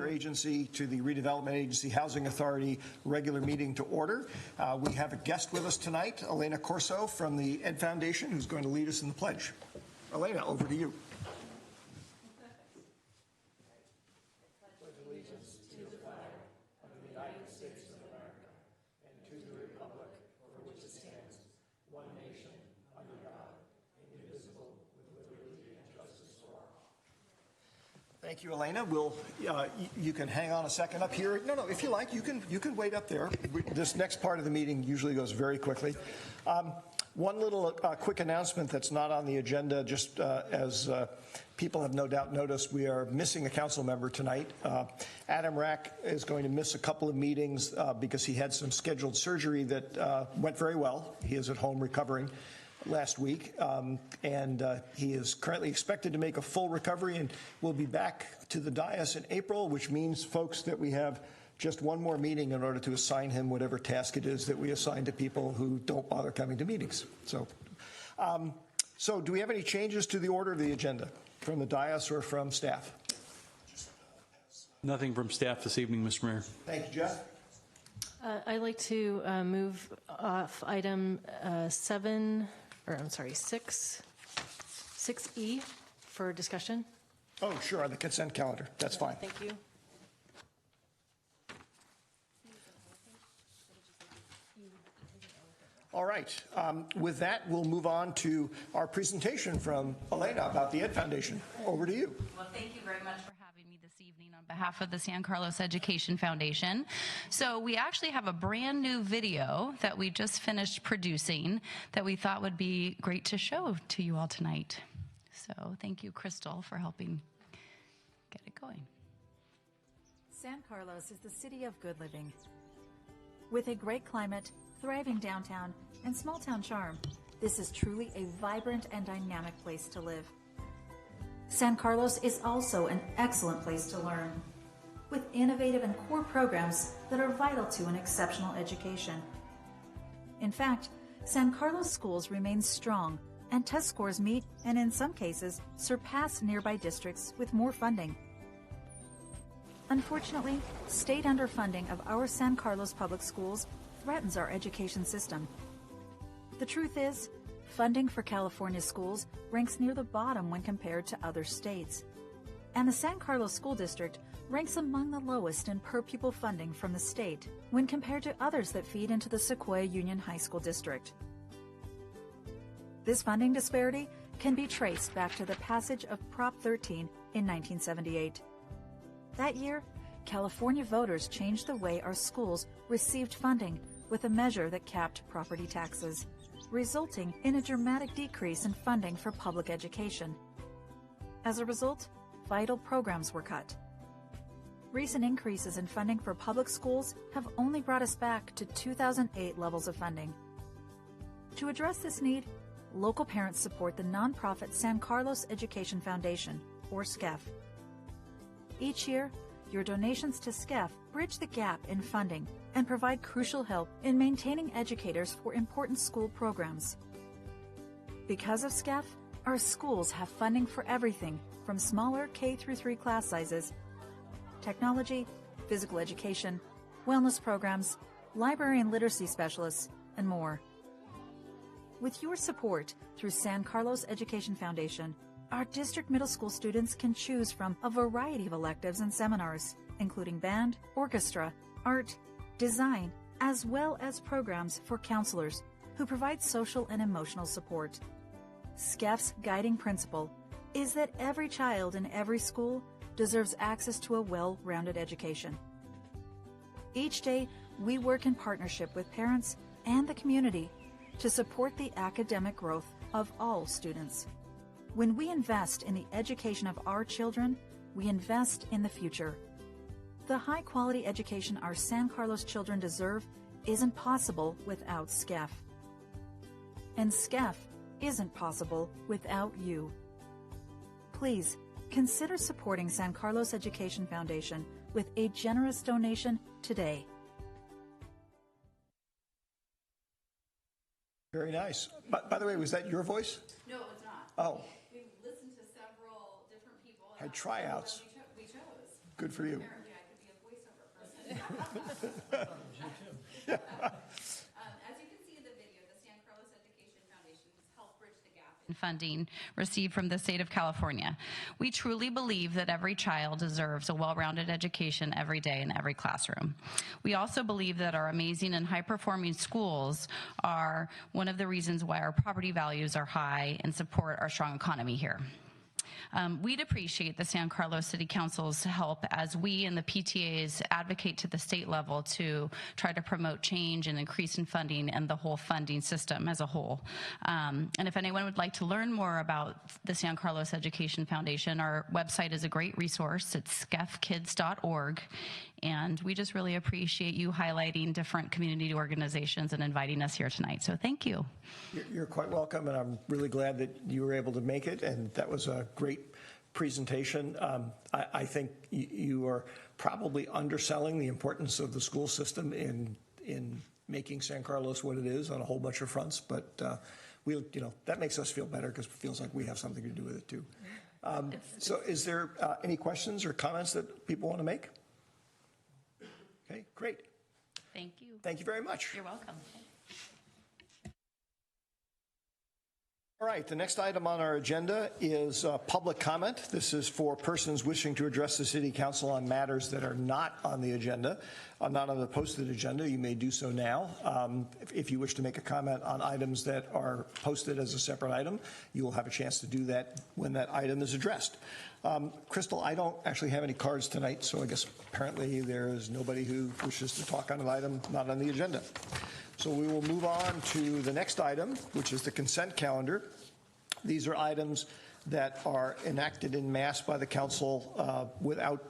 Agency to the Redevelopment Agency Housing Authority regular meeting to order. We have a guest with us tonight, Elena Corso from the Ed Foundation, who's going to lead us in the pledge. Elena, over to you. Thank you, Elena. You can hang on a second up here. No, if you like, you can wait up there. This next part of the meeting usually goes very quickly. One little quick announcement that's not on the agenda, just as people have no doubt noticed, we are missing a council member tonight. Adam Rack is going to miss a couple of meetings because he had some scheduled surgery that went very well. He is at home recovering last week, and he is currently expected to make a full recovery and will be back to the dais in April, which means, folks, that we have just one more meeting in order to assign him whatever task it is that we assign to people who don't bother coming to meetings. So do we have any changes to the order of the agenda from the dais or from staff? Nothing from staff this evening, Mr. Mayor. Thank you, Jeff. I'd like to move off item 6E for discussion. Oh, sure, on the consent calendar. That's fine. Thank you. All right. With that, we'll move on to our presentation from Elena about the Ed Foundation. Over to you. Well, thank you very much for having me this evening on behalf of the San Carlos Education Foundation. So we actually have a brand new video that we just finished producing that we thought would be great to show to you all tonight. So thank you, Crystal, for helping get it going. San Carlos is the city of good living. With a great climate, thriving downtown, and small-town charm, this is truly a vibrant and dynamic place to live. San Carlos is also an excellent place to learn, with innovative and core programs that are vital to an exceptional education. In fact, San Carlos schools remain strong, and test scores meet and, in some cases, surpass nearby districts with more funding. Unfortunately, state underfunding of our San Carlos public schools threatens our education system. The truth is, funding for California schools ranks near the bottom when compared to other states. And the San Carlos School District ranks among the lowest in per-pupil funding from the state when compared to others that feed into the Sequoia Union High School District. This funding disparity can be traced back to the passage of Prop 13 in 1978. That year, California voters changed the way our schools received funding with a measure that capped property taxes, resulting in a dramatic decrease in funding for public education. As a result, vital programs were cut. Recent increases in funding for public schools have only brought us back to 2008 levels of funding. To address this need, local parents support the nonprofit San Carlos Education Foundation, or SCEF. Each year, your donations to SCEF bridge the gap in funding and provide crucial help in maintaining educators for important school programs. Because of SCEF, our schools have funding for everything from smaller K-3 class sizes, technology, physical education, wellness programs, library and literacy specialists, and more. With your support through San Carlos Education Foundation, our district middle school students can choose from a variety of electives and seminars, including band, orchestra, art, design, as well as programs for counselors who provide social and emotional support. SCEF's guiding principle is that every child in every school deserves access to a well-rounded education. Each day, we work in partnership with parents and the community to support the academic growth of all students. When we invest in the education of our children, we invest in the future. The high-quality education our San Carlos children deserve isn't possible without SCEF. And SCEF isn't possible without you. Please, consider supporting San Carlos Education Foundation with a generous donation today. Very nice. By the way, was that your voice? No, it's not. Oh, We listened to several different people. had tryouts. We chose. Good for you. Apparently, I could be a voiceover person. As you can see in the video, the San Carlos Education Foundation has helped bridge the gap in funding received from the state of California. We truly believe that every child deserves a well-rounded education every day in every classroom. We also believe that our amazing and high-performing schools are one of the reasons why our property values are high and support our strong economy here. We'd appreciate the San Carlos City Council's help as we and the PTAs advocate to the state level to try to promote change and increase in funding and the whole funding system as a whole. And if anyone would like to learn more about the San Carlos Education Foundation, our website is a great resource. It's scefkids.org. And we just really appreciate you highlighting different community organizations and inviting us here tonight. So thank you. You're quite welcome, and I'm really glad that you were able to make it, and that was a great presentation. I think you are probably underselling the importance of the school system in making San Carlos what it is on a whole bunch of fronts, but that makes us feel better because it feels like we have something to do with it too. So is there any questions or comments that people want to make? Okay, great. Thank you. Thank you very much. You're welcome. All right, the next item on our agenda is public comment. This is for persons wishing to address the City Council on matters that are not on the agenda, not on the posted agenda. You may do so now. If you wish to make a comment on items that are posted as a separate item, you will have a chance to do that when that item is addressed. Crystal, I don't actually have any cards tonight, so I guess apparently there is nobody who wishes to talk on an item not on the agenda. So we will move on to the next item, which is the consent calendar. These are items that are enacted in mass by the council without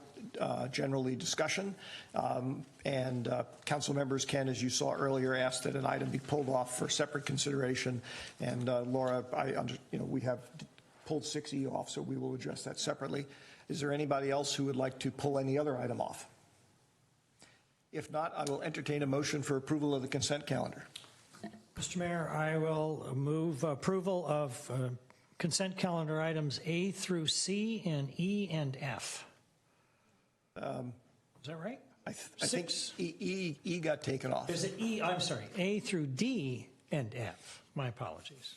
generally discussion. And council members can, as you saw earlier, ask that an item be pulled off for separate consideration. And Laura, we have pulled 6E off, so we will address that separately. Is there anybody else who would like to pull any other item off? If not, I will entertain a motion for approval of the consent calendar. Mr. Mayor, I will move approval of consent calendar items A through C and E and F. Is that right? I think E got taken off. Is it E? I'm sorry, A through D and F. My apologies,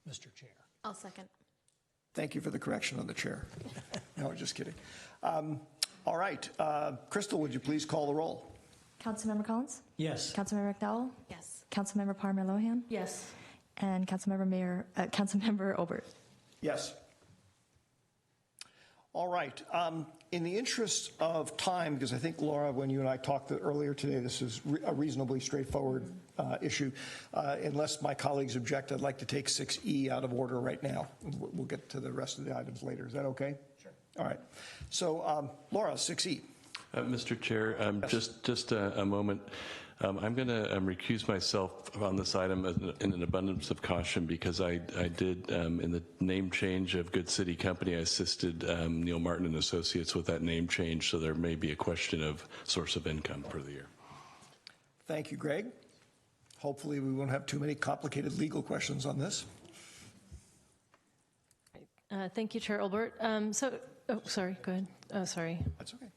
Mr. Chair. I'll second. Thank you for the correction on the chair. No, just kidding. All right. Crystal, would you please call the roll? Councilmember Collins? Yes. Councilmember McDowell? Yes. Councilmember Parmer Lohan? Yes. and Councilmember Obert. Yes. All right. In the interest of time, because I think, Laura, when you and I talked earlier today, this is a reasonably straightforward issue. Unless my colleagues object, I'd like to take 6E out of order right now. We'll get to the rest of the items later. Is that okay? Sure. All right. So, Laura, 6E. Mr. Chair, Yes. just a moment. I'm going to recuse myself on this item in an abundance of caution because I did, in the name change of Good City Company, I assisted Neil Martin and Associates with that name change, so there may be a question of source of income for the year. Thank you, Greg. Hopefully we won't have too many complicated legal questions on this. Thank you, Chair Olbert. Oh, sorry, go ahead. Oh, sorry. That's okay.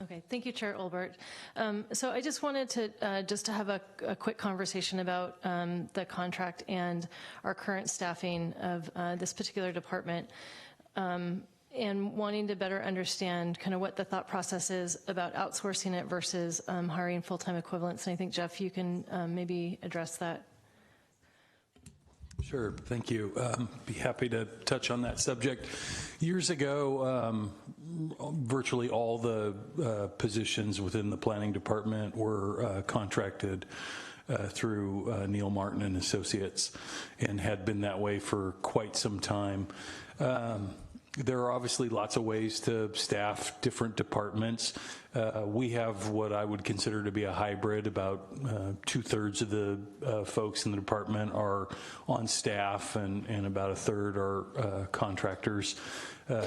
Okay, thank you, Chair Olbert. So I just wanted to just to have a quick conversation about the contract and our current staffing of this particular department, and wanting to better understand kind of what the thought process is about outsourcing it versus hiring full-time equivalents. And I think, Jeff, you can maybe address that. Sure, thank you. Be happy to touch on that subject. Years ago, virtually all the positions within the planning department were contracted through Neil Martin and Associates, and had been that way for quite some time. There are obviously lots of ways to staff different departments. We have what I would consider to be a hybrid. About 2/3 of the folks in the department are on staff, and about 1/3 are contractors.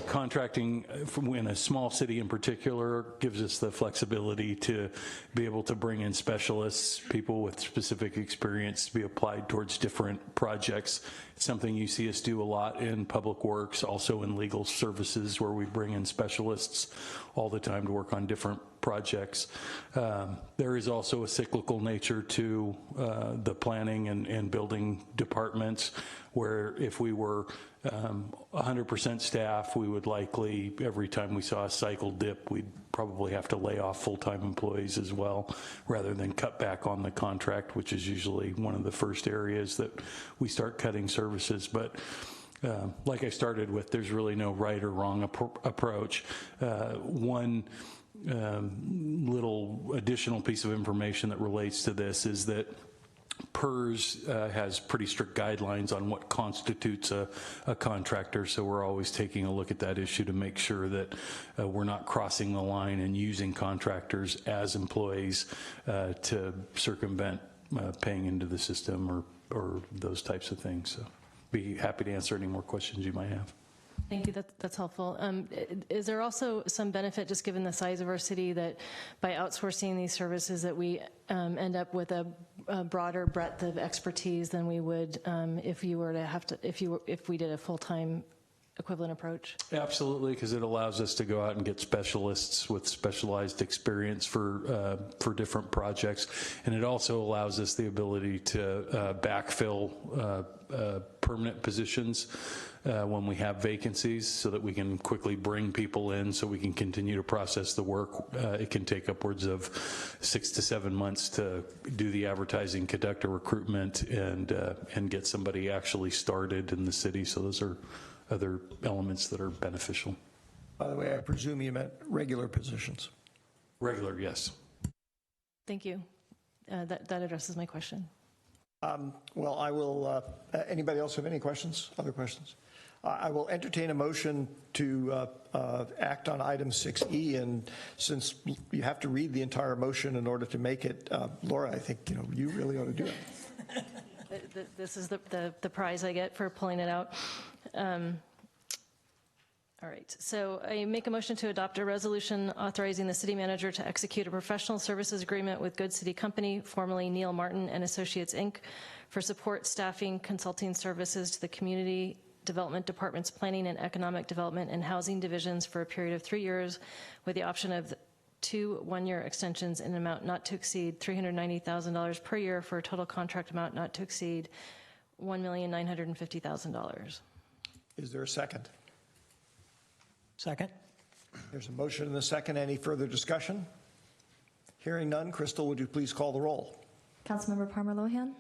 Contracting in a small city in particular gives us the flexibility to be able to bring in specialists, people with specific experience to be applied towards different projects. It's something you see us do a lot in public works, also in legal services, where we bring in specialists all the time to work on different projects. There is also a cyclical nature to the planning and building departments, where if we were 100% staff, we would likely, every time we saw a cycle dip, we'd probably have to lay off full-time employees as well, rather than cut back on the contract, which is usually one of the first areas that we start cutting services. But like I started with, there's really no right or wrong approach. One little additional piece of information that relates to this is that PERS has pretty strict guidelines on what constitutes a contractor, so we're always taking a look at that issue to make sure that we're not crossing the line and using contractors as employees to circumvent paying into the system or those types of things. So be happy to answer any more questions you might have. Thank you, that's helpful. Is there also some benefit, just given the size of our city, that by outsourcing these services that we end up with a broader breadth of expertise than we would if you were to have to, if we did a full-time equivalent approach? Absolutely, because it allows us to go out and get specialists with specialized experience for different projects, and it also allows us the ability to backfill permanent positions when we have vacancies, so that we can quickly bring people in so we can continue to process the work. It can take upwards of 6 to 7 months to do the advertising, conduct a recruitment, and get somebody actually started in the city. So those are other elements that are beneficial. By the way, I presume you meant regular positions. Regular, yes. Thank you. That addresses my question. Well, I will, anybody else have any questions, other questions? I will entertain a motion to act on item 6E, and since you have to read the entire motion in order to make it, Laura, I think you really ought to do it. This is the prize I get for pulling it out. All right, so I make a motion to adopt a resolution authorizing the city manager to execute a professional services agreement with Good City Company, formerly Neil Martin and Associates, Inc., for support, staffing, consulting services to the Community Development Department's Planning and Economic Development and Housing Divisions for a period of 3 years, with the option of 2 one-year extensions in an amount not to exceed $390,000 per year, for a total contract amount not to exceed $1,950,000. Is there a second? Second. There's a motion and a second. Any further discussion? Hearing none, Crystal, would you please call the roll? Councilmember Palmer Lohan,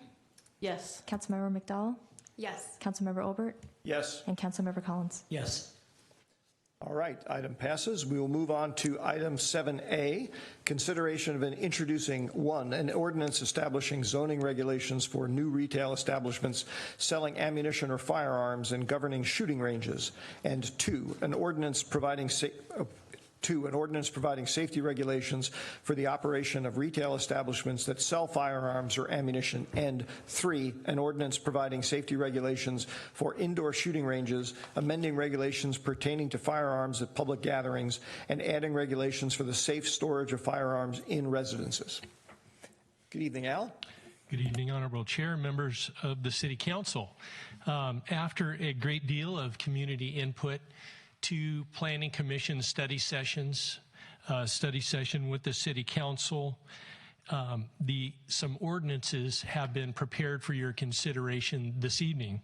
Yes. Councilmember McDowell, Yes. Councilmember Obert, Yes. and Councilmember Collins. Yes. All right, item passes. We will move on to item 7A, consideration of introducing an ordinance establishing zoning regulations for new retail establishments selling ammunition or firearms and governing shooting ranges, and 2, an ordinance providing safety regulations for the operation of retail establishments that sell firearms or ammunition, and 3, an ordinance providing safety regulations for indoor shooting ranges, amending regulations pertaining to firearms at public gatherings, and adding regulations for the safe storage of firearms in residences. Good evening, Al. Good evening, Honorable Chair, members of the City Council. After a great deal of community input, 2 Planning Commission study sessions, study session with the City Council. Some ordinances have been prepared for your consideration this evening.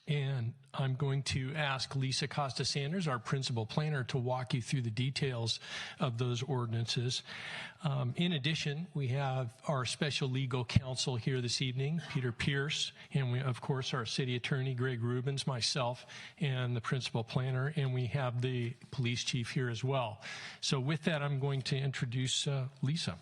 And I'm going to ask Lisa Costa-Sanders, our principal planner, to walk you through the details of those ordinances. In addition, we have our special legal counsel here this evening, Peter Pierce, and we, of course, our city attorney, Greg Rubens, myself, and the principal planner, and we have the police chief here as well. So with that, I'm going to introduce Lisa.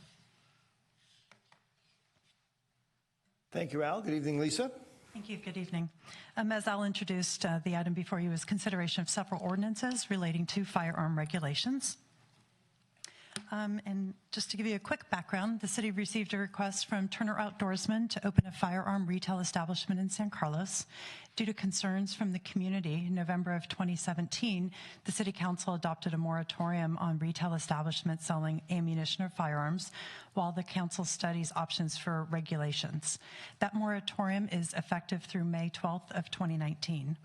Thank you, Al. Good evening, Lisa. Thank you. Good evening. As Al introduced, the item before you is consideration of several ordinances relating to firearm regulations. And just to give you a quick background, the city received a request from Turner Outdoorsman to open a firearm retail establishment in San Carlos. Due to concerns from the community, in November of 2017, the City Council adopted a moratorium on retail establishments selling ammunition or firearms while the council studies options for regulations. That moratorium is effective through May 12th of 2019.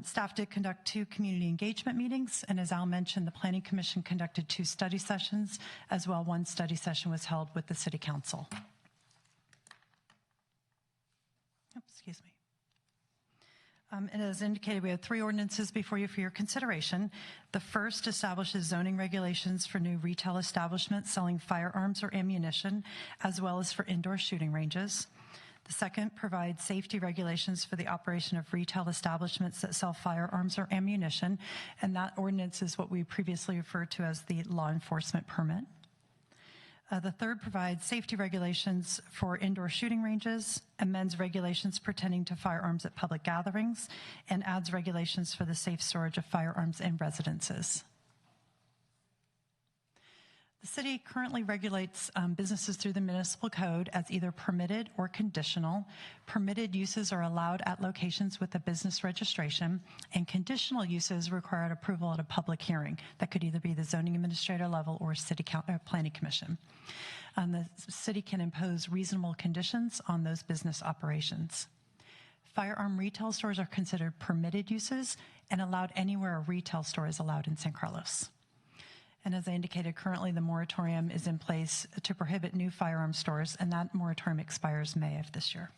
Staff did conduct 2 community engagement meetings, and as Al mentioned, the Planning Commission conducted 2 study sessions, as well 1 study session was held with the City Council. Excuse me. And as indicated, we have 3 ordinances before you for your consideration. The first establishes zoning regulations for new retail establishments selling firearms or ammunition, as well as for indoor shooting ranges. The second provides safety regulations for the operation of retail establishments that sell firearms or ammunition, and that ordinance is what we previously referred to as the law enforcement permit. The third provides safety regulations for indoor shooting ranges, amends regulations pertaining to firearms at public gatherings, and adds regulations for the safe storage of firearms in residences. The city currently regulates businesses through the municipal code as either permitted or conditional. Permitted uses are allowed at locations with a business registration, and conditional uses require approval at a public hearing. That could either be the zoning administrator level or city planning commission. The city can impose reasonable conditions on those business operations. Firearm retail stores are considered permitted uses and allowed anywhere a retail store is allowed in San Carlos. And as I indicated, currently the moratorium is in place to prohibit new firearm stores, and that moratorium expires May of this year.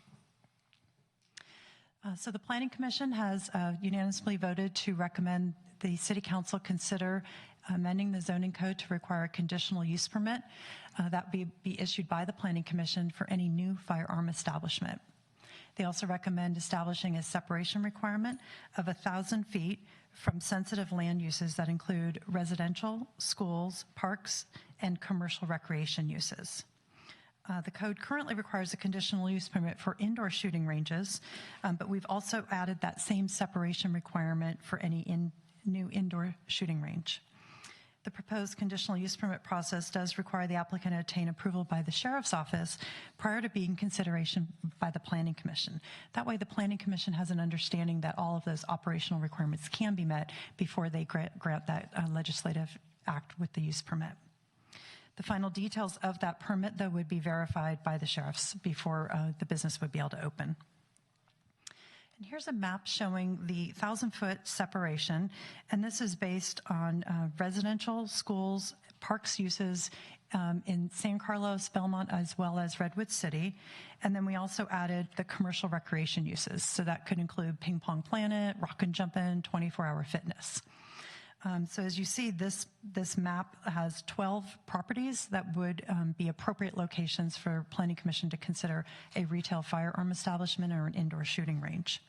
So the Planning Commission has unanimously voted to recommend the City Council consider amending the zoning code to require a conditional use permit that be issued by the Planning Commission for any new firearm establishment. They also recommend establishing a separation requirement of 1,000 feet from sensitive land uses that include residential, schools, parks, and commercial recreation uses. The code currently requires a conditional use permit for indoor shooting ranges, but we've also added that same separation requirement for any new indoor shooting range. The proposed conditional use permit process does require the applicant to obtain approval by the Sheriff's Office prior to being consideration by the Planning Commission. That way the Planning Commission has an understanding that all of those operational requirements can be met before they grant that legislative act with the use permit. The final details of that permit, though, would be verified by the sheriffs before the business would be able to open. And here's a map showing the 1,000-foot separation, and this is based on residential, schools, parks uses in San Carlos, Belmont, as well as Redwood City. And then we also added the commercial recreation uses, so that could include Ping Pong Planet, Rock and Jumpin', 24-hour fitness. So as you see, this map has 12 properties that would be appropriate locations for Planning Commission to consider a retail firearm establishment or an indoor shooting range.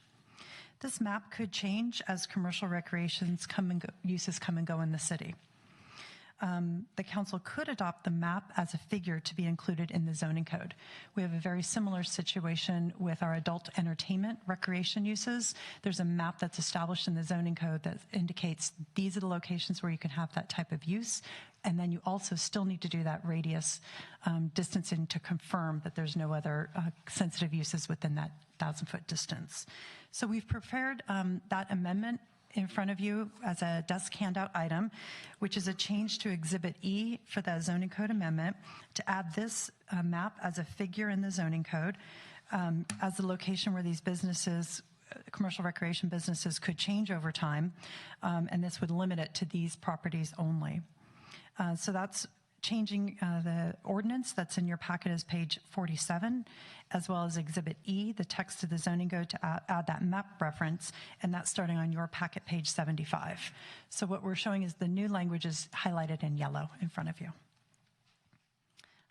This map could change as commercial recreations uses come and go in the city. The council could adopt the map as a figure to be included in the zoning code. We have a very similar situation with our adult entertainment recreation uses. There's a map that's established in the zoning code that indicates these are the locations where you can have that type of use. And then you also still need to do that radius distancing to confirm that there's no other sensitive uses within that 1,000-foot distance. So we've prepared that amendment in front of you as a desk handout item, which is a change to Exhibit E for the zoning code amendment to add this map as a figure in the zoning code as the location where these businesses, commercial recreation businesses, could change over time, and this would limit it to these properties only. So that's changing the ordinance that's in your packet is page 47, as well as Exhibit E, the text of the zoning code, to add that map reference, and that's starting on your packet page 75. So what we're showing is the new language is highlighted in yellow in front of you.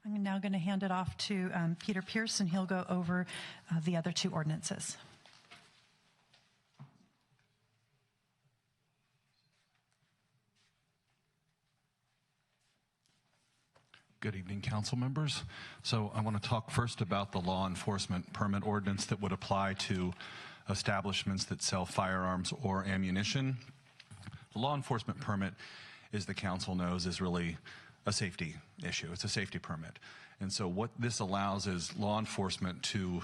I'm now going to hand it off to Peter Pierce, and he'll go over the other two ordinances. Good evening, council members. So I want to talk first about the law enforcement permit ordinance that would apply to establishments that sell firearms or ammunition. The law enforcement permit, as the council knows, is really a safety issue. It's a safety permit. And so what this allows is law enforcement to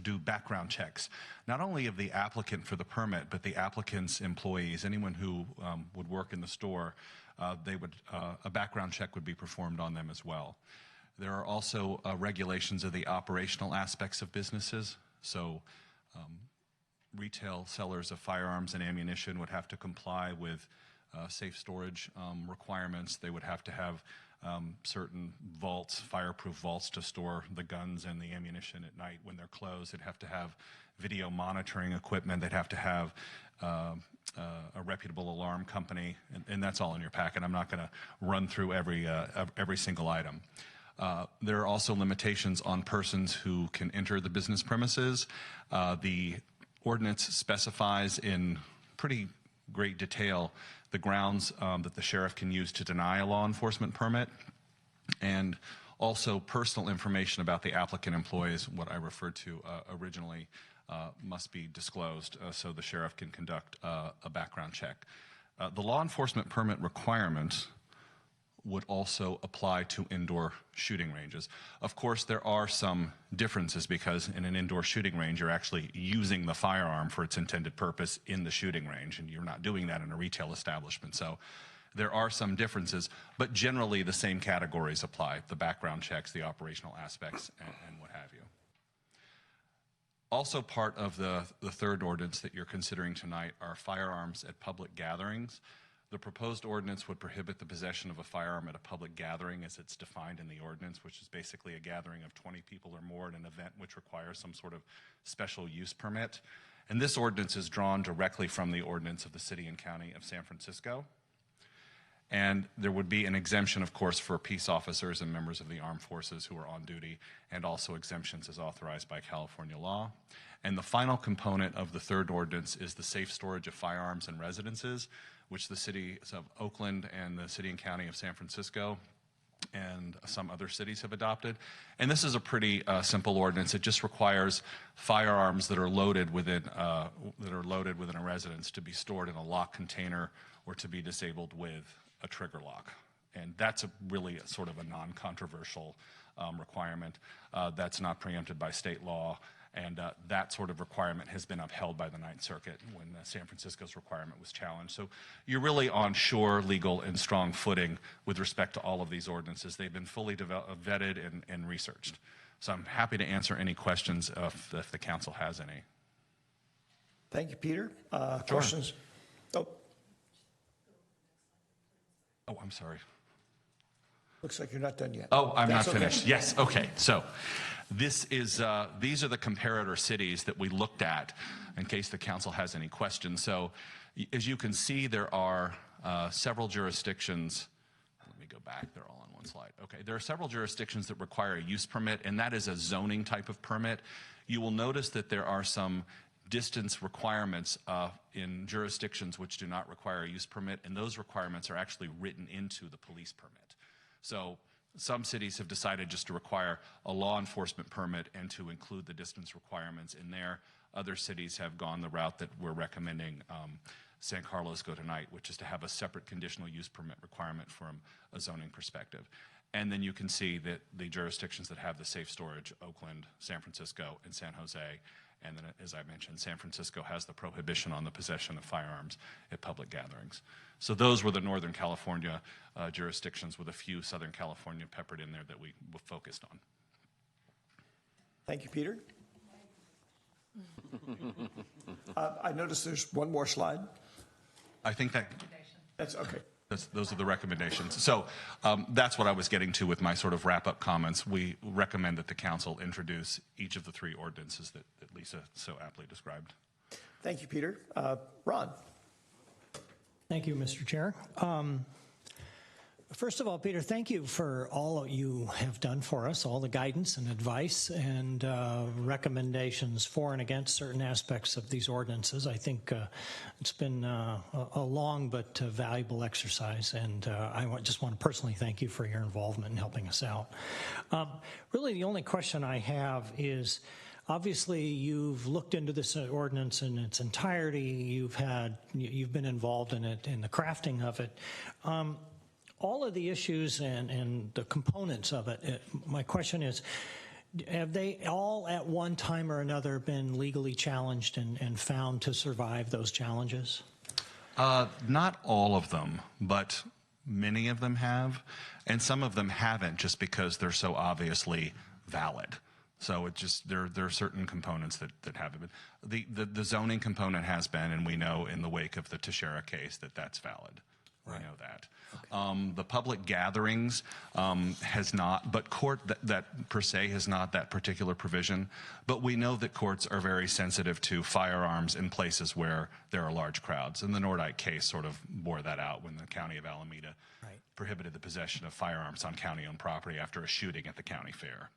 do background checks, not only of the applicant for the permit, but the applicant's employees, anyone who would work in the store. A background check would be performed on them as well. There are also regulations of the operational aspects of businesses. So retail sellers of firearms and ammunition would have to comply with safe storage requirements. They would have to have certain vaults, fireproof vaults, to store the guns and the ammunition at night when they're closed. They'd have to have video monitoring equipment. They'd have to have a reputable alarm company, and that's all in your packet. I'm not going to run through every single item. There are also limitations on persons who can enter the business premises. The ordinance specifies in pretty great detail the grounds that the sheriff can use to deny a law enforcement permit, and also personal information about the applicant employees, what I referred to originally, must be disclosed so the sheriff can conduct a background check. The law enforcement permit requirement would also apply to indoor shooting ranges. Of course, there are some differences because in an indoor shooting range, you're actually using the firearm for its intended purpose in the shooting range, and you're not doing that in a retail establishment. So there are some differences, but generally the same categories apply: the background checks, the operational aspects, and what have you. Also part of the third ordinance that you're considering tonight are firearms at public gatherings. The proposed ordinance would prohibit the possession of a firearm at a public gathering as it's defined in the ordinance, which is basically a gathering of 20 people or more at an event which requires some sort of special use permit. And this ordinance is drawn directly from the ordinance of the City and County of San Francisco. And there would be an exemption, of course, for peace officers and members of the armed forces who are on duty, and also exemptions as authorized by California law. And the final component of the third ordinance is the safe storage of firearms in residences, which the cities of Oakland and the City and County of San Francisco and some other cities have adopted. And this is a pretty simple ordinance. It just requires firearms that are loaded within a residence to be stored in a locked container or to be disabled with a trigger lock. And that's really sort of a non-controversial requirement that's not preempted by state law. And that sort of requirement has been upheld by the Ninth Circuit when San Francisco's requirement was challenged. So you're really on sure, legal, and strong footing with respect to all of these ordinances. They've been fully vetted and researched. So I'm happy to answer any questions if the council has any. Thank you, Peter. Sure. Questions? Oh, I'm sorry. Looks like you're not done yet. Oh, I'm That's not finished. okay. Yes, okay. So these are the comparator cities that we looked at in case the council has any questions. So as you can see, there are several jurisdictions. Let me go back. They're all on one slide. Okay. There are several jurisdictions that require a use permit, and that is a zoning type of permit. You will notice that there are some distance requirements in jurisdictions which do not require a use permit, and those requirements are actually written into the police permit. So some cities have decided just to require a law enforcement permit and to include the distance requirements in there. Other cities have gone the route that we're recommending San Carlos go tonight, which is to have a separate conditional use permit requirement from a zoning perspective. And then you can see that the jurisdictions that have the safe storage, Oakland, San Francisco, and San Jose. And then, as I mentioned, San Francisco has the prohibition on the possession of firearms at public gatherings. So those were the Northern California jurisdictions, with a few Southern California peppered in there that we focused on. Thank you, Peter. I noticed there's one more slide. I think That's okay. Those are the recommendations. So that's what I was getting to with my sort of wrap-up comments. We recommend that the council introduce each of the 3 ordinances that Lisa so aptly described. Thank you, Peter. Ron. Thank you, Mr. Chair. First of all, Peter, thank you for all you have done for us, all the guidance and advice and recommendations for and against certain aspects of these ordinances. I think it's been a long but valuable exercise, and I just want to personally thank you for your involvement in helping us out. Really, the only question I have is, obviously, you've looked into this ordinance in its entirety. You've been involved in it, in the crafting of it. All of the issues and the components of it, my question is, have they all at one time or another been legally challenged and found to survive those challenges? Not all of them, but many of them have, and some of them haven't, just because they're so obviously valid. So it just there are certain components that haven't been. The zoning component has been, and we know in the wake of the Teixeira case that's valid. Right. We know that. Okay. The public gatherings has not, but court that per se has not that particular provision. But we know that courts are very sensitive to firearms in places where there are large crowds. And the Nordike case sort of bore that out when the county of Alameda prohibited the possession of firearms on county-owned property after a shooting at the county fair.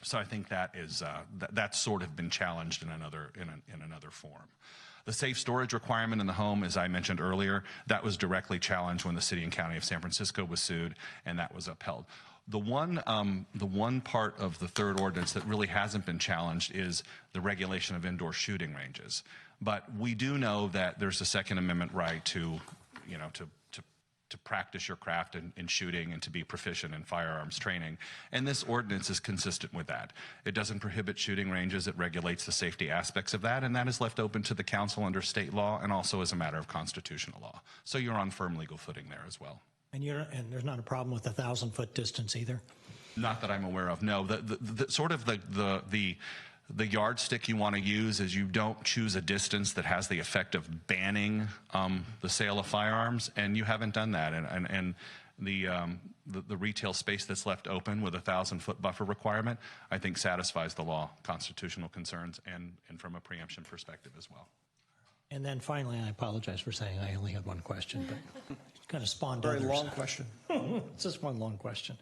So I think that is that's sort of been challenged in another form. The safe storage requirement in the home, as I mentioned earlier, that was directly challenged when the city and county of San Francisco was sued, and that was upheld. The one part of the 3rd ordinance that really hasn't been challenged is the regulation of indoor shooting ranges. But we do know that there's a Second Amendment right to practice your craft in shooting and to be proficient in firearms training. And this ordinance is consistent with that. It doesn't prohibit shooting ranges. It regulates the safety aspects of that, and that is left open to the council under state law and also as a matter of constitutional law. So you're on firm legal footing there as well. And there's not a problem with the 1,000-foot distance either? Not that I'm aware of, no. The yardstick you want to use is you don't choose a distance that has the effect of banning the sale of firearms, and you haven't done that. And the retail space that's left open with a 1,000-foot buffer requirement, I think satisfies the law, constitutional concerns, and from a preemption perspective as well. And then finally, I apologize for saying I only had one question, but it kind of spawned others. Very long question. It's just one long question.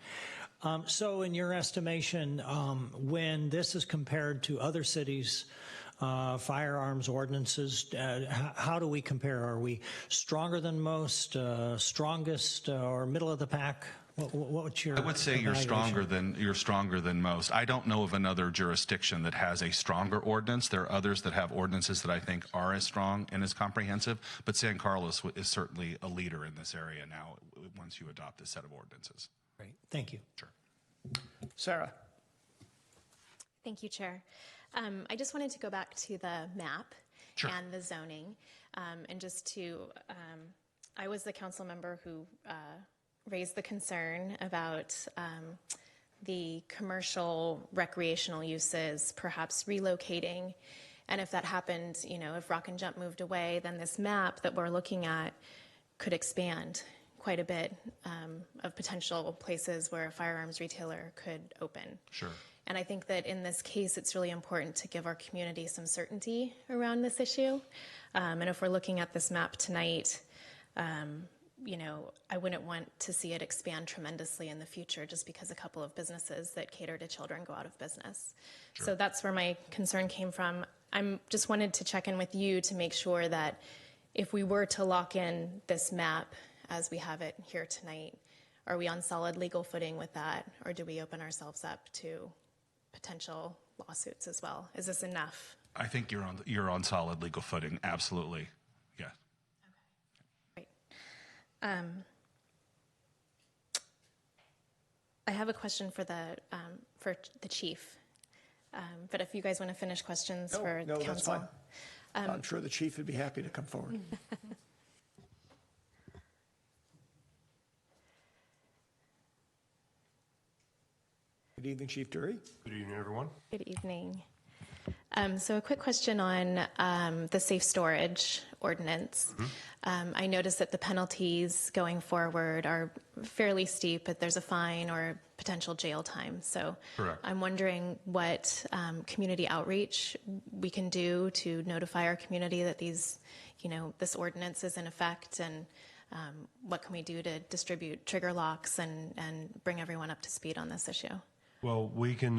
So in your estimation, when this is compared to other cities' firearms ordinances, how do we compare? Are we stronger than most, strongest, or middle of the pack? What's your I would say you're stronger than most. I don't know of another jurisdiction that has a stronger ordinance. There are others that have ordinances that I think are as strong and as comprehensive, but San Carlos is certainly a leader in this area now once you adopt this set of ordinances. Great. Thank you. Sure. Sarah. Thank you, Chair. I just wanted to go back to the map and the zoning, and just to, I was the council member who raised the concern about the commercial recreational uses perhaps relocating, and if that happened, if Rock and Jump moved away, then this map that we're looking at could expand quite a bit of potential places where a firearms retailer could open. Sure. And I think that in this case, it's really important to give our community some certainty around this issue. And if we're looking at this map tonight, I wouldn't want to see it expand tremendously in the future just because a couple of businesses that cater to children go out of business. Sure. So that's where my concern came from. I'm just wanted to check in with you to make sure that if we were to lock in this map as we have it here tonight, are we on solid legal footing with that, or do we open ourselves up to potential lawsuits as well? Is this enough? I think you're on solid legal footing. Absolutely. Yeah. Okay. Great. I have a question for the chief. But if you guys want to finish questions for no, council. that's fine. I'm sure the chief would be happy to come forward. Good evening, Chief Dury. Good evening, everyone. Good evening. So a quick question on the safe storage ordinance. I noticed that the penalties going forward are fairly steep, but there's a fine or potential jail time. So Correct. I'm wondering what community outreach we can do to notify our community that these, this ordinance is in effect, and what can we do to distribute trigger locks and bring everyone up to speed on this issue? Well, we can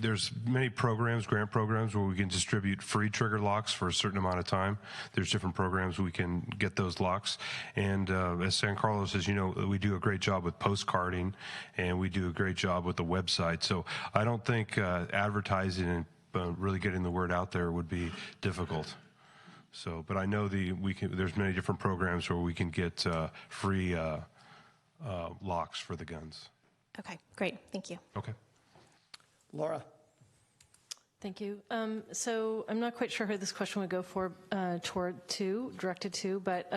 there's many programs, grant programs, where we can distribute free trigger locks for a certain amount of time. There's different programs we can get those locks. And as San Carlos, as you know, we do a great job with postcarding, and we do a great job with the website. So I don't think advertising and really getting the word out there would be difficult. So, but I know there's many different programs where we can get free locks for the guns. Okay, great. Thank you. Okay. Laura. Thank you. So I'm not quite sure who this question would go for directed to, but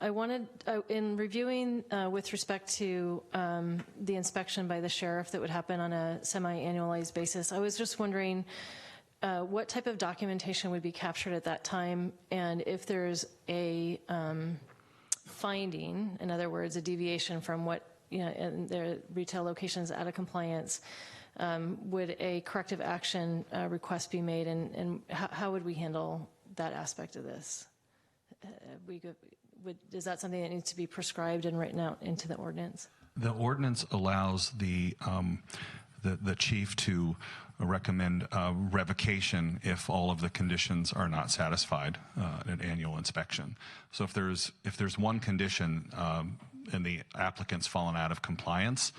I wanted, in reviewing with respect to the inspection by the sheriff that would happen on a semi-annualized basis, I was just wondering what type of documentation would be captured at that time, and if there's a finding, in other words, a deviation from what and their retail locations out of compliance, would a corrective action request be made, and how would we handle that aspect of this? Is that something that needs to be prescribed and written out into the ordinance? The ordinance allows the chief to recommend revocation if all of the conditions are not satisfied in an annual inspection. So if there's one condition and the applicant's fallen out of compliance,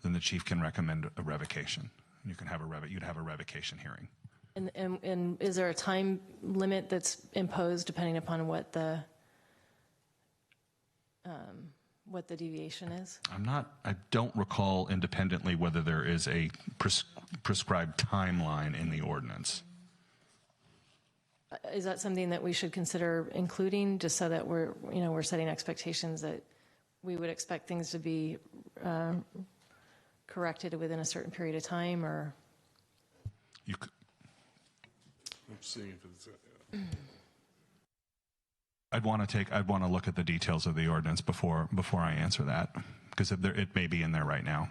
then the chief can recommend a revocation. You'd have a revocation hearing. And is there a time limit that's imposed depending upon what the deviation is? I don't recall independently whether there is a prescribed timeline in the ordinance. Is that something that we should consider including, just so that we're setting expectations that we would expect things to be corrected within a certain period of time, or? I'm seeing if it's. I'd want to look at the details of the ordinance before I answer that, because it may be in there right now.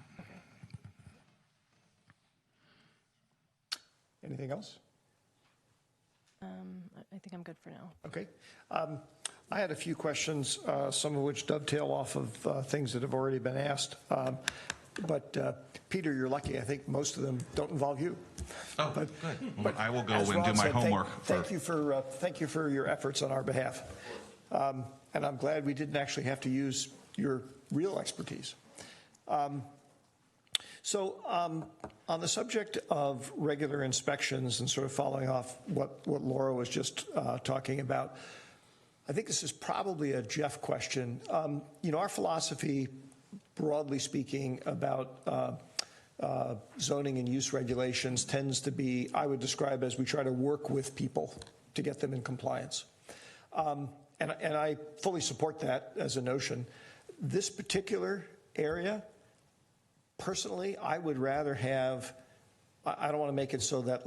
Anything else? I think I'm good for now. Okay. I had a few questions, some of which dovetail off of things that have already been asked. But Peter, you're lucky. I think most of them don't involve you. Oh, good. Well, I will go and Ron do my said, homework. Thank you for your efforts on our behalf. And I'm glad we didn't actually have to use your real expertise. So on the subject of regular inspections and sort of following off what Laura was just talking about, I think this is probably a Jeff question. Our philosophy, broadly speaking, about zoning and use regulations tends to be, I would describe as we try to work with people to get them in compliance. And I fully support that as a notion. This particular area, personally, I would rather have, I don't want to make it so that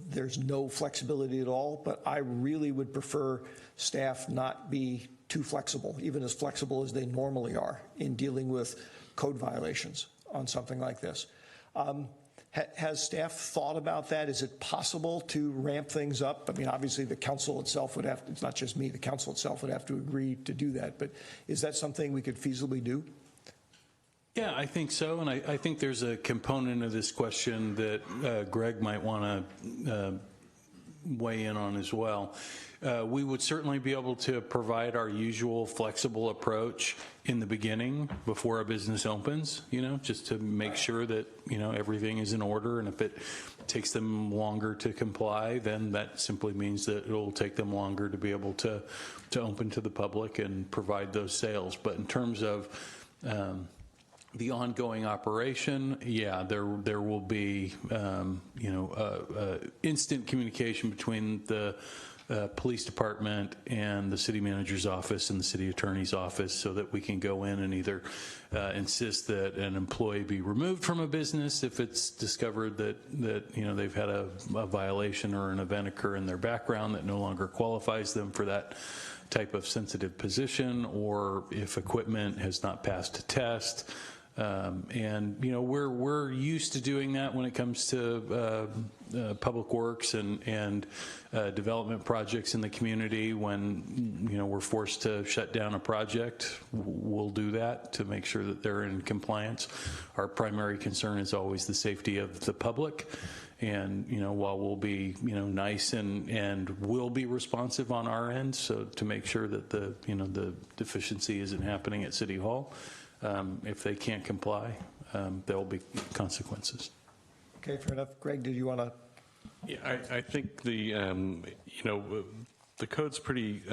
there's no flexibility at all, but I really would prefer staff not be too flexible, even as flexible as they normally are in dealing with code violations on something like this. Has staff thought about that? Is it possible to ramp things up? I mean, obviously the council itself would have, it's not just me, the council itself would have to agree to do that, but is that something we could feasibly do? Yeah, I think so, and I think there's a component of this question that Greg might want to weigh in on as well. We would certainly be able to provide our usual flexible approach in the beginning before a business opens, just to make sure that, everything is in order. And if it takes them longer to comply, then that simply means that it'll take them longer to be able to open to the public and provide those sales. But in terms of the ongoing operation, yeah, there will be, instant communication between the police department and the city manager's office and the city attorney's office, so that we can go in and either insist that an employee be removed from a business if it's discovered that they've had a violation or an event occur in their background that no longer qualifies them for that type of sensitive position, or if equipment has not passed a test. And we're used to doing that when it comes to public works and development projects in the community. When we're forced to shut down a project, we'll do that to make sure that they're in compliance. Our primary concern is always the safety of the public. And while we'll be nice and will be responsive on our end, so to make sure that the deficiency isn't happening at City Hall. If they can't comply, there will be consequences. Okay, fair enough. Greg, did you want to? Yeah, I think the code's pretty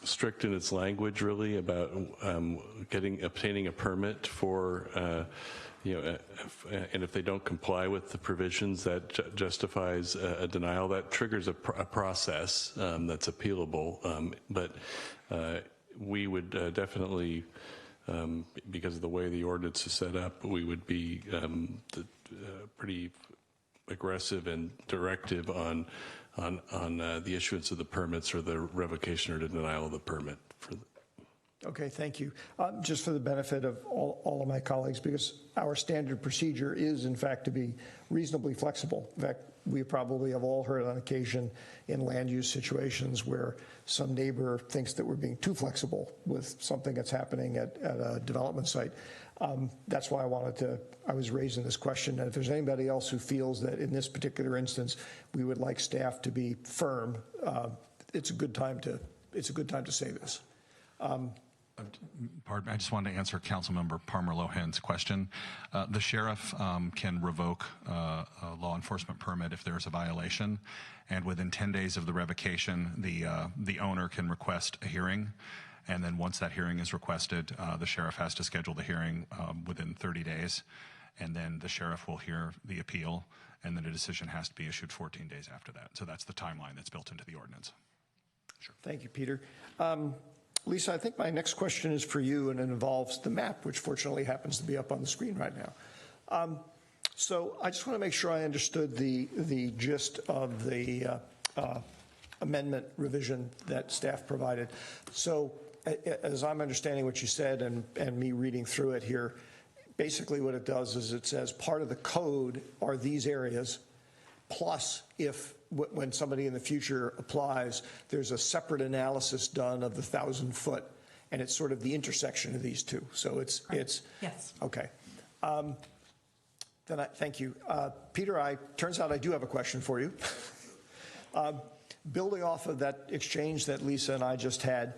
strict in its language, really, about obtaining a permit for, and if they don't comply with the provisions that justifies a denial, that triggers a process that's appealable. But we would definitely. Because of the way the ordinance is set up, we would be pretty aggressive and directive on the issuance of the permits or the revocation or denial of the permit. Okay, thank you. Just for the benefit of all of my colleagues, because our standard procedure is, in fact, to be reasonably flexible. In fact, we probably have all heard on occasion in land use situations where some neighbor thinks that we're being too flexible with something that's happening at a development site. That's why I was raising this question. And if there's anybody else who feels that in this particular instance we would like staff to be firm, it's a good time to say this. Pardon, I just wanted to answer Councilmember Palmer Lohan's question. The sheriff can revoke a law enforcement permit if there's a violation, and within 10 days of the revocation, the owner can request a hearing, and then once that hearing is requested, the sheriff has to schedule the hearing within 30 days, and then the sheriff will hear the appeal, and then a decision has to be issued 14 days after that. So that's the timeline that's built into the ordinance. Sure. Thank you, Peter. Lisa, I think my next question is for you, and it involves the map, which fortunately happens to be up on the screen right now. So I just want to make sure I understood the gist of the amendment revision that staff provided. So as I'm understanding what you said and me reading through it here, basically what it does is it says part of the code are these areas, plus if when somebody in the future applies, there's a separate analysis done of the 1,000-foot, and it's sort of the intersection of these two. So it's yes. Okay. Then thank you, Peter. Turns out I do have a question for you. Building off of that exchange that Lisa and I just had,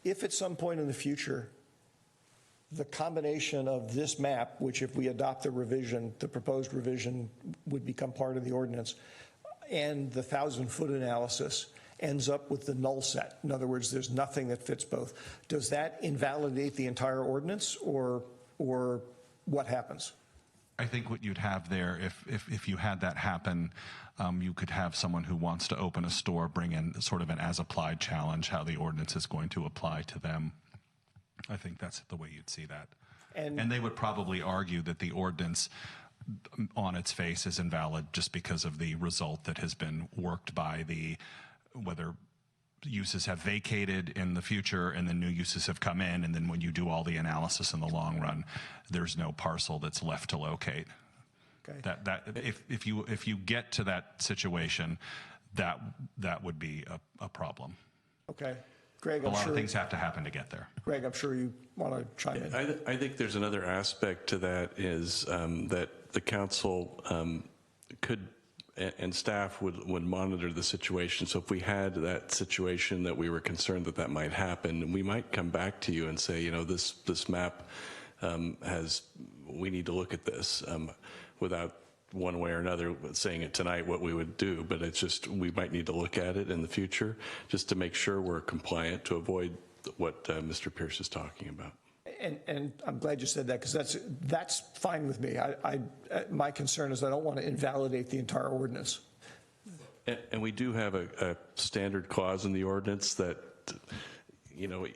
if at some point in the future the combination of this map, which if we adopt the revision, the proposed revision would become part of the ordinance, and the 1,000-foot analysis ends up with the null set. In other words, there's nothing that fits both. Does that invalidate the entire ordinance, or what happens? I think what you'd have there, if you had that happen, you could have someone who wants to open a store bring in sort of an as-applied challenge, how the ordinance is going to apply to them. I think that's the way you'd see that. And they would probably argue that the ordinance on its face is invalid just because of the result that has been worked by whether uses have vacated in the future and then new uses have come in, and then when you do all the analysis in the long run, there's no parcel that's left to locate. Okay. That if you get to that situation, that would be a problem. Okay. Greg, a lot of things have to happen to get there. Greg, I'm sure you want to chime in. I think there's another aspect to that is that the council could and staff would monitor the situation. So if we had that situation that we were concerned that might happen, we might come back to you and say, you know, this map we need to look at this without one way or another saying it tonight what we would do, but it's just we might need to look at it in the future just to make sure we're compliant to avoid what Mr. Pierce is talking about. And I'm glad you said that, because that's fine with me. My concern is I don't want to invalidate the entire ordinance. And we do have a standard clause in the ordinance that, you know,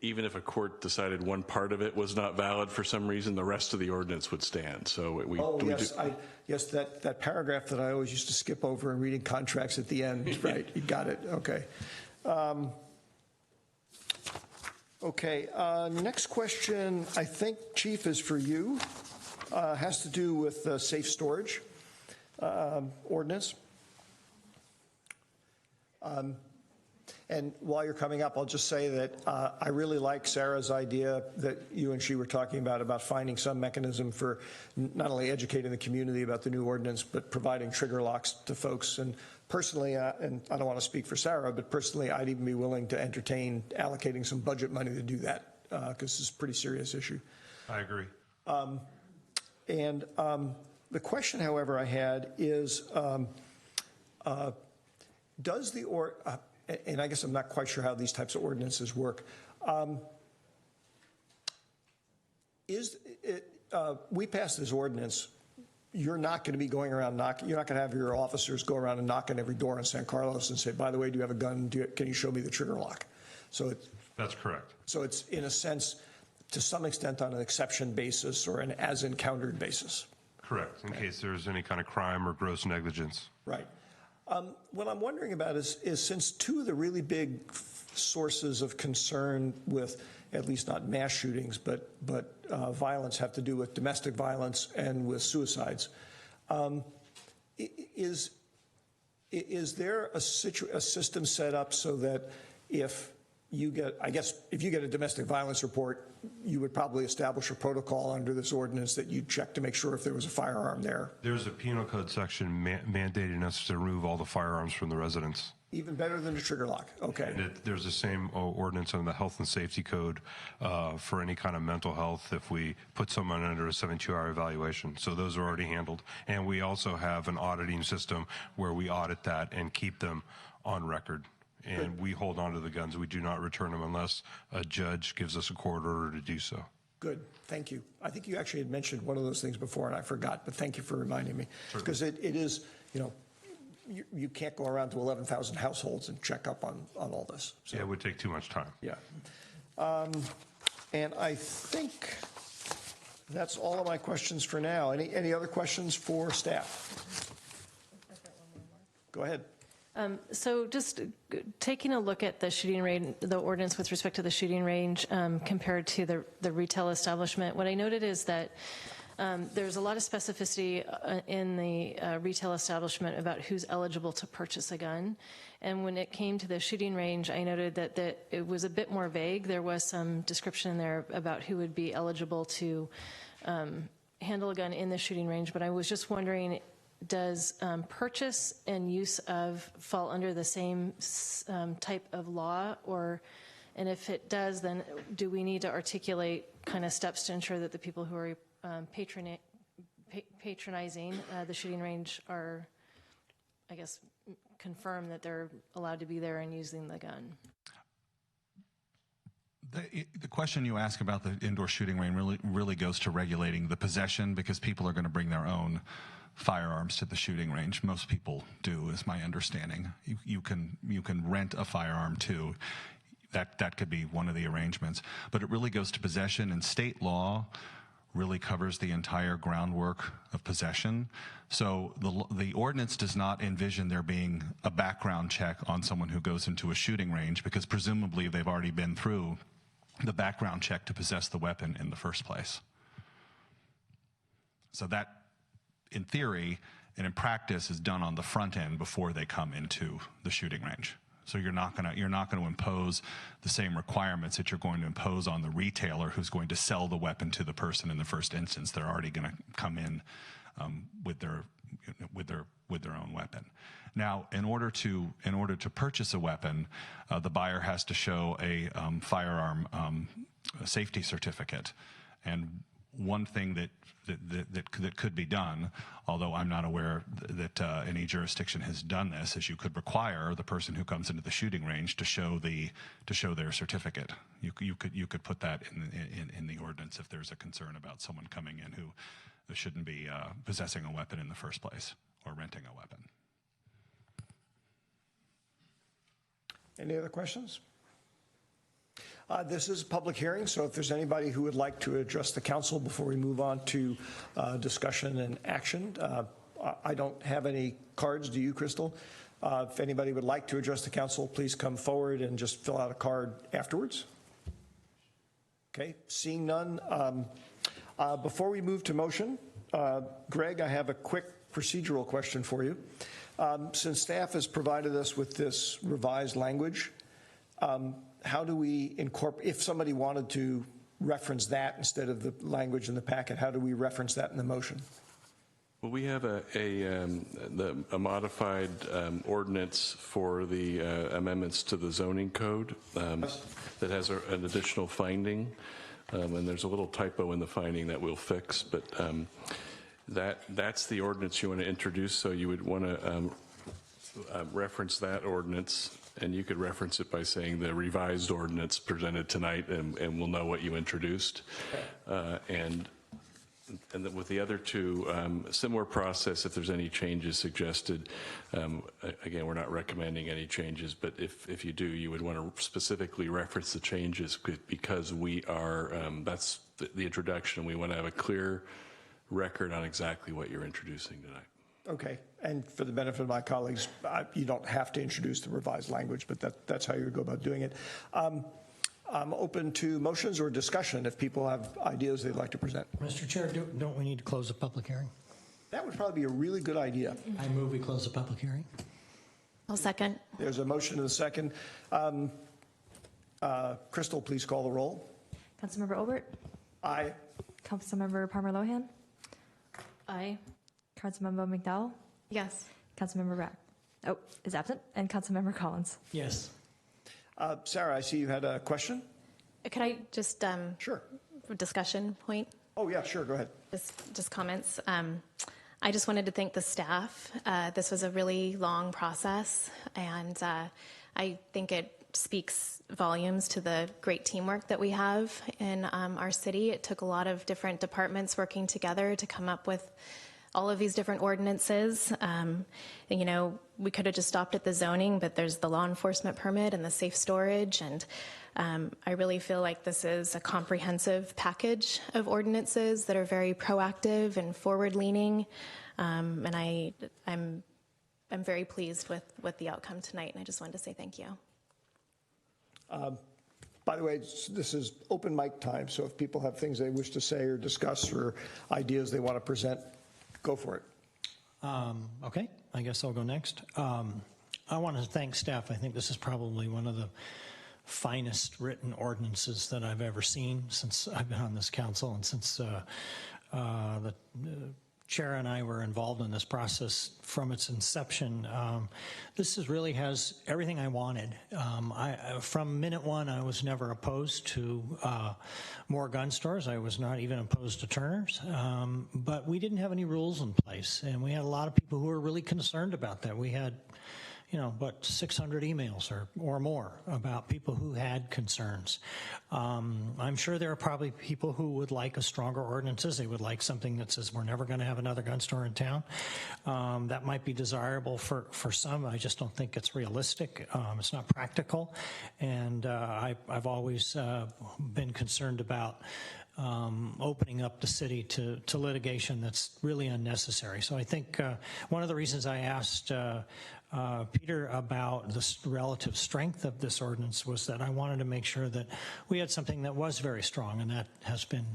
even if a court decided one part of it was not valid for some reason, the rest of the ordinance would stand. So Yes, that paragraph that I always used to skip over in reading contracts at the end, right? You got it. Okay. Okay, next question, I think, Chief, is for you. Has to do with safe storage ordinance. And while you're coming up, I'll just say that I really like Sarah's idea that you and she were talking about finding some mechanism for not only educating the community about the new ordinance, but providing trigger locks to folks. And personally, and I don't want to speak for Sarah, but personally, I'd even be willing to entertain allocating some budget money to do that, because it's a pretty serious issue. I agree. The question, however, I had is, does the and I guess I'm not quite sure how these types of ordinances work. We passed this ordinance. You're not going to be going around knocking. You're not going to have your officers go around and knock on every door in San Carlos and say, by the way, do you have a gun? Can you show me the trigger lock? That's correct. So it's, in a sense, to some extent on an exception basis or an as encountered basis. Correct, in case there's any kind of crime or gross negligence. Right. What I'm wondering about is since two of the really big sources of concern with, at least not mass shootings, but violence have to do with domestic violence and with suicides. Is there a system set up so that if you get a domestic violence report, you would probably establish a protocol under this ordinance that you'd check to make sure if there was a firearm there? There's a penal code section mandating us to remove all the firearms from the residence. Even better than a trigger lock. Okay. And there's the same ordinance on the health and safety code for any kind of mental health if we put someone under a 72-hour evaluation. So those are already handled. And we also have an auditing system where we audit that and keep them on record. And we hold on to the guns. We do not return them unless a judge gives us a court order to do so. Good. Thank you. I think you actually had mentioned one of those things before, and I forgot, but thank you for reminding me. Because it is, you know, you can't go around to 11,000 households and check up on all this. So, yeah, it would take too much time. Yeah. And I think that's all of my questions for now. Any other questions for staff? Go ahead. So just taking a look at the shooting range, the ordinance with respect to the shooting range compared to the retail establishment, what I noted is that there's a lot of specificity in the retail establishment about who's eligible to purchase a gun. And when it came to the shooting range, I noted that it was a bit more vague. There was some description in there about who would be eligible to handle a gun in the shooting range. But I was just wondering, does purchase and use of fall under the same type of law, and if it does, then do we need to articulate kind of steps to ensure that the people who are patronizing the shooting range are, I guess, confirm that they're allowed to be there and using the gun? The question you ask about the indoor shooting range really goes to regulating the possession, because people are going to bring their own firearms to the shooting range. Most people do, is my understanding. You can rent a firearm too. That could be one of the arrangements. But it really goes to possession, and state law really covers the entire groundwork of possession. So the ordinance does not envision there being a background check on someone who goes into a shooting range, because presumably they've already been through the background check to possess the weapon in the first place. So in theory and in practice is done on the front end before they come into the shooting range. So you're not going to impose the same requirements that you're going to impose on the retailer who's going to sell the weapon to the person in the first instance. They're already going to come in with their own weapon. Now, in order to purchase a weapon, the buyer has to show a firearm safety certificate. And one thing that could be done, although I'm not aware that any jurisdiction has done this, is you could require the person who comes into the shooting range to show their certificate. You could put that in the ordinance if there's a concern about someone coming in who shouldn't be possessing a weapon in the first place or renting a weapon. Any other questions? This is a public hearing, so if there's anybody who would like to address the council before we move on to discussion and action, I don't have any cards. Do you, Crystal? If anybody would like to address the council, please come forward and just fill out a card afterwards. Okay, seeing none. Before we move to motion, Greg, I have a quick procedural question for you. Since staff has provided us with this revised language, how do we incorporate, if somebody wanted to reference that instead of the language in the packet, how do we reference that in the motion? Well, we have a modified ordinance for the amendments to the zoning code that has an additional finding, and there's a little typo in the finding that we'll fix, but that's the ordinance you want to introduce, so you would want to reference that ordinance, and you could reference it by saying the revised ordinance presented tonight, and we'll know what you introduced. And then with the other two, similar process if there's any changes suggested. Again, we're not recommending any changes, but if you do, you would want to specifically reference the changes because we are, that's the introduction. We want to have a clear record on exactly what you're introducing tonight. Okay, and for the benefit of my colleagues, you don't have to introduce the revised language, but that's how you would go about doing it. I'm open to motions or discussion if people have ideas they'd like to present. Mr. Chair, don't we need to close the public hearing? That would probably be a really good idea. I move we close the public hearing. I'll second. There's a motion and a second. Crystal, please call the roll. Councilmember Obert? Aye. Councilmember Palmer-Lohan? Aye. Councilmember McDowell? Yes. Councilmember Rapp? Oh, is absent. And Councilmember Collins? Yes. Sarah, I see you had a question. Could I just Sure. discussion point? Oh yeah, sure. Go ahead. Just comments. I just wanted to thank the staff. This was a really long process, and I think it speaks volumes to the great teamwork that we have in our city. It took a lot of different departments working together to come up with all of these different ordinances. And, you know, we could have just stopped at the zoning, but there's the law enforcement permit and the safe storage. And I really feel like this is a comprehensive package of ordinances that are very proactive and forward-leaning. And I'm very pleased with the outcome tonight, and I just wanted to say thank you. By the way, this is open mic time, so if people have things they wish to say or discuss or ideas they want to present, go for it. Okay, I guess I'll go next. I want to thank staff. I think this is probably one of the finest written ordinances that I've ever seen since I've been on this council and since the chair and I were involved in this process from its inception. This really has everything I wanted. From minute one, I was never opposed to more gun stores. I was not even opposed to Turner's, but we didn't have any rules in place, and we had a lot of people who were really concerned about that. We had, you know, but 600 emails or more about people who had concerns. I'm sure there are probably people who would like a stronger ordinances. They would like something that says we're never going to have another gun store in town. That might be desirable for some. I just don't think it's realistic. It's not practical. And I've always been concerned about opening up the city to litigation that's really unnecessary. So I think one of the reasons I asked Peter about the relative strength of this ordinance was that I wanted to make sure that we had something that was very strong, and that has been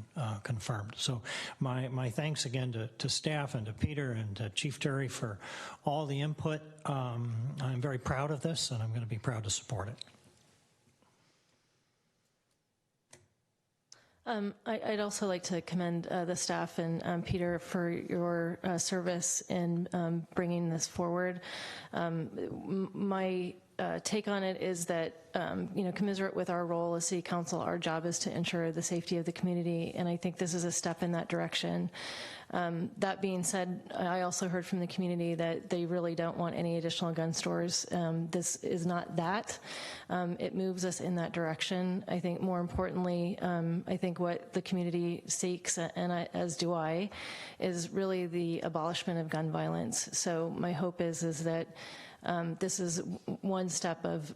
confirmed. So my thanks again to staff and to Peter and to Chief Dury for all the input. I'm very proud of this, and I'm going to be proud to support it. I'd also like to commend the staff and Peter for your service in bringing this forward. My take on it is that, commiserate with our role as City Council, our job is to ensure the safety of the community, and I think this is a step in that direction. That being said, I also heard from the community that they really don't want any additional gun stores. This is not that. It moves us in that direction. I think more importantly, I think what the community seeks, and as do I, is really the abolishment of gun violence. So my hope is that this is one step of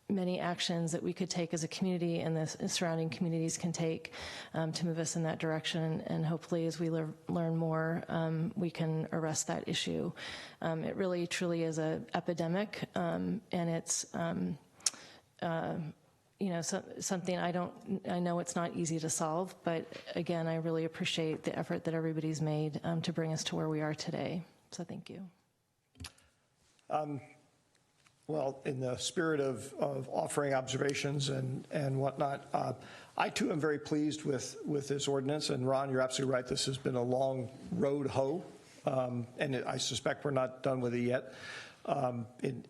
many actions that we could take as a community and the surrounding communities can take to move us in that direction. And hopefully as we learn more, we can arrest that issue. It really truly is an epidemic, and it's something I know it's not easy to solve, but again, I really appreciate the effort that everybody's made to bring us to where we are today. So thank you. Well, in the spirit of offering observations and whatnot, I too am very pleased with this ordinance. And Ron, you're absolutely right. This has been a long road hoe, and I suspect we're not done with it yet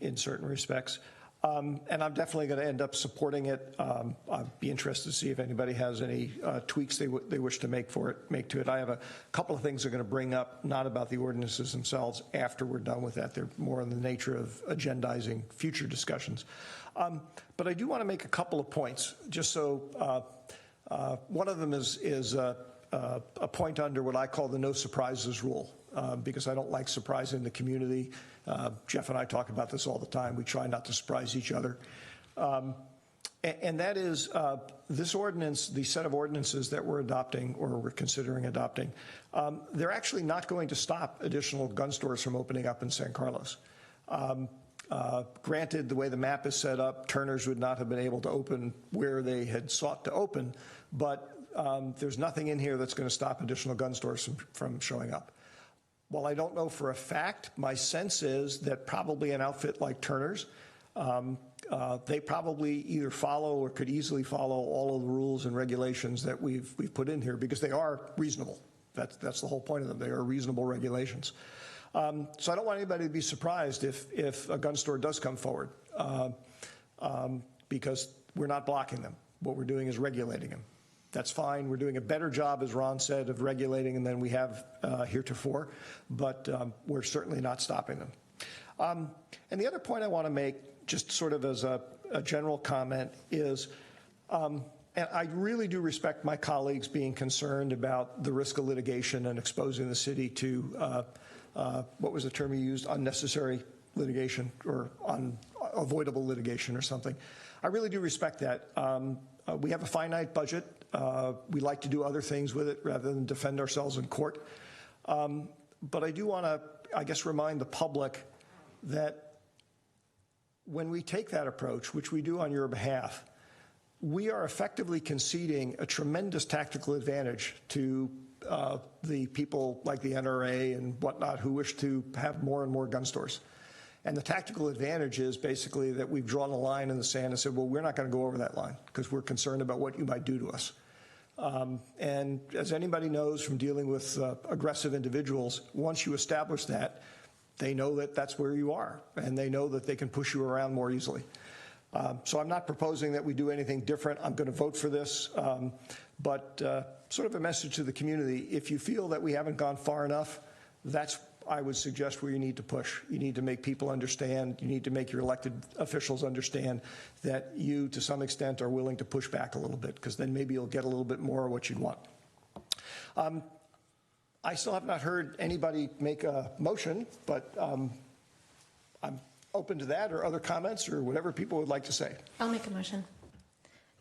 in certain respects. And I'm definitely going to end up supporting it. I'd be interested to see if anybody has any tweaks they wish to make to it. I have a couple of things I'm going to bring up, not about the ordinances themselves, after we're done with that. They're more in the nature of agendizing future discussions. But I do want to make a couple of points, just so one of them is a point under what I call the no surprises rule, because I don't like surprising the community. Jeff and I talk about this all the time. We try not to surprise each other. And that is this ordinance, the set of ordinances that we're adopting or we're considering adopting, they're actually not going to stop additional gun stores from opening up in San Carlos. Granted, the way the map is set up, Turner's would not have been able to open where they had sought to open, but there's nothing in here that's going to stop additional gun stores from showing up. While I don't know for a fact, my sense is that probably an outfit like Turner's, they probably either follow or could easily follow all of the rules and regulations that we've put in here, because they are reasonable. That's the whole point of them. They are reasonable regulations. So I don't want anybody to be surprised if a gun store does come forward, because we're not blocking them. What we're doing is regulating them. That's fine. We're doing a better job, as Ron said, of regulating them than we have heretofore, but we're certainly not stopping them. And the other point I want to make, just sort of as a general comment, is, and I really do respect my colleagues being concerned about the risk of litigation and exposing the city to, what was the term you used, unnecessary litigation or unavoidable litigation or something. I really do respect that. We have a finite budget. We like to do other things with it rather than defend ourselves in court. But I do want to, I guess, remind the public that when we take that approach, which we do on your behalf, we are effectively conceding a tremendous tactical advantage to the people like the NRA and whatnot who wish to have more and more gun stores. And the tactical advantage is basically that we've drawn a line in the sand and said, well, we're not going to go over that line because we're concerned about what you might do to us. And as anybody knows from dealing with aggressive individuals, once you establish that, they know that that's where you are, and they know that they can push you around more easily. So I'm not proposing that we do anything different. I'm going to vote for this. But sort of a message to the community, if you feel that we haven't gone far enough, that's, I would suggest, where you need to push. You need to make people understand. You need to make your elected officials understand that you, to some extent, are willing to push back a little bit, because then maybe you'll get a little bit more of what you want. I still have not heard anybody make a motion, but I'm open to that or other comments or whatever people would like to say. I'll make a motion.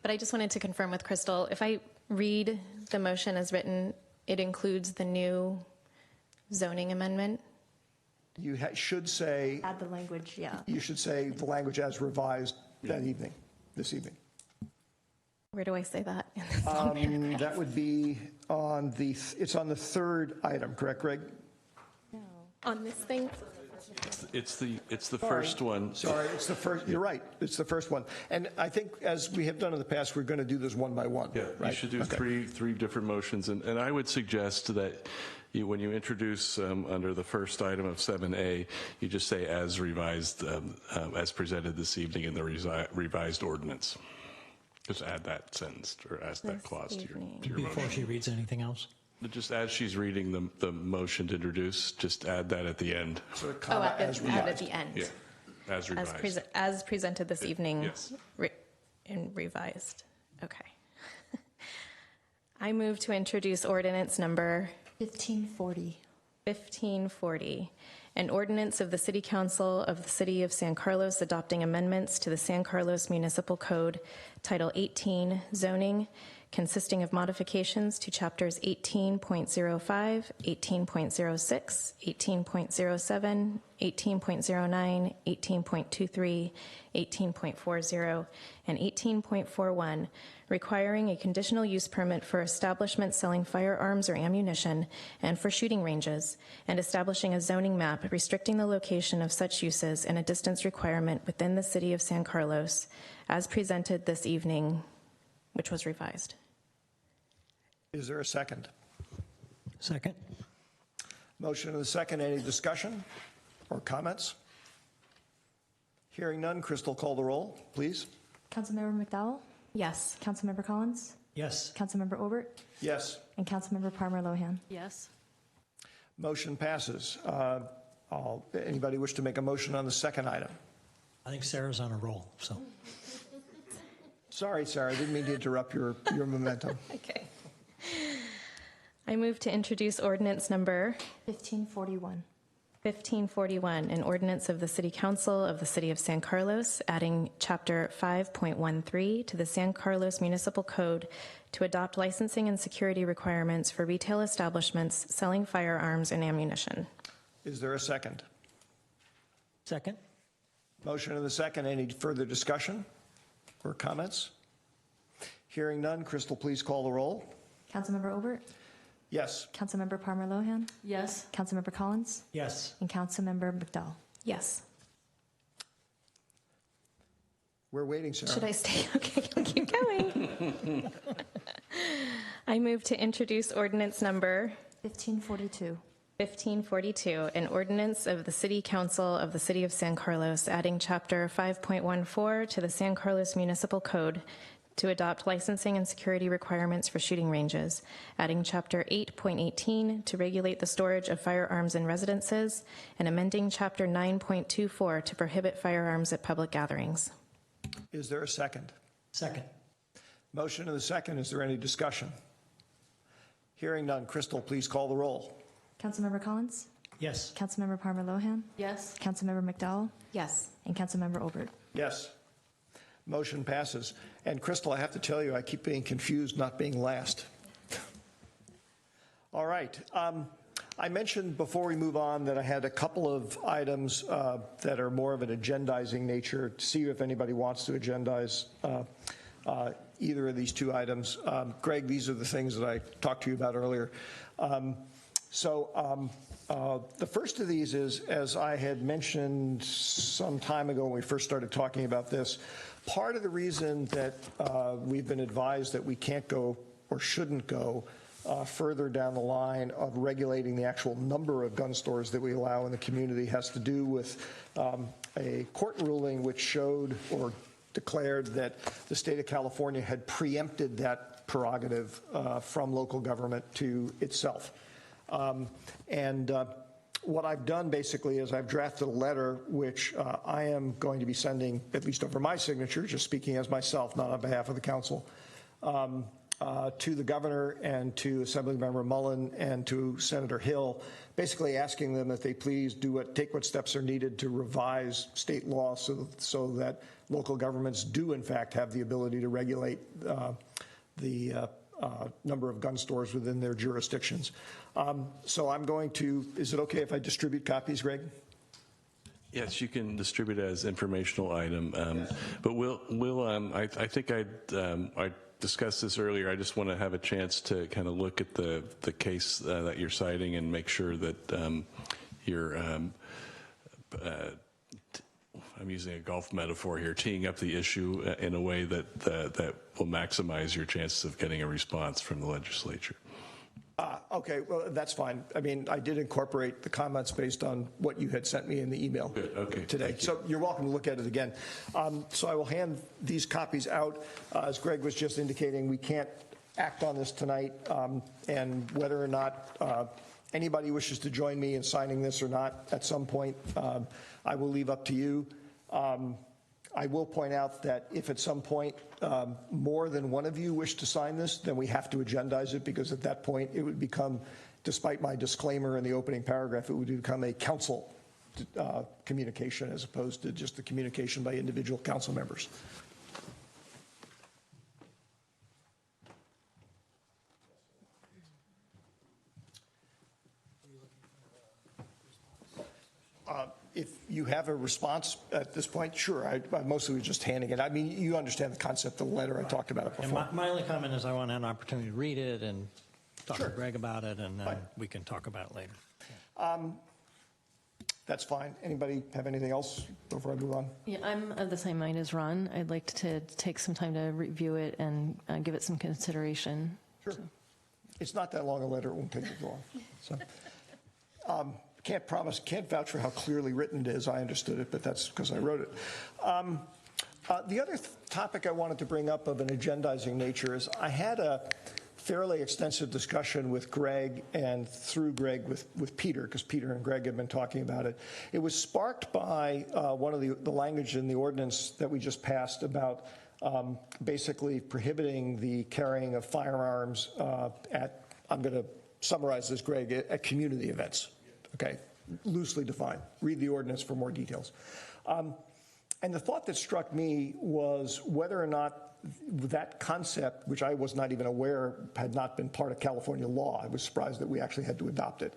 But I just wanted to confirm with Crystal, if I read the motion as written, it includes the new zoning amendment? You should say, Add the language, yeah. you should say the language as revised this evening. Where do I say that? That would be on it's on the third item, correct, Greg? On this thing? It's the first one. Sorry, it's the first, you're right, it's the first one. And I think, as we have done in the past, we're going to do this one by one. Yeah, right? you should do Okay. three different motions. And I would suggest that when you introduce under the first item of 7A, you just say as revised, as presented this evening in the revised ordinance. Just add that sentence or add that clause to your Before motion. she reads anything else? Just as she's reading the motion to introduce, just add that at the end. So At the end. Yeah, as revised. As presented this evening. Yes. And revised. Okay. I move to introduce ordinance number 1540. 1540, an ordinance of the City Council of the City of San Carlos adopting amendments to the San Carlos Municipal Code, Title 18, Zoning, consisting of modifications to Chapters 18.05, 18.06, 18.07, 18.09, 18.23, 18.40, and 18.41, requiring a conditional use permit for establishments selling firearms or ammunition and for shooting ranges, and establishing a zoning map restricting the location of such uses and a distance requirement within the City of San Carlos, as presented this evening, which was revised. Is there a second? Second. Motion and a second. Any discussion or comments? Hearing none, Crystal, call the roll, please. Councilmember McDowell? Yes. Councilmember Collins? Yes. Councilmember Obert? Yes. And Councilmember Palmer Lohan? Yes. Motion passes. Anybody wish to make a motion on the second item? I think Sarah's on a roll, so. Sorry, Sarah, I didn't mean to interrupt your momentum. Okay. I move to introduce ordinance number 1541. 1541, an ordinance of the City Council of the City of San Carlos, adding Chapter 5.13 to the San Carlos Municipal Code to adopt licensing and security requirements for retail establishments selling firearms and ammunition. Is there a second? Second. Motion and the second. Any further discussion or comments? Hearing none, Crystal, please call the roll. Councilmember Obert? Yes. Councilmember Palmer Lohan? Yes. Councilmember Collins? Yes. And Councilmember McDowell? Yes. We're waiting, Sarah. Should I stay? Okay, I'll keep going. I move to introduce ordinance number 1542. 1542, an ordinance of the City Council of the City of San Carlos, adding Chapter 5.14 to the San Carlos Municipal Code to adopt licensing and security requirements for shooting ranges, adding Chapter 8.18 to regulate the storage of firearms in residences, and amending Chapter 9.24 to prohibit firearms at public gatherings. Is there a second? Second. Motion and the second. Is there any discussion? Hearing none, Crystal, please call the roll. Councilmember Collins? Yes. Councilmember Palmer Lohan? Yes. Councilmember McDowell? Yes. And Councilmember Obert? Yes. Motion passes. And Crystal, I have to tell you, I keep being confused not being last. All right. I mentioned before we move on that I had a couple of items that are more of an agendizing nature to see if anybody wants to agendize either of these two items. Greg, these are the things that I talked to you about earlier. The first of these is, as I had mentioned some time ago when we first started talking about this, part of the reason that we've been advised that we can't go or shouldn't go further down the line of regulating the actual number of gun stores that we allow in the community has to do with a court ruling which showed or declared that the state of California had preempted that prerogative from local government to itself. What I've done basically is I've drafted a letter which I am going to be sending, at least over my signature, just speaking as myself, not on behalf of the council, to the governor and to Assemblymember Mullen and to Senator Hill, basically asking them that they please take what steps are needed to revise state law so that local governments do in fact have the ability to regulate the number of gun stores within their jurisdictions. So I'm going to, is it okay if I distribute copies, Greg? Yes, you can distribute it as informational item, but I think I discussed this earlier. I just want to have a chance to kind of look at the case that you're citing and make sure that you're, I'm using a golf metaphor here, teeing up the issue in a way that will maximize your chances of getting a response from the legislature. Okay, well, that's fine. I mean, I did incorporate the comments based on what you had sent me in the email today. So you're welcome to look at it again. So I will hand these copies out. As Greg was just indicating, we can't act on this tonight, and whether or not anybody wishes to join me in signing this or not at some point, I will leave up to you. I will point out that if at some point more than one of you wish to sign this, then we have to agendize it, because at that point it would become, despite my disclaimer in the opening paragraph, it would become a council communication as opposed to just the communication by individual council members. If you have a response at this point, sure. I mostly was just handing it. I mean, you understand the concept of the letter. I talked about it before. And my only comment is I want to have an opportunity to read it and talk to Greg about it, and then we can talk about it later. That's fine. Anybody have anything else before I move on? Yeah, I'm of the same mind as Ron. I'd like to take some time to review it and give it some consideration. Sure. So. It's not that long a letter. It won't take you long. So. Can't promise, can't vouch for how clearly written it is. I understood it, but that's because I wrote it. The other topic I wanted to bring up of an agendizing nature is I had a fairly extensive discussion with Greg, and through Greg with Peter, because Peter and Greg have been talking about it. It was sparked by one of the language in the ordinance that we just passed about basically prohibiting the carrying of firearms at, I'm going to summarize this, Greg, at community events. Okay, loosely defined. Read the ordinance for more details. And the thought that struck me was whether or not that concept, which I was not even aware had not been part of California law, I was surprised that we actually had to adopt it,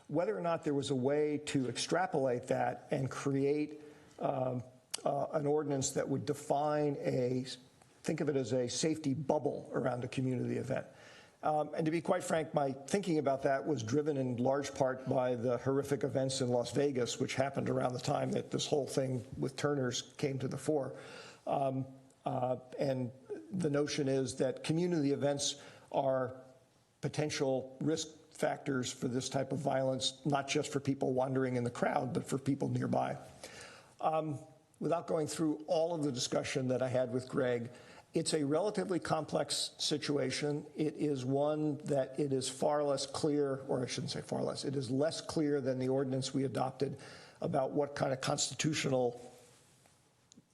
whether or not there was a way to extrapolate that and create an ordinance that would define think of it as a safety bubble around a community event. And to be quite frank, my thinking about that was driven in large part by the horrific events in Las Vegas, which happened around the time that this whole thing with Turner's came to the fore. And the notion is that community events are potential risk factors for this type of violence, not just for people wandering in the crowd, but for people nearby. Without going through all of the discussion that I had with Greg, it's a relatively complex situation. It is one that it is far less clear, or I shouldn't say far less, it is less clear than the ordinance we adopted about what kind of constitutional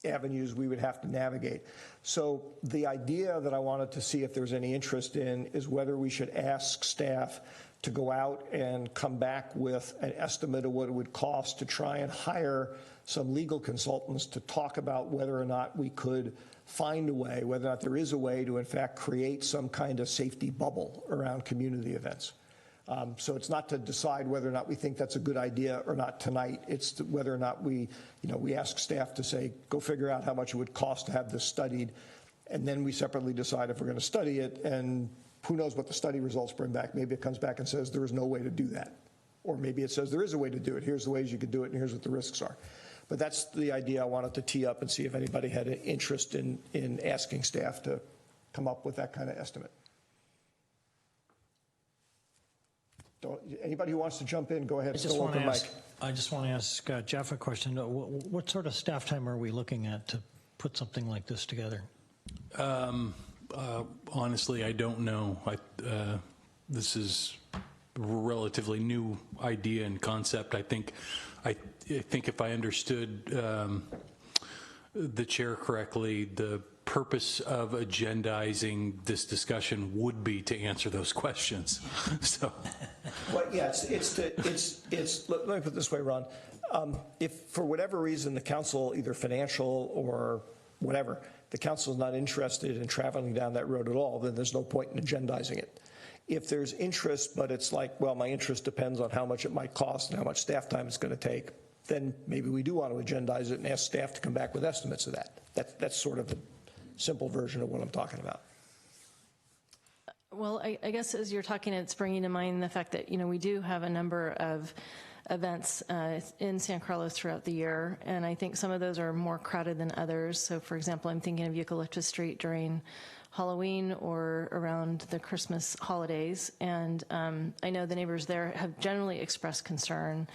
avenues we would have to navigate. So the idea that I wanted to see if there's any interest in is whether we should ask staff to go out and come back with an estimate of what it would cost to try and hire some legal consultants to talk about whether or not we could find a way, whether or not there is a way to in fact create some kind of safety bubble around community events. So it's not to decide whether or not we think that's a good idea or not tonight. It's whether or not we ask staff to say, go figure out how much it would cost to have this studied, and then we separately decide if we're going to study it, and who knows what the study results bring back. Maybe it comes back and says there is no way to do that. Or maybe it says there is a way to do it. Here's the ways you could do it, and here's what the risks are. But that's the idea I wanted to tee up and see if anybody had an interest in asking staff to come up with that kind of estimate. Anybody who wants to jump in, go ahead. Still open mic. I just want to ask Jeff a question. What sort of staff time are we looking at to put something like this together? Honestly, I don't know. This is a relatively new idea and concept. I think if I understood the chair correctly, the purpose of agendizing this discussion would be to answer those questions. So, well, yeah, it's let me put it this way, Ron. If for whatever reason the council, either financial or whatever, the council is not interested in traveling down that road at all, then there's no point in agendizing it. If there's interest, but it's like, well, my interest depends on how much it might cost and how much staff time it's going to take, then maybe we do want to agendize it and ask staff to come back with estimates of that. That's sort of the simple version of what I'm talking about. Well, I guess as you're talking, it's bringing to mind the fact that, we do have a number of events in San Carlos throughout the year, and I think some of those are more crowded than others. So, for example, I'm thinking of Eucalyptus Street during Halloween or around the Christmas holidays, and I know the neighbors there have generally expressed concern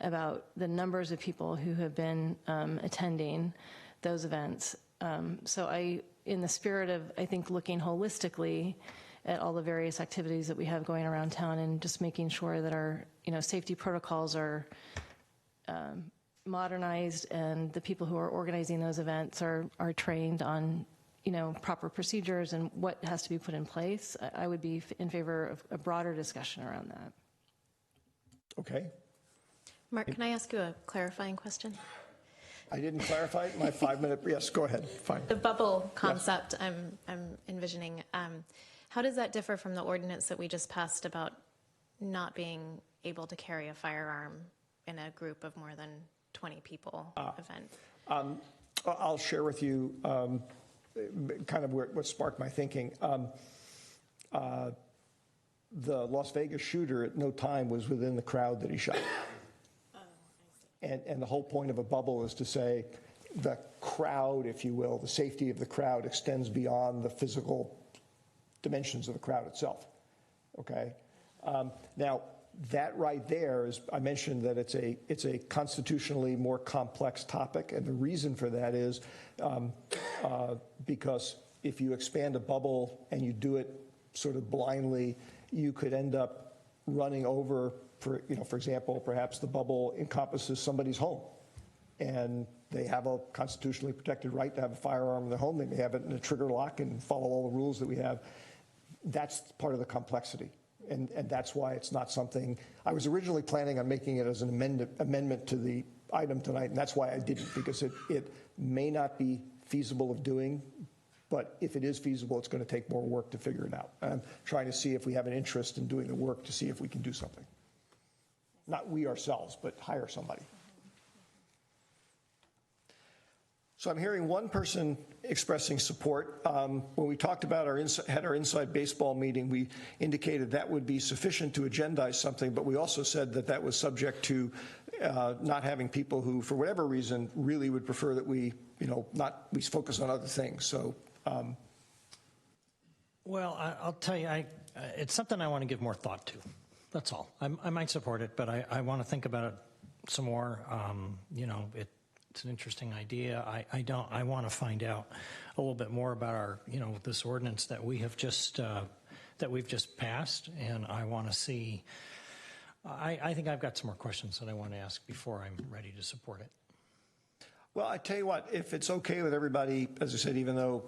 about the numbers of people who have been attending those events. So in the spirit of, I think, looking holistically at all the various activities that we have going around town and just making sure that our, safety protocols are modernized and the people who are organizing those events are trained on, proper procedures and what has to be put in place, I would be in favor of a broader discussion around that. Okay. Mark, can I ask you a clarifying question? I didn't clarify it. My 5-minute, yes, go ahead, fine. The bubble concept I'm envisioning, how does that differ from the ordinance that we just passed about not being able to carry a firearm in a group of more than 20 people event? I'll share with you kind of what sparked my thinking. The Las Vegas shooter at no time was within the crowd that he shot. And the whole point of a bubble is to say the crowd, if you will, the safety of the crowd extends beyond the physical dimensions of the crowd itself, okay? Now, that right there is, I mentioned that it's a constitutionally more complex topic, and the reason for that is because if you expand a bubble and you do it sort of blindly, you could end up running over, for example, perhaps the bubble encompasses somebody's home, and they have a constitutionally protected right to have a firearm in their home. They may have it in a trigger lock and follow all the rules that we have. That's part of the complexity, and that's why it's not something. I was originally planning on making it as an amendment to the item tonight, and that's why I didn't, because it may not be feasible of doing, but if it is feasible, it's going to take more work to figure it out. I'm trying to see if we have an interest in doing the work to see if we can do something. Not we ourselves, but hire somebody. So I'm hearing one person expressing support. When we talked about had our inside baseball meeting, we indicated that would be sufficient to agendize something, but we also said that that was subject to not having people who, for whatever reason, really would prefer that we focus on other things. So. Well, I'll tell you, it's something I want to give more thought to. That's all. I might support it, but I want to think about it some more. It's an interesting idea. I want to find out a little bit more about our, this ordinance that we've just passed, and I want to see. I think I've got some more questions that I want to ask before I'm ready to support it. Well, I tell you what, if it's okay with everybody, as I said, even though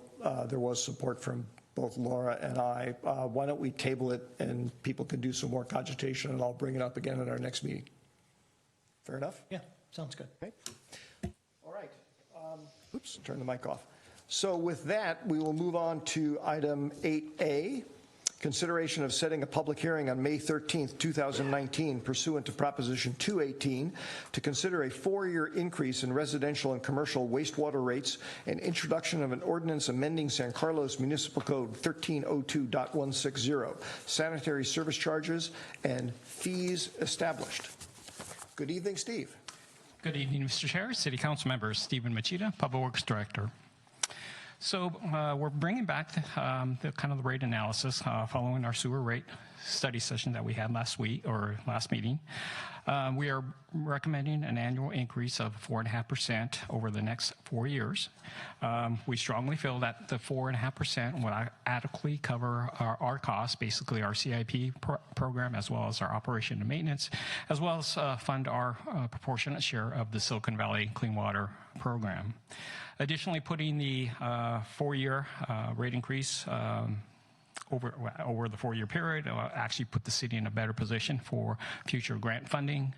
there was support from both Laura and I, why don't we table it and people can do some more cogitation, and I'll bring it up again at our next meeting. Fair enough? Yeah, sounds good. Okay. All right. Oops, turn the mic off. So with that, we will move on to item 8A, consideration of setting a public hearing on May 13th, 2019, pursuant to Proposition 218, to consider a 4-year increase in residential and commercial wastewater rates and introduction of an ordinance amending San Carlos Municipal Code 1302.160, sanitary service charges and fees established. Good evening, Steve. Good evening, Mr. Chair, City Council members. Stephen Machida, Public Works Director. So we're bringing back the kind of the rate analysis following our sewer rate study session that we had last meeting. We are recommending an annual increase of 4.5% over the next 4 years. We strongly feel that the 4.5% will adequately cover our costs, basically our CIP program, as well as our operation and maintenance, as well as fund our proportionate share of the Silicon Valley Clean Water Program. Additionally, putting the 4-year rate increase over the 4-year period, actually put the city in a better position for future grant funding,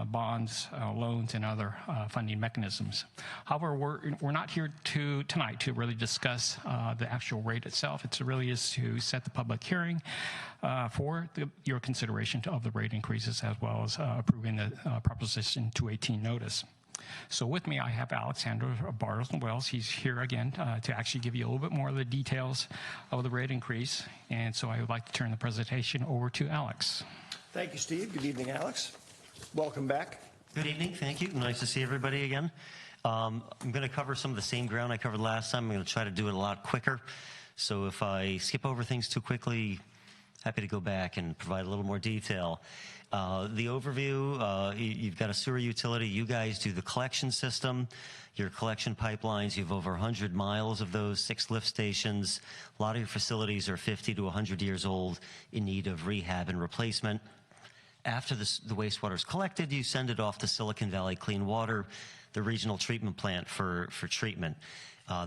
bonds, loans, and other funding mechanisms. However, we're not here tonight to really discuss the actual rate itself. It really is to set the public hearing for your consideration of the rate increases, as well as approving the Proposition 218 notice. So with me, I have Alexander Bartles-Wells. He's here again to actually give you a little bit more of the details of the rate increase. And so I would like to turn the presentation over to Alex. Thank you, Steve. Good evening, Alex. Welcome back. Good evening. Thank you. Nice to see everybody again. I'm going to cover some of the same ground I covered last time. I'm going to try to do it a lot quicker. So if I skip over things too quickly, happy to go back and provide a little more detail. The overview, you've got a sewer utility. You guys do the collection system, your collection pipelines. You have over 100 miles of those, 6 lift stations. A lot of your facilities are 50 to 100 years old, in need of rehab and replacement. After the wastewater is collected, you send it off to Silicon Valley Clean Water, the regional treatment plant for treatment.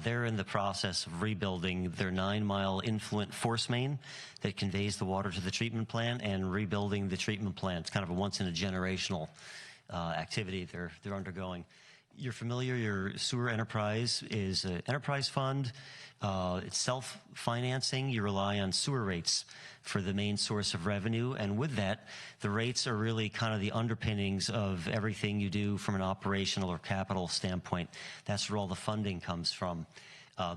They're in the process of rebuilding their 9-mile influent force main that conveys the water to the treatment plant, and rebuilding the treatment plant. It's kind of a once-in-a-generational activity they're undergoing. You're familiar, your sewer enterprise is an enterprise fund. It's self-financing. You rely on sewer rates for the main source of revenue, and with that, the rates are really kind of the underpinnings of everything you do from an operational or capital standpoint. That's where all the funding comes from.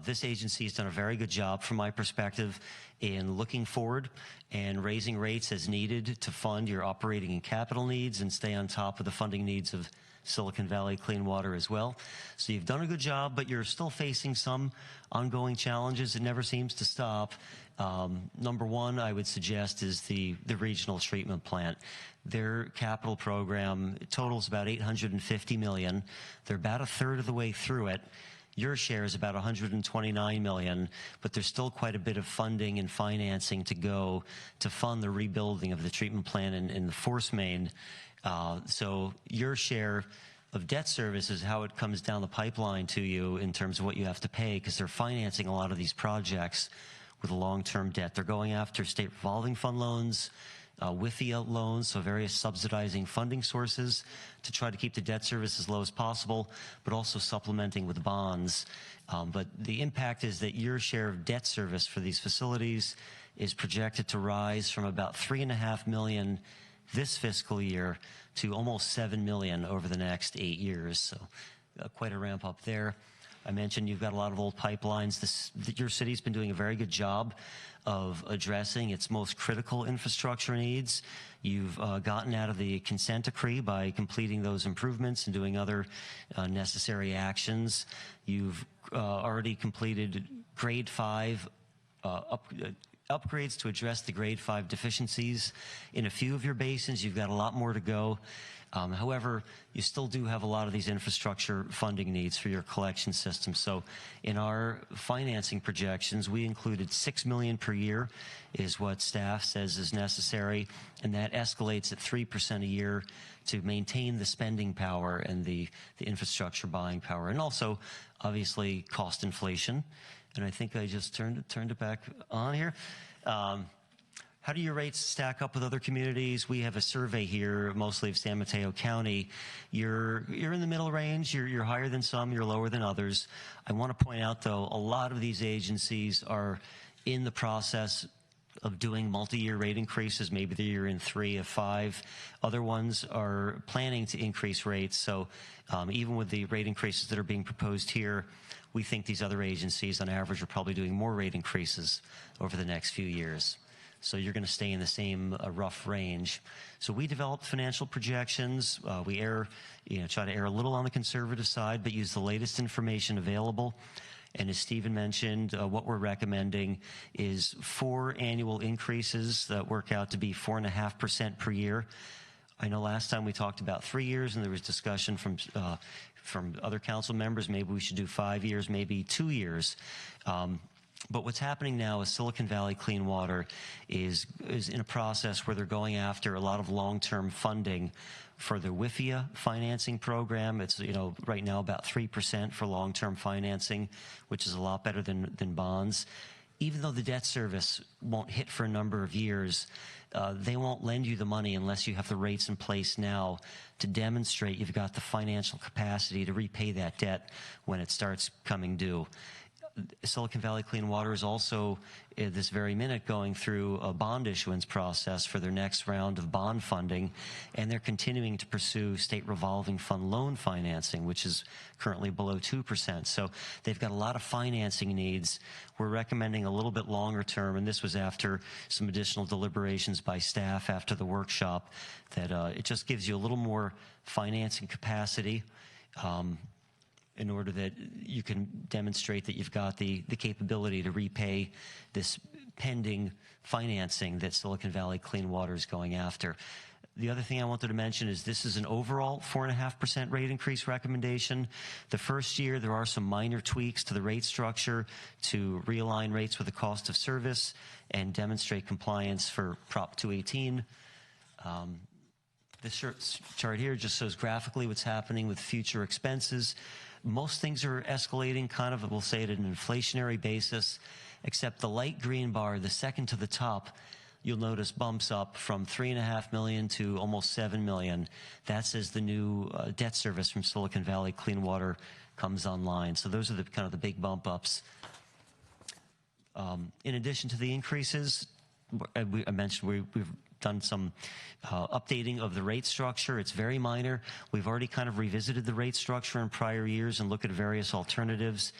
This agency has done a very good job, from my perspective, in looking forward and raising rates as needed to fund your operating and capital needs and stay on top of the funding needs of Silicon Valley Clean Water as well. So you've done a good job, but you're still facing some ongoing challenges. It never seems to stop. Number one, I would suggest, is the regional treatment plant. Their capital program totals about $850 million. They're about a third of the way through it. Your share is about $129 million, but there's still quite a bit of funding and financing to go to fund the rebuilding of the treatment plant in the force main. So your share of debt service is how it comes down the pipeline to you in terms of what you have to pay, because they're financing a lot of these projects with long-term debt. They're going after state revolving fund loans, WIFIA loans, so various subsidizing funding sources to try to keep the debt service as low as possible, but also supplementing with bonds. But the impact is that your share of debt service for these facilities is projected to rise from about $3.5 million this fiscal year to almost $7 million over the next 8 years. So quite a ramp up there. I mentioned you've got a lot of old pipelines. Your city's been doing a very good job of addressing its most critical infrastructure needs. You've gotten out of the consent decree by completing those improvements and doing other necessary actions. You've already completed grade 5 upgrades to address the grade 5 deficiencies in a few of your basins. You've got a lot more to go. However, you still do have a lot of these infrastructure funding needs for your collection system. So in our financing projections, we included $6 million per year is what staff says is necessary, and that escalates at 3% a year to maintain the spending power and the infrastructure buying power, and also obviously cost inflation. And I think I just turned it back on here. How do your rates stack up with other communities? We have a survey here, mostly of San Mateo County. You're in the middle range. You're higher than some. You're lower than others. I want to point out, though, a lot of these agencies are in the process of doing multi-year rate increases. Maybe they're in 3 of 5. Other ones are planning to increase rates. So even with the rate increases that are being proposed here, we think these other agencies, on average, are probably doing more rate increases over the next few years. So you're going to stay in the same rough range. So we developed financial projections. We try to err a little on the conservative side, but use the latest information available. And as Stephen mentioned, what we're recommending is 4 annual increases that work out to be 4.5% per year. I know last time we talked about 3 years, and there was discussion from other council members. Maybe we should do 5 years, maybe 2 years. But what's happening now is Silicon Valley Clean Water is in a process where they're going after a lot of long-term funding for the WIFIA financing program. It's right now about 3% for long-term financing, which is a lot better than bonds. even though the debt service won't hit for a number of years, they won't lend you the money unless you have the rates in place now to demonstrate you've got the financial capacity to repay that debt when it starts coming due. Silicon Valley Clean Water is also, at this very minute, going through a bond issuance process for their next round of bond funding, and they're continuing to pursue state revolving fund loan financing, which is currently below 2%. So they've got a lot of financing needs. We're recommending a little bit longer term, and this was after some additional deliberations by staff after the workshop, that it just gives you a little more financing capacity in order that you can demonstrate that you've got the capability to repay this pending financing that Silicon Valley Clean Water is going after. The other thing I wanted to mention is this is an overall 4.5% rate increase recommendation. The first year, there are some minor tweaks to the rate structure to realign rates with the cost of service and demonstrate compliance for Prop 218. This chart here just shows graphically what's happening with future expenses. Most things are escalating kind of, we'll say, at an inflationary basis, except the light green bar, the second to the top, you'll notice bumps up from $3.5 million to almost $7 million. That's as the new debt service from Silicon Valley Clean Water comes online. So those are the kind of the big bump ups. In addition to the increases, I mentioned we've done some updating of the rate structure. It's very minor. We've already kind of revisited the rate structure in prior years and looked at various alternatives.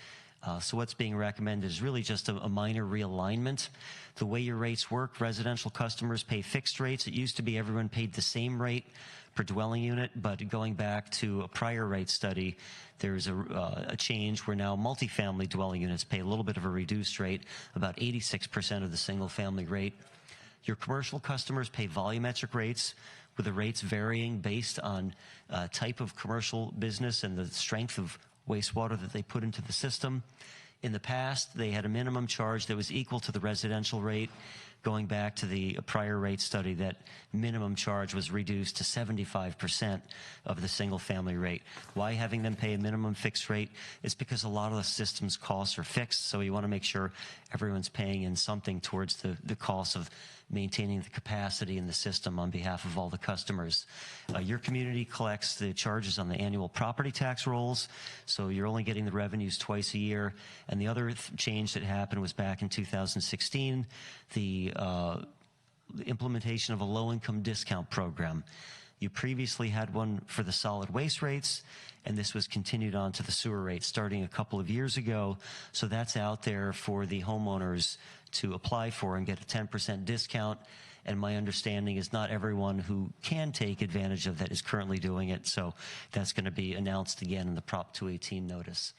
So what's being recommended is really just a minor realignment. The way your rates work, residential customers pay fixed rates. It used to be everyone paid the same rate per dwelling unit, but going back to a prior rate study, there's a change where now multifamily dwelling units pay a little bit of a reduced rate, about 86% of the single family rate. Your commercial customers pay volumetric rates, with the rates varying based on type of commercial business and the strength of wastewater that they put into the system. In the past, they had a minimum charge that was equal to the residential rate. Going back to the prior rate study, that minimum charge was reduced to 75% of the single family rate. Why having them pay a minimum fixed rate? It's because a lot of the system's costs are fixed, so you want to make sure everyone's paying in something towards the cost of maintaining the capacity in the system on behalf of all the customers. Your community collects the charges on the annual property tax rolls, so you're only getting the revenues twice a year. And the other change that happened was back in 2016, the implementation of a low-income discount program. You previously had one for the solid waste rates, and this was continued on to the sewer rates starting a couple of years ago. So that's out there for the homeowners to apply for and get a 10% discount. And my understanding is not everyone who can take advantage of that is currently doing it. So that's going to be announced again in the Prop 218 notice.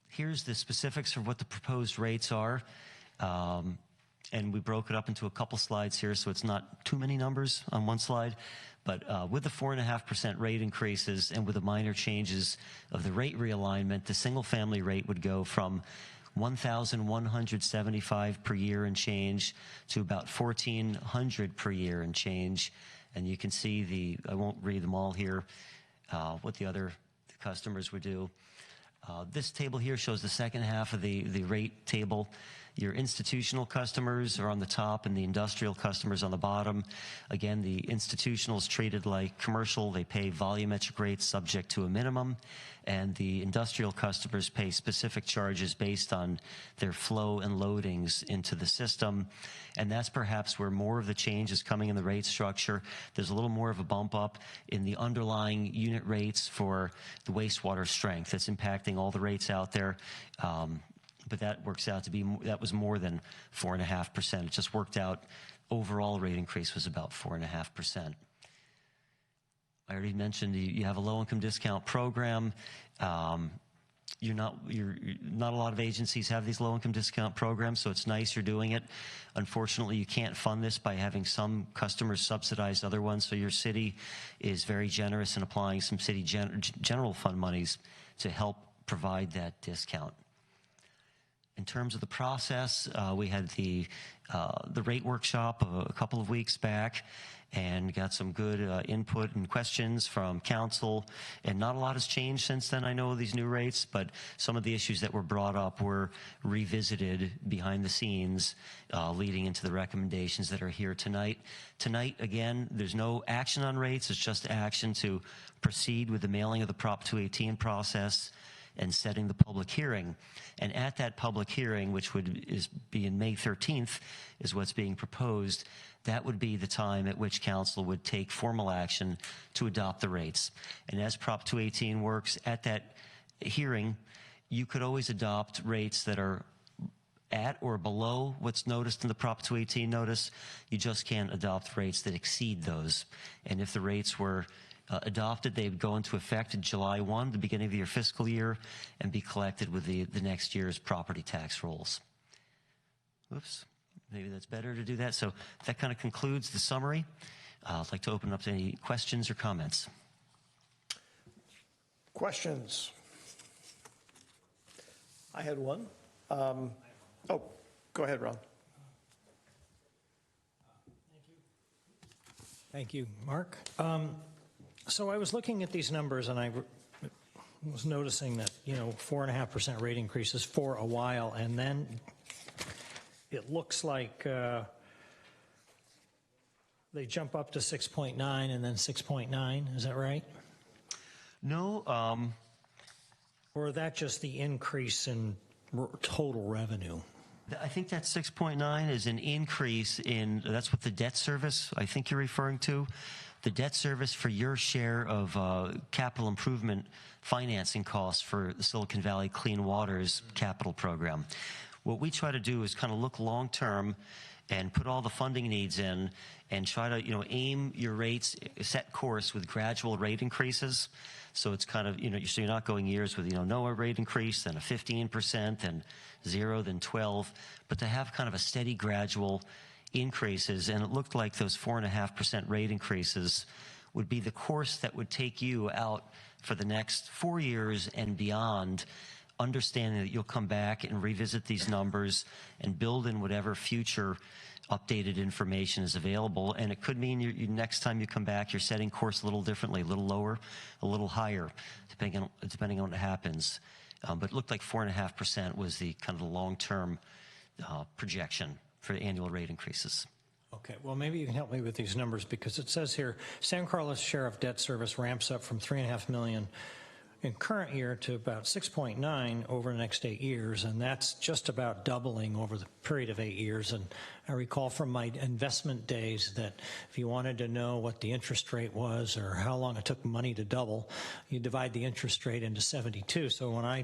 Here's the specifics of what the proposed rates are. And we broke it up into a couple slides here, so it's not too many numbers on one slide. But with the 4.5% rate increases and with the minor changes of the rate realignment, the single-family rate would go from $1,175 per year and change to about $1,400 per year and change. And you can see I won't read them all here, what the other customers would do. This table here shows the second half of the rate table. Your institutional customers are on the top and the industrial customers on the bottom. Again, the institutional is treated like commercial. They pay volumetric rates subject to a minimum. And the industrial customers pay specific charges based on their flow and loadings into the system. And that's perhaps where more of the change is coming in the rate structure. There's a little more of a bump up in the underlying unit rates for the wastewater strength. That's impacting all the rates out there. But that works out to be, that was more than 4.5%. It just worked out, overall rate increase was about 4.5%. I already mentioned you have a low-income discount program. Not a lot of agencies have these low-income discount programs, so it's nice you're doing it. Unfortunately, you can't fund this by having some customers subsidize other ones, so your city is very generous in applying some city general fund monies to help provide that discount. In terms of the process, we had the rate workshop a couple of weeks back and got some good input and questions from council. And not a lot has changed since then, I know, these new rates, but some of the issues that were brought up were revisited behind the scenes, leading into the recommendations that are here tonight. Tonight, again, there's no action on rates. It's just action to proceed with the mailing of the Prop 218 process and setting the public hearing. And at that public hearing, which would be in May 13th, is what's being proposed, that would be the time at which council would take formal action to adopt the rates. And as Prop 218 works, at that hearing, you could always adopt rates that are at or below what's noticed in the Prop 218 notice. You just can't adopt rates that exceed those. And if the rates were adopted, they would go into effect in July 1, the beginning of your fiscal year, and be collected with the next year's property tax rolls. Oops, maybe that's better to do that. So that kind of concludes the summary. I'd like to open up to any questions or comments. Questions? I had one. Oh, go ahead, Ron. Thank you, Mark. So I was looking at these numbers, and I was noticing that, 4.5% rate increases for a while, and then it looks like they jump up to 6.9 and then 6.9. Is that right? No. Or is that just the increase in total revenue? I think that 6.9 is an increase in, that's what the debt service I think you're referring to. The debt service for your share of capital improvement financing costs for the Silicon Valley Clean Waters capital program. What we try to do is kind of look long term and put all the funding needs in and try to, aim your rates, set course with gradual rate increases. So it's kind of, so you're not going years with, no rate increase, then a 15%, then 0, then 12, but to have kind of a steady gradual increases. And it looked like those 4.5% rate increases would be the course that would take you out for the next 4 years and beyond, understanding that you'll come back and revisit these numbers and build in whatever future updated information is available. And it could mean you next time you come back, you're setting course a little differently, a little lower, a little higher, depending on what happens. But it looked like 4.5% was the kind of the long-term projection for annual rate increases. Okay, well, maybe you can help me with these numbers, because it says here, San Carlos share of debt service ramps up from $3.5 million in current year to about 6.9 over the next 8 years, and that's just about doubling over the period of 8 years. And I recall from my investment days that if you wanted to know what the interest rate was or how long it took money to double, you divide the interest rate into 72. So when I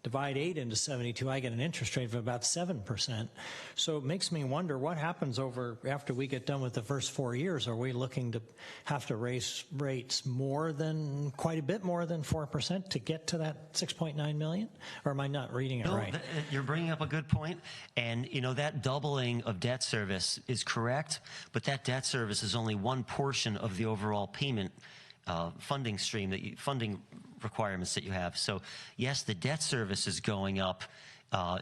divide 8 into 72, I get an interest rate of about 7%. So it makes me wonder what happens after we get done with the first 4 years. Are we looking to have to raise rates quite a bit more than 4% to get to that 6.9 million? Or am I not reading it right? You're bringing up a good point. And, that doubling of debt service is correct, but that debt service is only one portion of the overall payment funding stream, funding requirements that you have. So yes, the debt service is going up,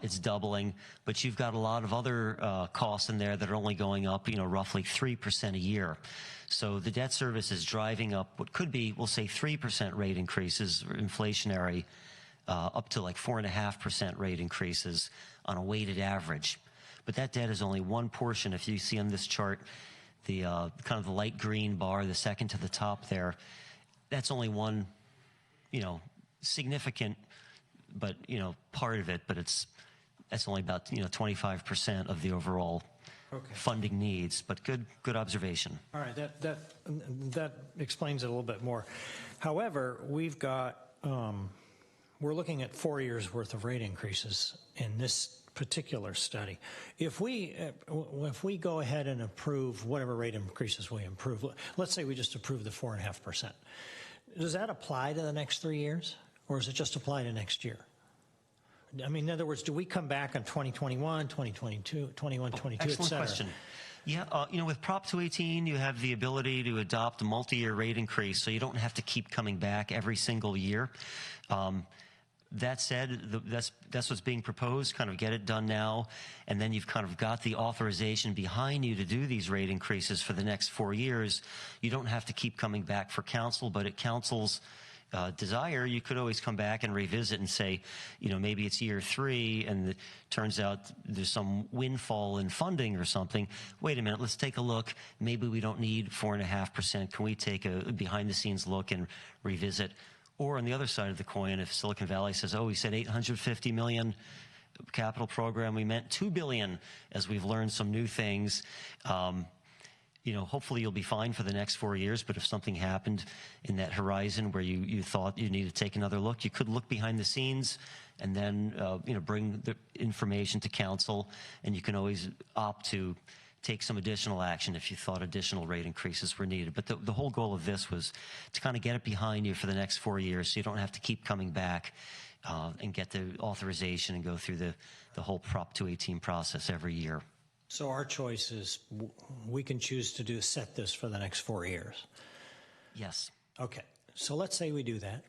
it's doubling, but you've got a lot of other costs in there that are only going up, roughly 3% a year. So the debt service is driving up what could be, we'll say 3% rate increases, inflationary, up to like 4.5% rate increases on a weighted average. But that debt is only one portion. If you see on this chart, the kind of the light green bar, the second to the top there, that's only one, significant, but, part of it, but that's only about, 25% of the overall funding needs, but good observation. All right, that explains it a little bit more. However, we've got, we're looking at 4 years worth of rate increases in this particular study. If we go ahead and approve whatever rate increases we approve, let's say we just approve the 4.5%, does that apply to the next 3 years, or does it just apply to next year? I mean, in other words, do we come back in 2021, 2022, 21, 22, excellent question. Yeah, with Prop 218, you have the ability to adopt a multi-year rate increase, so you don't have to keep coming back every single year. That said, that's what's being proposed, kind of get it done now, and then you've kind of got the authorization behind you to do these rate increases for the next 4 years. You don't have to keep coming back for council, but at council's desire, you could always come back and revisit and say, maybe it's year 3 and it turns out there's some windfall in funding or something. Wait a minute, let's take a look. Maybe we don't need 4.5%. Can we take a behind the scenes look and revisit? Or on the other side of the coin, if Silicon Valley says, we said $850 million capital program, we meant $2 billion, as we've learned some new things. Hopefully you'll be fine for the next 4 years, but if something happened in that horizon where you thought you needed to take another look, you could look behind the scenes and then, bring the information to council, and you can always opt to take some additional action if you thought additional rate increases were needed. But the whole goal of this was to kind of get it behind you for the next 4 years so you don't have to keep coming back and get the authorization and go through the whole Prop 218 process every year. So our choice is we can choose to set this for the next 4 years. Yes. Okay. So let's say we do that.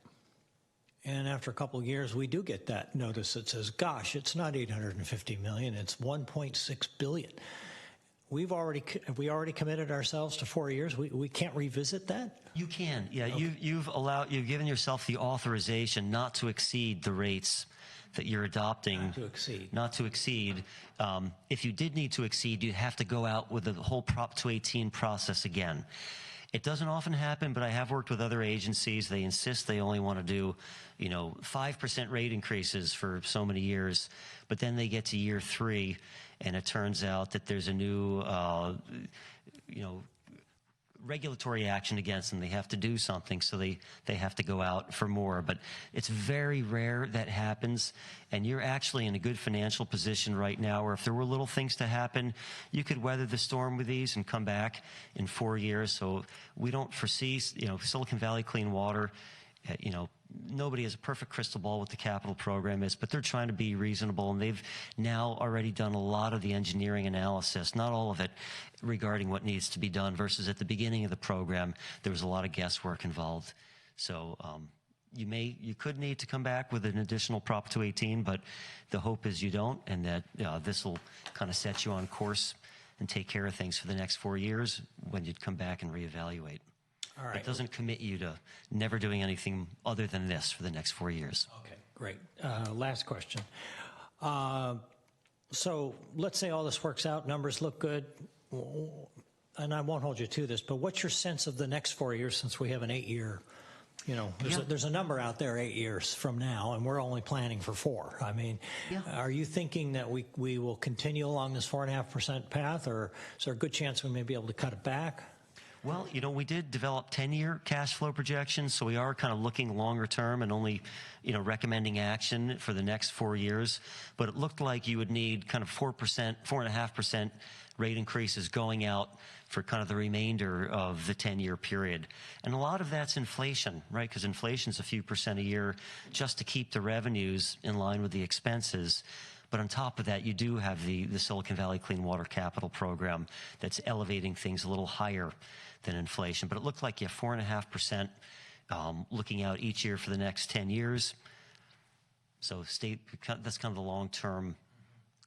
And after a couple of years, we do get that notice that says, gosh, it's not $850 million, it's $1.6 billion. Have we already committed ourselves to 4 years? We can't revisit that? You can. Yeah. Okay. You've given yourself the authorization not to exceed the rates that you're adopting. Not to exceed. If you did need to exceed, you'd have to go out with the whole Prop 218 process again. It doesn't often happen, but I have worked with other agencies. They insist they only want to do, 5% rate increases for so many years, but then they get to year 3, and it turns out that there's a new, regulatory action against them. They have to do something, so they have to go out for more. But it's very rare that happens, and you're actually in a good financial position right now where if there were little things to happen, you could weather the storm with these and come back in 4 years. So we don't foresee, Silicon Valley Clean Water, nobody has a perfect crystal ball what the capital program is, but they're trying to be reasonable, and they've now already done a lot of the engineering analysis, not all of it, regarding what needs to be done, versus at the beginning of the program, there was a lot of guesswork involved. So you could need to come back with an additional Prop 218, but the hope is you don't, and that this will kind of set you on course and take care of things for the next 4 years when you'd come back and reevaluate. All right. It doesn't commit you to never doing anything other than this for the next 4 years. Okay, great. Last question. So let's say all this works out, numbers look good, and I won't hold you to this, but what's your sense of the next 4 years, since we have an 8-year, there's a number out there 8 years from now, and we're only planning for 4. I mean, Are you thinking that we will continue along this 4.5% path, or is there a good chance we may be able to cut it back? Well, we did develop 10-year cash flow projections, so we are kind of looking longer term and only, recommending action for the next 4 years. But it looked like you would need kind of 4.5% rate increases going out for kind of the remainder of the 10-year period. And a lot of that's inflation, right? Because inflation's a few percent a year just to keep the revenues in line with the expenses. But on top of that, you do have the Silicon Valley Clean Water Capital Program that's elevating things a little higher than inflation. But it looked like you have 4.5% looking out each year for the next 10 years. So that's kind of the long-term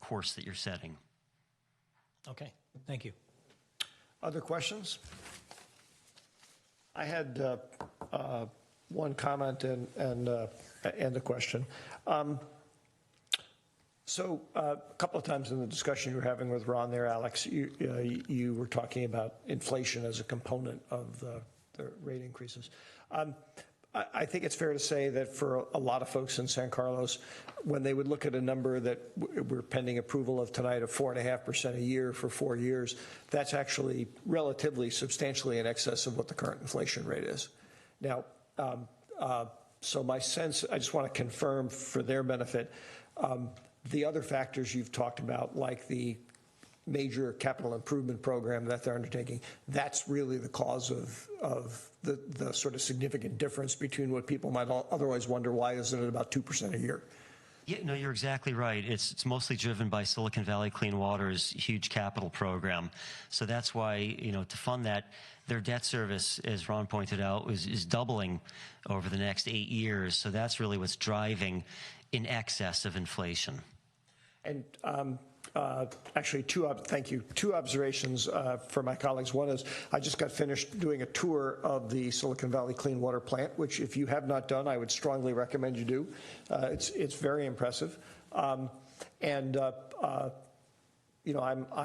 course that you're setting. Okay, thank you. Other questions? I had one comment and a question. So a couple of times in the discussion you were having with Ron there, Alex, you were talking about inflation as a component of the rate increases. I think it's fair to say that for a lot of folks in San Carlos, when they would look at a number that we're pending approval of tonight of 4.5% a year for 4 years, that's actually relatively substantially in excess of what the current inflation rate is. Now, so my sense, I just want to confirm for their benefit, the other factors you've talked about, like the major capital improvement program that they're undertaking, that's really the cause of the sort of significant difference between what people might otherwise wonder, why isn't it about 2% a year? Yeah, no, you're exactly right. It's mostly driven by Silicon Valley Clean Water's huge capital program. So that's why, to fund that, their debt service, as Ron pointed out, is doubling over the next 8 years. So that's really what's driving in excess of inflation. And actually, thank you. Two observations for my colleagues. One is I just got finished doing a tour of the Silicon Valley Clean Water Plant, which if you have not done, I would strongly recommend you do. It's very impressive. I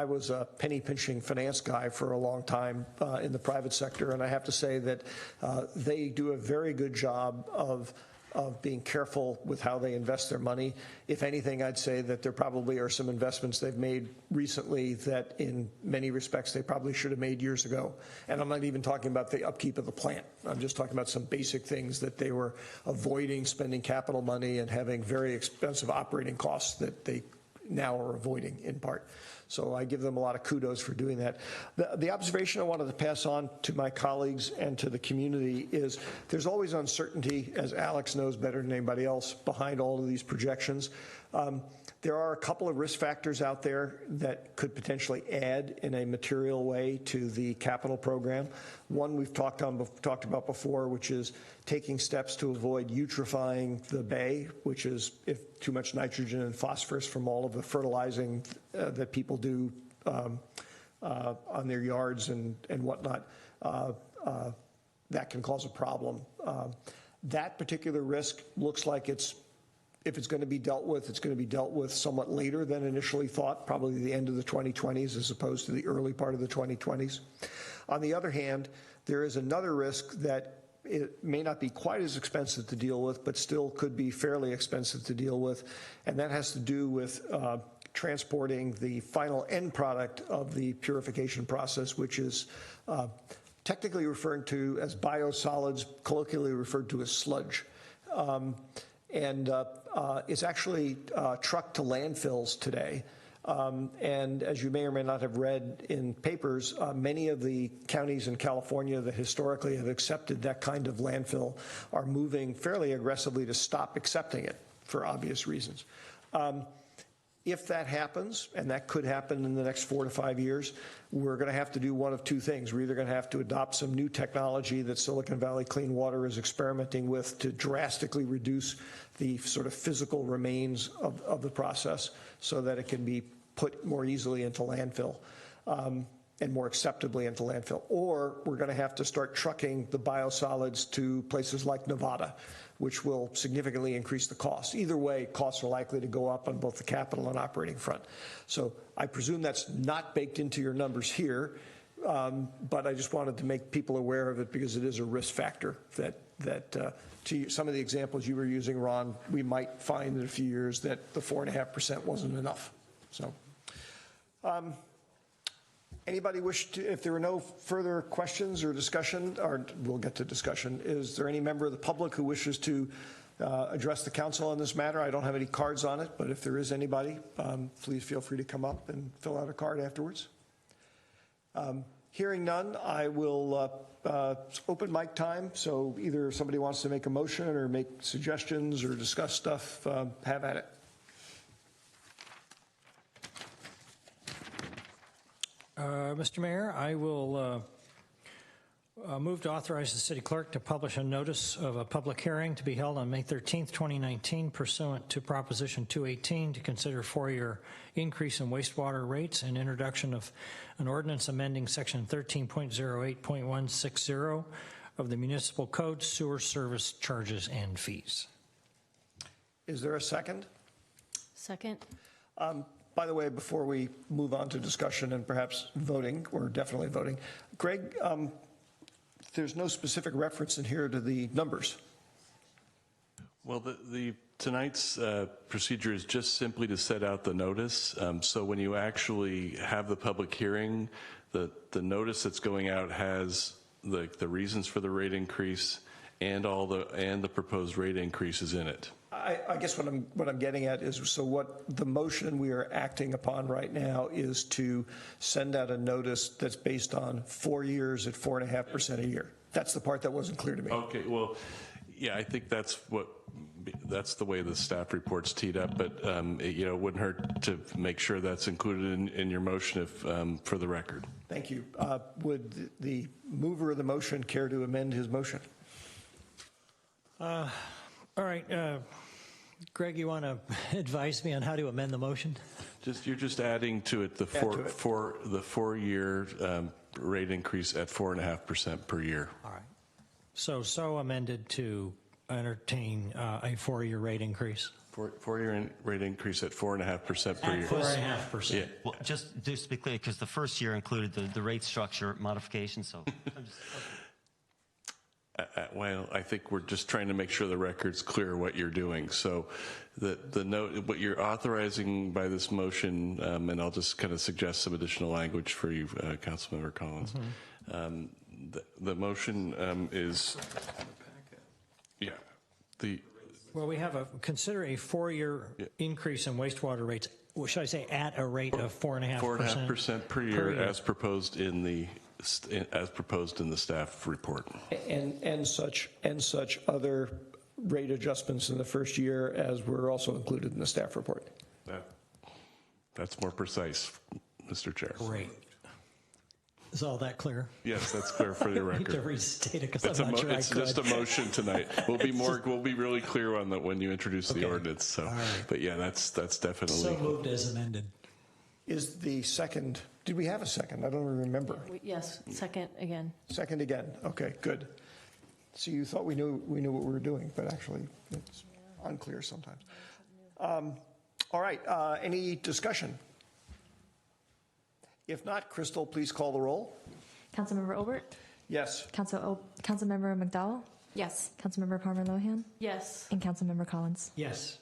was a penny pinching finance guy for a long time in the private sector, and I have to say that they do a very good job of being careful with how they invest their money. If anything, I'd say that there probably are some investments they've made recently that in many respects they probably should have made years ago. And I'm not even talking about the upkeep of the plant. I'm just talking about some basic things that they were avoiding spending capital money and having very expensive operating costs that they now are avoiding in part. So I give them a lot of kudos for doing that. The observation I wanted to pass on to my colleagues and to the community is there's always uncertainty, as Alex knows better than anybody else, behind all of these projections. There are a couple of risk factors out there that could potentially add in a material way to the capital program. One we've talked about before, which is taking steps to avoid eutrophying the bay, which is if too much nitrogen and phosphorus from all of the fertilizing that people do on their yards and whatnot, that can cause a problem. That particular risk looks like if it's going to be dealt with, it's going to be dealt with somewhat later than initially thought, probably the end of the 2020s as opposed to the early part of the 2020s. On the other hand, there is another risk that it may not be quite as expensive to deal with, but still could be fairly expensive to deal with, and that has to do with transporting the final end product of the purification process, which is technically referred to as biosolids, colloquially referred to as sludge. It's actually trucked to landfills today. And as you may or may not have read in papers, many of the counties in California that historically have accepted that kind of landfill are moving fairly aggressively to stop accepting it for obvious reasons. If that happens, and that could happen in the next 4 to 5 years, we're going to have to do one of two things. We're either going to have to adopt some new technology that Silicon Valley Clean Water is experimenting with to drastically reduce the sort of physical remains of the process so that it can be put more easily into landfill and more acceptably into landfill. Or we're going to have to start trucking the biosolids to places like Nevada, which will significantly increase the cost. Either way, costs are likely to go up on both the capital and operating front. So I presume that's not baked into your numbers here, but I just wanted to make people aware of it because it is a risk factor that to some of the examples you were using, Ron, we might find in a few years that the 4.5% wasn't enough. So anybody wish to, if there are no further questions or discussion, or we'll get to discussion, is there any member of the public who wishes to address the council on this matter? I don't have any cards on it, but if there is anybody, please feel free to come up and fill out a card afterwards. Hearing none, I will open mic time, so either somebody wants to make a motion or make suggestions or discuss stuff, have at it. Mr. Mayor, I will move to authorize the city clerk to publish a notice of a public hearing to be held on May 13th, 2019, pursuant to Proposition 218 to consider 4-year increase in wastewater rates and introduction of an ordinance amending Section 13.08.160 of the Municipal Code, sewer service charges and fees. Is there a second? Second. By the way, before we move on to discussion and perhaps voting, or definitely voting, Greg, there's no specific reference in here to the numbers. Well, tonight's procedure is just simply to set out the notice. So when you actually have the public hearing, the notice that's going out has the reasons for the rate increase and the proposed rate increases in it. I guess what I'm getting at is, so what the motion we are acting upon right now is to send out a notice that's based on 4 years at 4.5% a year. That's the part that wasn't clear to me. Okay, well, yeah, I think that's what that's the way the staff report's teed up, but it wouldn't hurt to make sure that's included in your motion if, for the record. Thank you. Would the mover of the motion care to amend his motion? All right. Greg, you want to advise me on how to amend the motion? You're just adding to it the four-year rate increase at 4.5% per year. All right. So amended to entertain a 4-year rate increase. Four-year rate increase at 4.5% per year. 4.5%. Yeah. Well, just to be clear, because the first year included the rate structure modification, so. Well, I think we're just trying to make sure the record's clear what you're doing. So the note, what you're authorizing by this motion, and I'll just kind of suggest some additional language for you, Councilmember Collins. Mm-hmm. The motion is, well, we have consider a 4-year increase in wastewater rates. Well, should I say at a rate of 4.5%? 4.5% per year, as proposed in the staff report. And such other rate adjustments in the first year as were also included in the staff report. That's more precise, Mr. Chair. Great. Is all that clear? Yes, that's clear for the record. I need to restate it because I'm not sure I could. It's just a motion tonight. We'll be really clear on that when you introduce the ordinance. So, right. But yeah, that's definitely. So moved as amended. Is the second? Did we have a second? I don't remember. Yes, second again. Second again. Okay, good. So you thought we knew what we were doing, but actually it's unclear sometimes. All right. Any discussion? If not, Crystal, please call the roll. Councilmember Obert? Yes. Councilmember McDowell? Yes. Councilmember Palmer Lohan? Yes. And Councilmember Collins? Yes.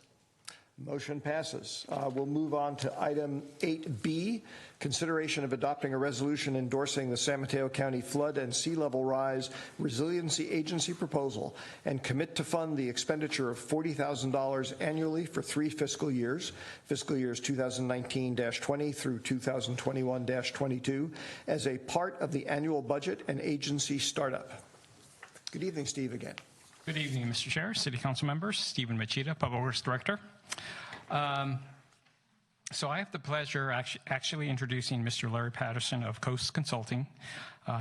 Motion passes. We'll move on to item 8B, consideration of adopting a resolution endorsing the San Mateo County Flood and Sea Level Rise Resiliency Agency proposal and commit to fund the expenditure of $40,000 annually for 3 fiscal years 2019-20 through 2021-22, as a part of the annual budget and agency startup. Good evening, Steve, again. Good evening, Mr. Chair, City Council members, Stephen Machida, Public Works Director. So I have the pleasure actually introducing Mr. Larry Patterson of Coast Consulting.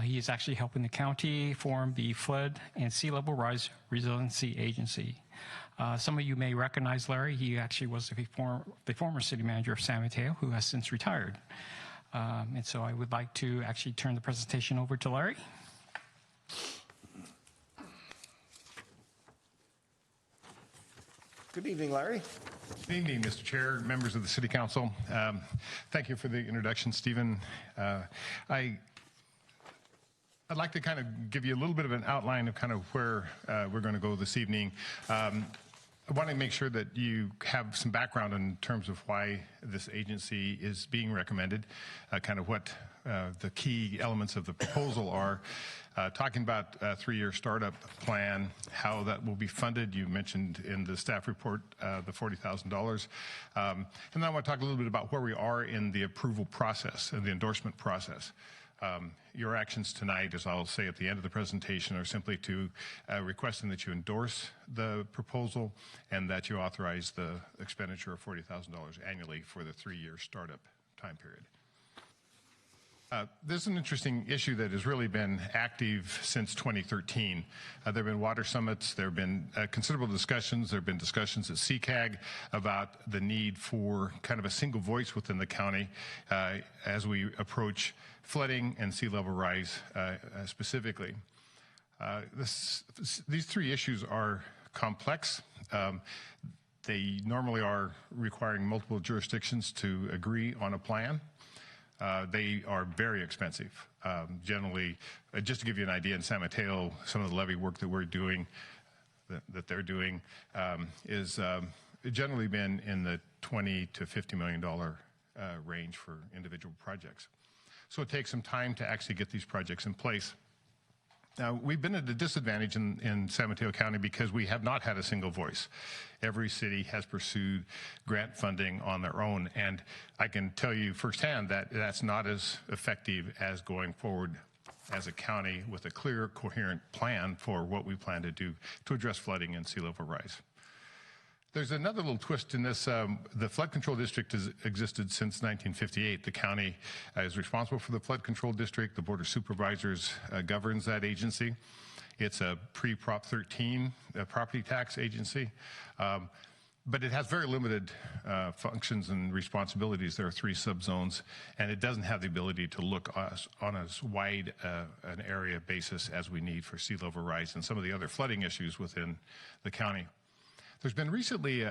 He is actually helping the county form the Flood and Sea Level Rise Resiliency Agency. Some of you may recognize Larry. He actually was the former city manager of San Mateo, who has since retired. And so I would like to actually turn the presentation over to Larry. Good evening, Larry. Good evening, Mr. Chair, members of the City Council. Thank you for the introduction, Stephen. I'd like to kind of give you a little bit of an outline of kind of where we're going to go this evening. I want to make sure that you have some background in terms of why this agency is being recommended, kind of what the key elements of the proposal are. Talking about a 3-year startup plan, how that will be funded. You mentioned in the staff report the $40,000. And then I want to talk a little bit about where we are in the approval process and the endorsement process. Your actions tonight, as I'll say at the end of the presentation, are simply to requesting that you endorse the proposal and that you authorize the expenditure of $40,000 annually for the 3-year startup time period. This is an interesting issue that has really been active since 2013. There have been water summits. There have been considerable discussions. There have been discussions at CCAG about the need for kind of a single voice within the county as we approach flooding and sea level rise specifically. These 3 issues are complex. They normally are requiring multiple jurisdictions to agree on a plan. They are very expensive. Generally, just to give you an idea, in San Mateo, some of the levee work that we're doing, that they're doing, is generally been in the $20 to $50 million range for individual projects. So it takes some time to actually get these projects in place. Now, we've been at a disadvantage in San Mateo County because we have not had a single voice. Every city has pursued grant funding on their own, and I can tell you firsthand that that's not as effective as going forward as a county with a clear, coherent plan for what we plan to do to address flooding and sea level rise. There's another little twist in this. The flood control district has existed since 1958. The county is responsible for the flood control district. The Board of Supervisors governs that agency. It's a pre-Prop 13 property tax agency. But it has very limited functions and responsibilities. There are 3 subzones, and it doesn't have the ability to look on as wide an area basis as we need for sea level rise and some of the other flooding issues within the county. There's been recently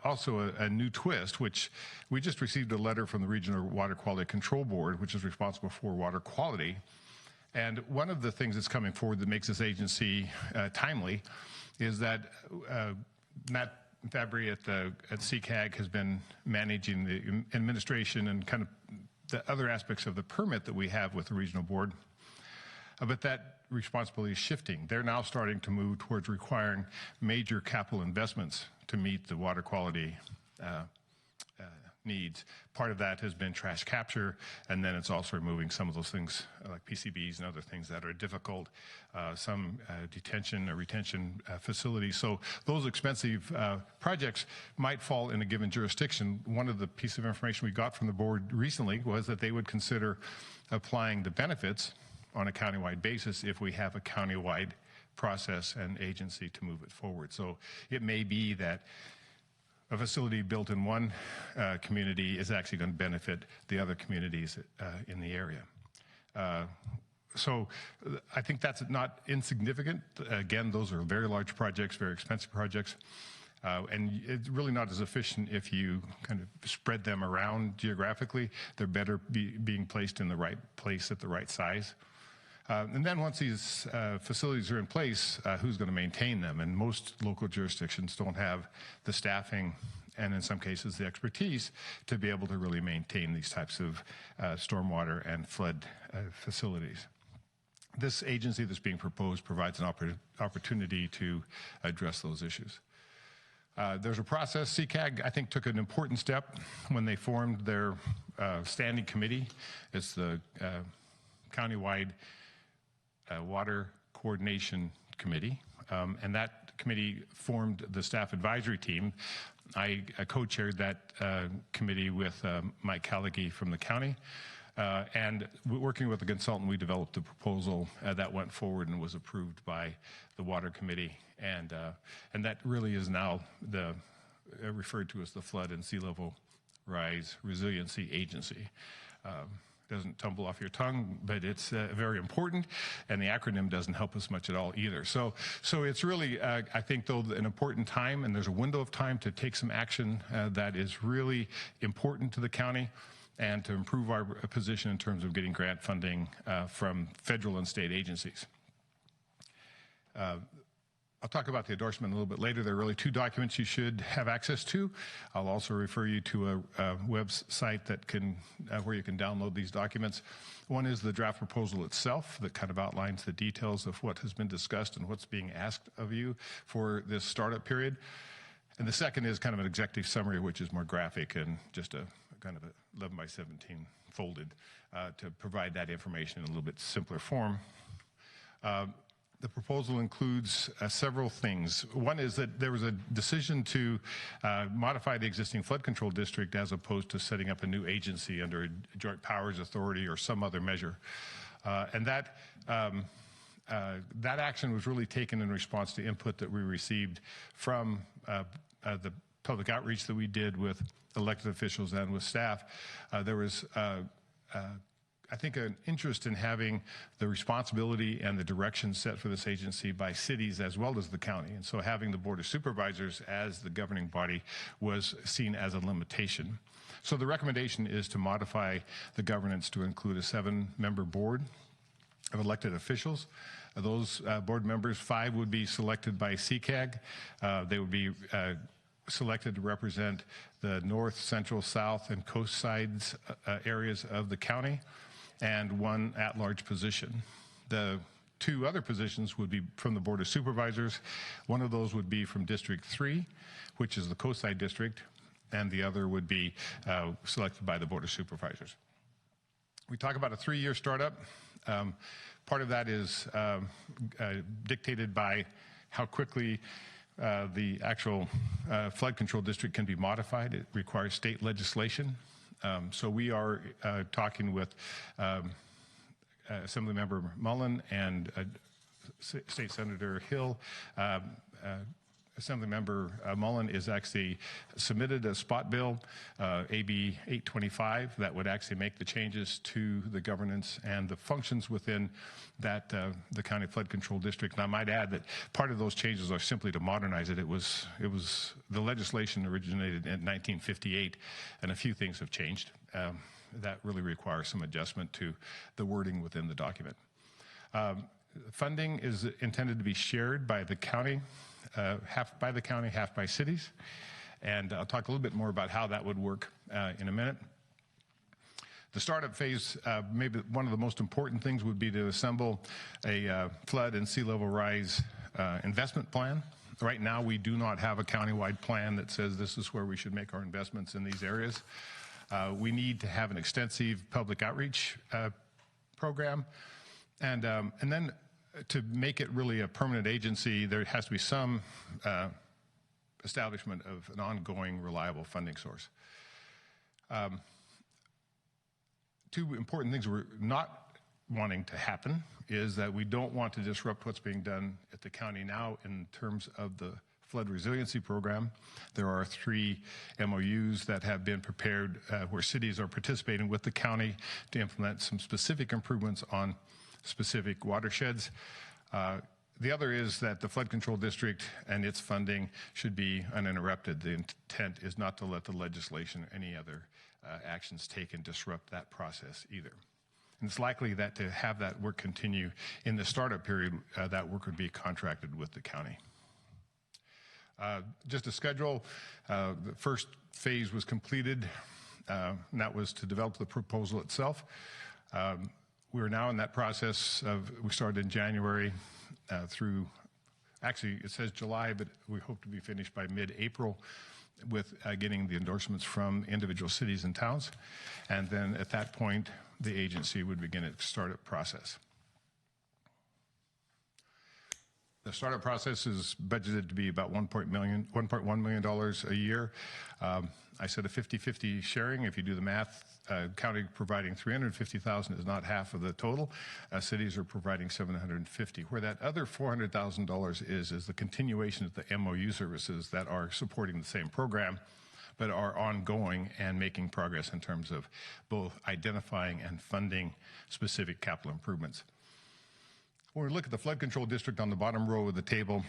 also a new twist, which we just received a letter from the Regional Water Quality Control Board, which is responsible for water quality. And one of the things that's coming forward that makes this agency timely is that Matt Fabry at CCAG has been managing the administration and kind of the other aspects of the permit that we have with the regional board. But that responsibility is shifting. They're now starting to move towards requiring major capital investments to meet the water quality needs. Part of that has been trash capture, and then it's also removing some of those things like PCBs and other things that are difficult, some detention or retention facilities. So those expensive projects might fall in a given jurisdiction. One of the pieces of information we got from the board recently was that they would consider applying the benefits on a countywide basis if we have a countywide process and agency to move it forward. So it may be that a facility built in one community is actually going to benefit the other communities in the area. So I think that's not insignificant. Again, those are very large projects, very expensive projects. And it's really not as efficient if you kind of spread them around geographically. They're better being placed in the right place at the right size. And then once these facilities are in place, who's going to maintain them? And most local jurisdictions don't have the staffing and in some cases the expertise to be able to really maintain these types of stormwater and flood facilities. This agency that's being proposed provides an opportunity to address those issues. There's a process. CCAG, I think, took an important step when they formed their standing committee. It's the countywide Water Coordination Committee, and that committee formed the staff advisory team. I co-chaired that committee with Mike Callaghy from the county, and working with the consultant, we developed a proposal that went forward and was approved by the Water Committee, and that really is now referred to as the Flood and Sea Level Rise Resiliency Agency. Doesn't tumble off your tongue, but it's very important, and the acronym doesn't help us much at all either. So it's really, I think, though, an important time, and there's a window of time to take some action that is really important to the county and to improve our position in terms of getting grant funding from federal and state agencies. I'll talk about the endorsement a little bit later. There are really 2 documents you should have access to. I'll also refer you to a website that where you can download these documents. One is the draft proposal itself that kind of outlines the details of what has been discussed and what's being asked of you for this startup period. And the second is kind of an executive summary, which is more graphic and just a kind of a 11 by 17 folded to provide that information in a little bit simpler form. The proposal includes several things. One is that there was a decision to modify the existing flood control district as opposed to setting up a new agency under a joint powers authority or some other measure. And that action was really taken in response to input that we received from the public outreach that we did with elected officials and with staff. There was I think an interest in having the responsibility and the direction set for this agency by cities as well as the county. And so having the Board of Supervisors as the governing body was seen as a limitation. So the recommendation is to modify the governance to include a 7-member board of elected officials. Those board members, 5 would be selected by CCAG. They would be selected to represent the north, central, south, and coast sides areas of the county, and 1 at-large position. The 2 other positions would be from the Board of Supervisors. One of those would be from District 3, which is the coastside district, and the other would be selected by the Board of Supervisors. We talk about a 3-year startup. Part of that is dictated by how quickly the actual flood control district can be modified. It requires state legislation. So we are talking with Assemblymember Mullen and State Senator Hill. Assemblymember Mullen is actually submitted a spot bill, AB 825, that would actually make the changes to the governance and the functions within that the county flood control district. And I might add that part of those changes are simply to modernize it. It was the legislation originated in 1958, and a few things have changed. That really requires some adjustment to the wording within the document. Funding is intended to be shared by the county. Half by the county, half by cities. And I'll talk a little bit more about how that would work in a minute. The startup phase, maybe one of the most important things would be to assemble a flood and sea level rise investment plan. Right now, we do not have a countywide plan that says this is where we should make our investments in these areas. We need to have an extensive public outreach program. And then to make it really a permanent agency, there has to be some establishment of an ongoing, reliable funding source. Two important things we're not wanting to happen is that we don't want to disrupt what's being done at the county now in terms of the flood resiliency program. There are 3 MOUs that have been prepared where cities are participating with the county to implement some specific improvements on specific watersheds. The other is that the flood control district and its funding should be uninterrupted. The intent is not to let the legislation or any other actions taken disrupt that process either. And it's likely that to have that work continue in the startup period, that work would be contracted with the county. Just a schedule, the first phase was completed, and that was to develop the proposal itself. We're now in that process of, we started in January through, actually it says July, but we hope to be finished by mid-April with getting the endorsements from individual cities and towns. And then at that point, the agency would begin its startup process. The startup process is budgeted to be about $1.1 million a year. I said a 50-50 sharing. If you do the math, county providing $350,000 is not half of the total. Cities are providing $750,000. Where that other $400,000 is the continuation of the MOU services that are supporting the same program, but are ongoing and making progress in terms of both identifying and funding specific capital improvements. When we look at the flood control district on the bottom row of the table,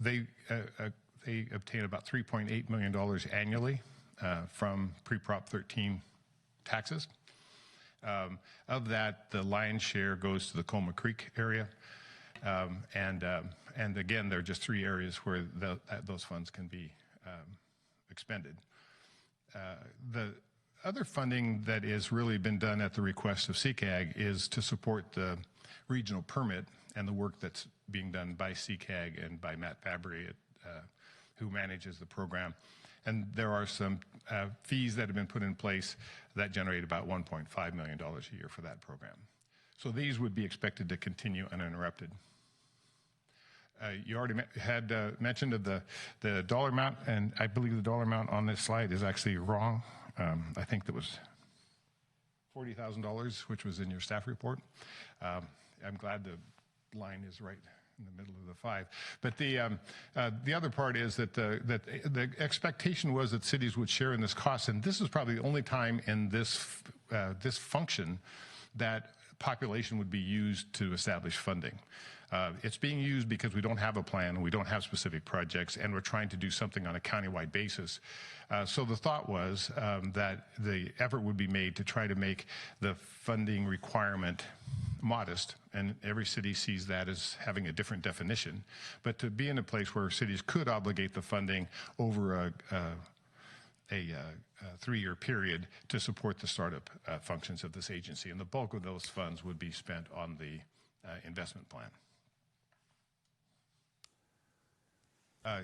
they obtain about $3.8 million annually from pre-Prop 13 taxes. Of that, the lion's share goes to the Colma Creek area. And again, there are just 3 areas where those funds can be expended. The other funding that has really been done at the request of CCAG is to support the regional permit and the work that's being done by CCAG and by Matt Fabry, who manages the program. And there are some fees that have been put in place that generate about $1.5 million a year for that program. So these would be expected to continue uninterrupted. You already had mentioned of the dollar amount, and I believe the dollar amount on this slide is actually wrong. I think that was $40,000, which was in your staff report. I'm glad the line is right in the middle of the 5. But the other part is that the expectation was that cities would share in this cost, and this is probably the only time in this function that population would be used to establish funding. It's being used because we don't have a plan, we don't have specific projects, and we're trying to do something on a countywide basis. So the thought was that the effort would be made to try to make the funding requirement modest, and every city sees that as having a different definition, but to be in a place where cities could obligate the funding over a 3-year period to support the startup functions of this agency, and the bulk of those funds would be spent on the investment plan.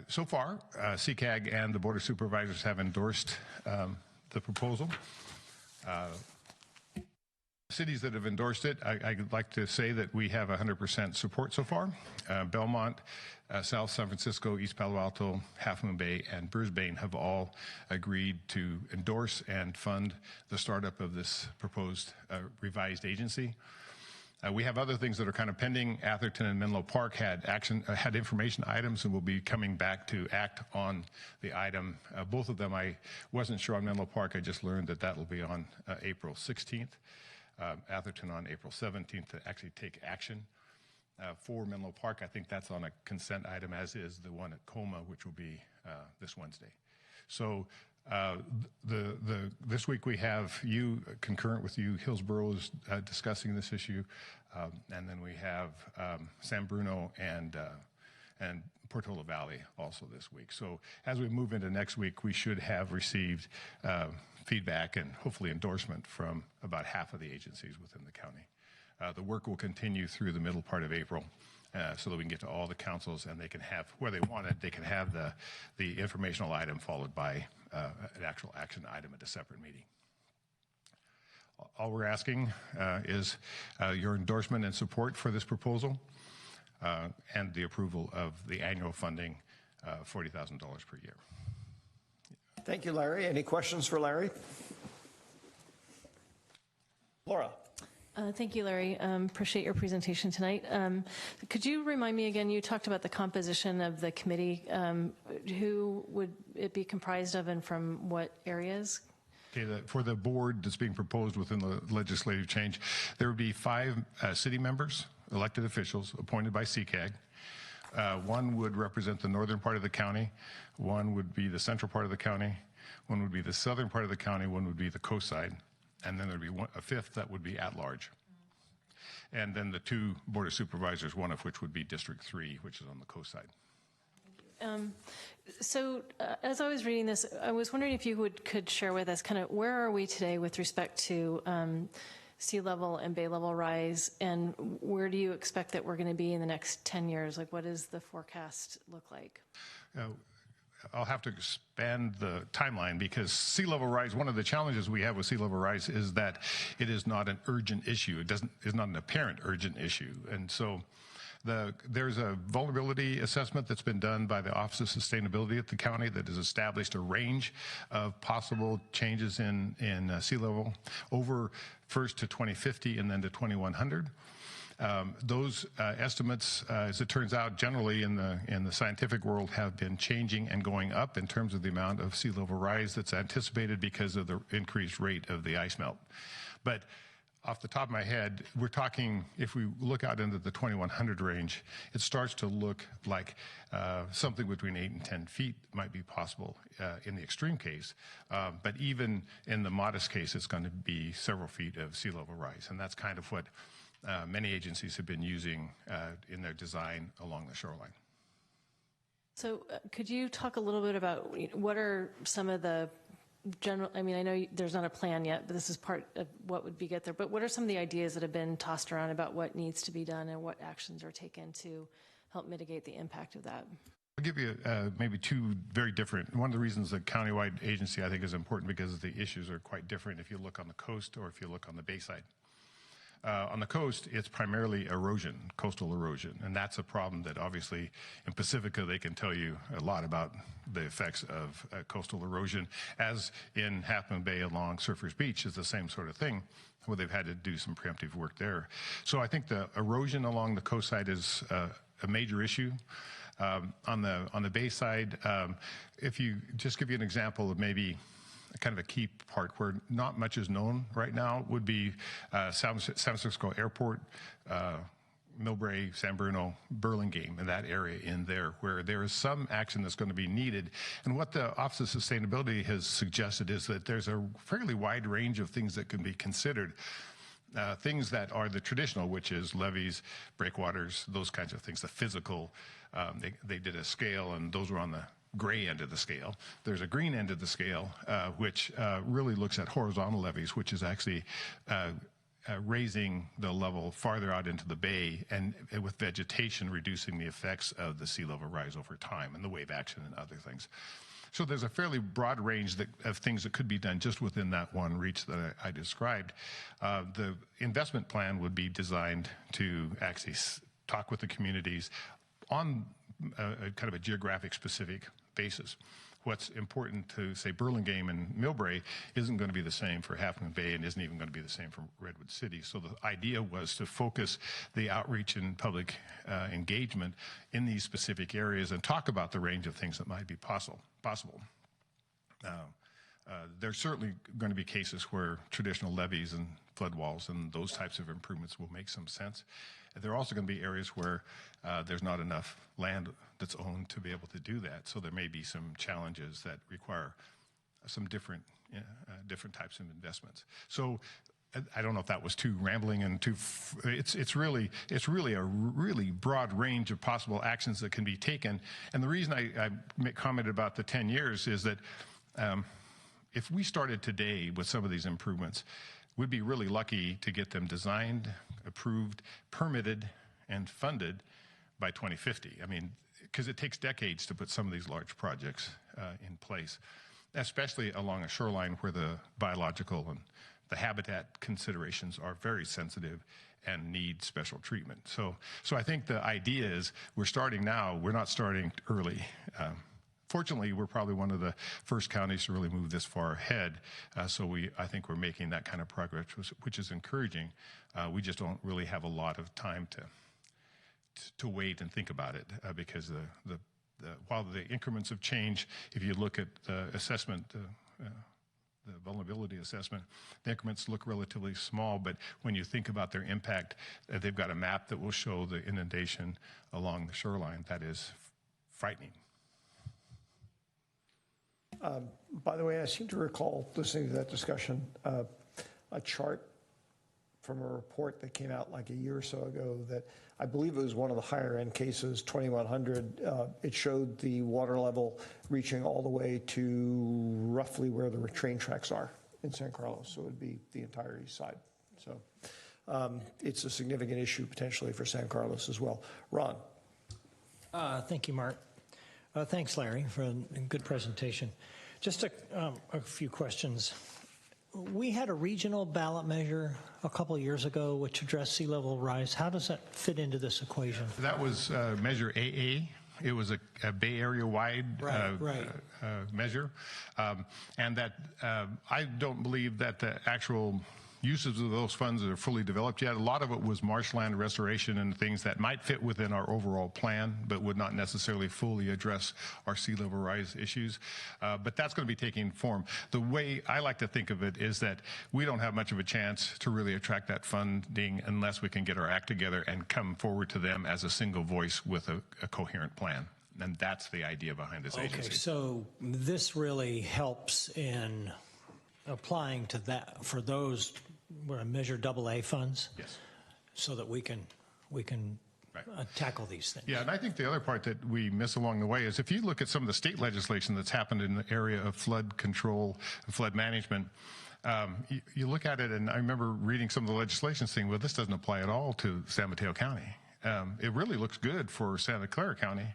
So far, CCAG and the Board of Supervisors have endorsed the proposal. Cities that have endorsed it, I'd like to say that we have 100% support so far. Belmont, South San Francisco, East Palo Alto, Half Moon Bay, and Brisbane have all agreed to endorse and fund the startup of this proposed revised agency. We have other things that are kind of pending. Atherton and Menlo Park had information items and will be coming back to act on the item. Both of them, I wasn't sure on Menlo Park. I just learned that that will be on April 16th. Atherton on April 17th to actually take action. For Menlo Park, I think that's on a consent item, as is the one at Coma, which will be this Wednesday. So this week we have you, concurrent with you, Hillsborough is discussing this issue, and then we have San Bruno and Portola Valley also this week. So as we move into next week, we should have received feedback and hopefully endorsement from about half of the agencies within the county. The work will continue through the middle part of April so that we can get to all the councils and they can have, where they want it, they can have the informational item followed by an actual action item at a separate meeting. All we're asking is your endorsement and support for this proposal and the approval of the annual funding, $40,000 per year. Thank you, Larry. Any questions for Larry? Laura. Thank you, Larry. Appreciate your presentation tonight. Could you remind me again, you talked about the composition of the committee. Who would it be comprised of and from what areas? Okay, for the board that's being proposed within the legislative change, there would be 5 city members, elected officials, appointed by CCAG. One would represent the northern part of the county, one would be the central part of the county, one would be the southern part of the county, one would be the coast side, and then there'd be a 5th that would be at large. And then the 2 board of supervisors, one of which would be District 3, which is on the coast side. As I was reading this, I was wondering if you could share with us kind of where are we today with respect to sea level and bay level rise, and where do you expect that we're going to be in the next 10 years? Like, what does the forecast look like? I'll have to expand the timeline because sea level rise, one of the challenges we have with sea level rise is that it is not an urgent issue. It's not an apparent urgent issue. And so there's a vulnerability assessment that's been done by the Office of Sustainability at the county that has established a range of possible changes in sea level over first to 2050 and then to 2100. Those estimates, as it turns out, generally in the scientific world have been changing and going up in terms of the amount of sea level rise that's anticipated because of the increased rate of the ice melt. But off the top of my head, we're talking, if we look out into the 2100 range, it starts to look like something between 8 and 10 feet might be possible in the extreme case. But even in the modest case, it's going to be several feet of sea level rise. And that's kind of what many agencies have been using in their design along the shoreline. So could you talk a little bit about what are some of the general, I mean, I know there's not a plan yet, but this is part of what would be get there, but what are some of the ideas that have been tossed around about what needs to be done and what actions are taken to help mitigate the impact of that? I'll give you maybe 2 very different. One of the reasons the countywide agency I think is important because the issues are quite different if you look on the coast or if you look on the bay side. On the coast, it's primarily erosion, coastal erosion, and that's a problem that obviously in Pacifica they can tell you a lot about the effects of coastal erosion, as in Half Moon Bay along Surfers Beach is the same sort of thing, where they've had to do some preemptive work there. So I think the erosion along the coast side is a major issue. On the bay side, if you just give you an example of maybe kind of a key part where not much is known right now would be San Francisco Airport, Millbrae, San Bruno, Burlingame, in that area in there where there is some action that's going to be needed. And what the Office of Sustainability has suggested is that there's a fairly wide range of things that can be considered. Things that are the traditional, which is levees, breakwaters, those kinds of things, the physical. They did a scale, and those were on the gray end of the scale. There's a green end of the scale, which really looks at horizontal levees, which is actually raising the level farther out into the bay and with vegetation reducing the effects of the sea level rise over time and the wave action and other things. So there's a fairly broad range of things that could be done just within that one reach that I described. The investment plan would be designed to actually talk with the communities on a kind of a geographic specific basis. What's important to, say, Burlingame and Millbrae isn't going to be the same for Half Moon Bay and isn't even going to be the same for Redwood City. So the idea was to focus the outreach and public engagement in these specific areas and talk about the range of things that might be possible. There's certainly going to be cases where traditional levees and flood walls and those types of improvements will make some sense. There are also going to be areas where there's not enough land that's owned to be able to do that. So there may be some challenges that require some different types of investments. So I don't know if that was too rambling and too. It's really a really broad range of possible actions that can be taken. And the reason I commented about the 10 years is that if we started today with some of these improvements, we'd be really lucky to get them designed, approved, permitted, and funded by 2050. I mean, because it takes decades to put some of these large projects in place, especially along a shoreline where the biological and the habitat considerations are very sensitive and need special treatment. So I think the idea is we're starting now. We're not starting early. Fortunately, we're probably one of the first counties to really move this far ahead. So I think we're making that kind of progress, which is encouraging. We just don't really have a lot of time to wait and think about it because while the increments of change, if you look at the assessment, the vulnerability assessment, the increments look relatively small, but when you think about their impact, they've got a map that will show the inundation along the shoreline. That is frightening. By the way, I seem to recall listening to that discussion, a chart from a report that came out like a year or so ago that I believe it was one of the higher end cases, 2100. It showed the water level reaching all the way to roughly where the train tracks are in San Carlos. So it would be the entire east side. So it's a significant issue potentially for San Carlos as well. Ron. Thank you, Mark. Thanks, Larry, for a good presentation. Just a few questions. We had a regional ballot measure a couple of years ago which addressed sea level rise. How does that fit into this equation? That was Measure AA. It was a Bay Area-wide measure. And that I don't believe that the actual uses of those funds are fully developed yet. A lot of it was marshland restoration and things that might fit within our overall plan, but would not necessarily fully address our sea level rise issues. But that's going to be taking form. The way I like to think of it is that we don't have much of a chance to really attract that funding unless we can get our act together and come forward to them as a single voice with a coherent plan. And that's the idea behind this agency. Okay, so this really helps in applying to that for those Measure AA funds? Yes. So that we can tackle these things. Yeah, and I think the other part that we miss along the way is if you look at some of the state legislation that's happened in the area of flood control and flood management, you look at it, and I remember reading some of the legislation saying, well, this doesn't apply at all to San Mateo County. It really looks good for Santa Clara County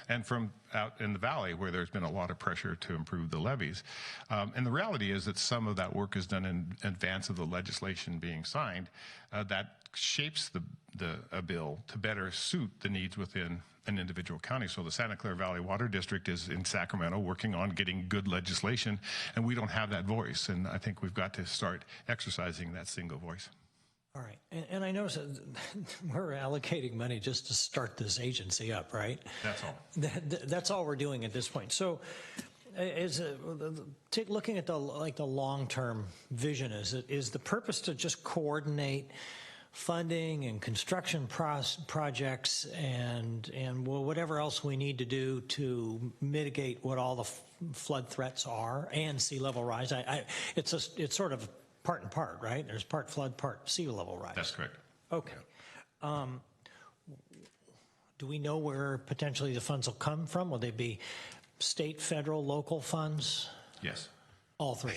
and from out in the valley where there's been a lot of pressure to improve the levees. And the reality is that some of that work is done in advance of the legislation being signed that shapes a bill to better suit the needs within an individual county. So the Santa Clara Valley Water District is in Sacramento working on getting good legislation, and we don't have that voice. And I think we've got to start exercising that single voice. All right, and I notice that we're allocating money just to start this agency up, right? That's all. That's all we're doing at this point. So, looking at the long-term vision, is the purpose to just coordinate funding and construction projects and whatever else we need to do to mitigate what all the flood threats are and sea level rise? It's sort of part and part, right? There's part flood, part sea level rise. That's correct. Okay. Do we know where potentially the funds will come from? Will they be state, federal, local funds? Yes. All three.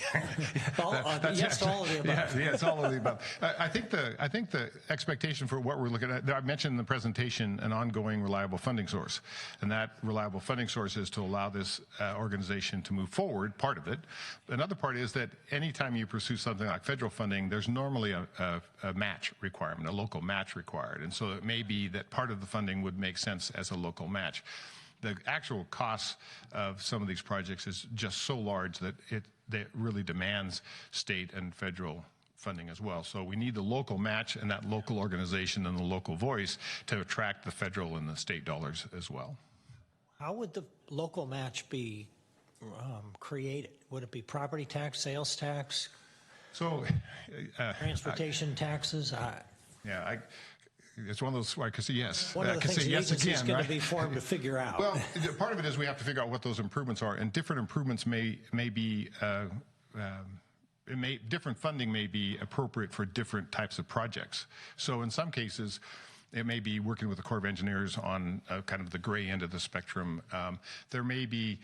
Yes, to all of the above. Yes, all of the above. I think the expectation for what we're looking at, I mentioned in the presentation an ongoing reliable funding source. And that reliable funding source is to allow this organization to move forward, part of it. Another part is that anytime you pursue something like federal funding, there's normally a match requirement, a local match required. And so it may be that part of the funding would make sense as a local match. The actual cost of some of these projects is just so large that it really demands state and federal funding as well. So we need the local match and that local organization and the local voice to attract the federal and the state dollars as well. How would the local match be created? Would it be property tax, sales tax, transportation taxes? It's one of those, I could say yes. One of the things the agency is going to be formed to figure out. Well, part of it is we have to figure out what those improvements are, and different improvements may be, different funding may be appropriate for different types of projects. So in some cases, it may be working with the Corps of Engineers on kind of the gray end of the spectrum. There may be,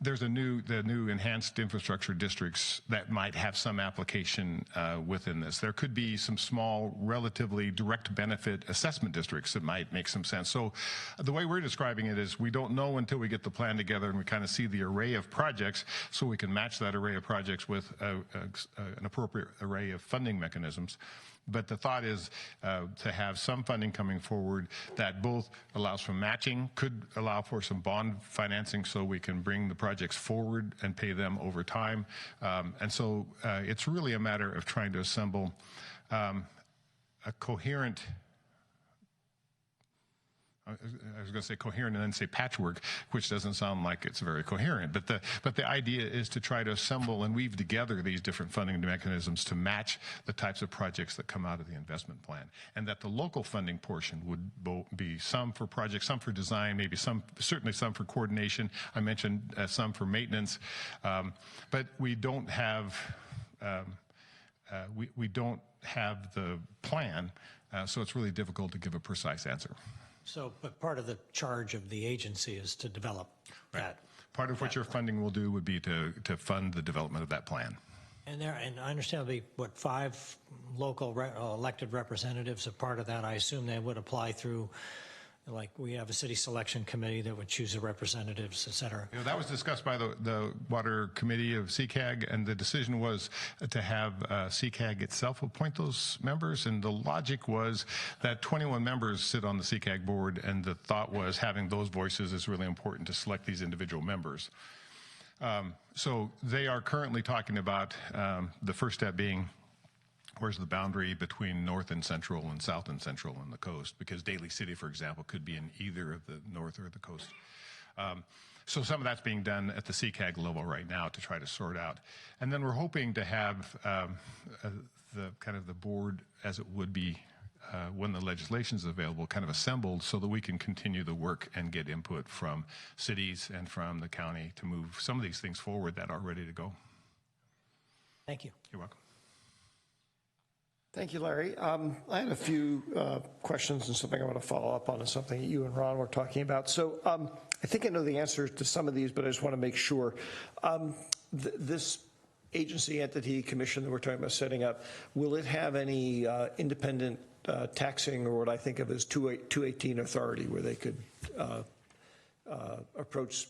there's the new enhanced infrastructure districts that might have some application within this. There could be some small, relatively direct benefit assessment districts that might make some sense. So the way we're describing it is we don't know until we get the plan together and we kind of see the array of projects so we can match that array of projects with an appropriate array of funding mechanisms. But the thought is to have some funding coming forward that both allows for matching, could allow for some bond financing so we can bring the projects forward and pay them over time. And so it's really a matter of trying to assemble a coherent, I was going to say coherent and then say patchwork, which doesn't sound like it's very coherent. But the idea is to try to assemble and weave together these different funding mechanisms to match the types of projects that come out of the investment plan, and that the local funding portion would be some for projects, some for design, maybe certainly some for coordination. I mentioned some for maintenance, but we don't have we don't have the plan, so it's really difficult to give a precise answer. So, but part of the charge of the agency is to develop that. Part of what your funding will do would be to fund the development of that plan. And I understand there'll be, 5 local elected representatives. A part of that, I assume they would apply through, like we have a city selection committee that would choose the representatives, et cetera. You know, that was discussed by the Water Committee of CCAG, and the decision was to have CCAG itself appoint those members. And the logic was that 21 members sit on the CCAG board, and the thought was having those voices is really important to select these individual members. So they are currently talking about the first step being, where's the boundary between north and central and south and central and the coast? Because Daly City, for example, could be in either of the north or the coast. So some of that's being done at the CCAG level right now to try to sort out. And then we're hoping to have the kind of the board, as it would be when the legislation is available, kind of assembled so that we can continue the work and get input from cities and from the county to move some of these things forward that are ready to go. Thank you. You're welcome. Thank you, Larry. I had a few questions and something I want to follow up on, and something that you and Ron were talking about. So I think I know the answer to some of these, but I just want to make sure. This agency, entity, commission that we're talking about setting up, will it have any independent taxing, or what I think of as 218 authority, where they could approach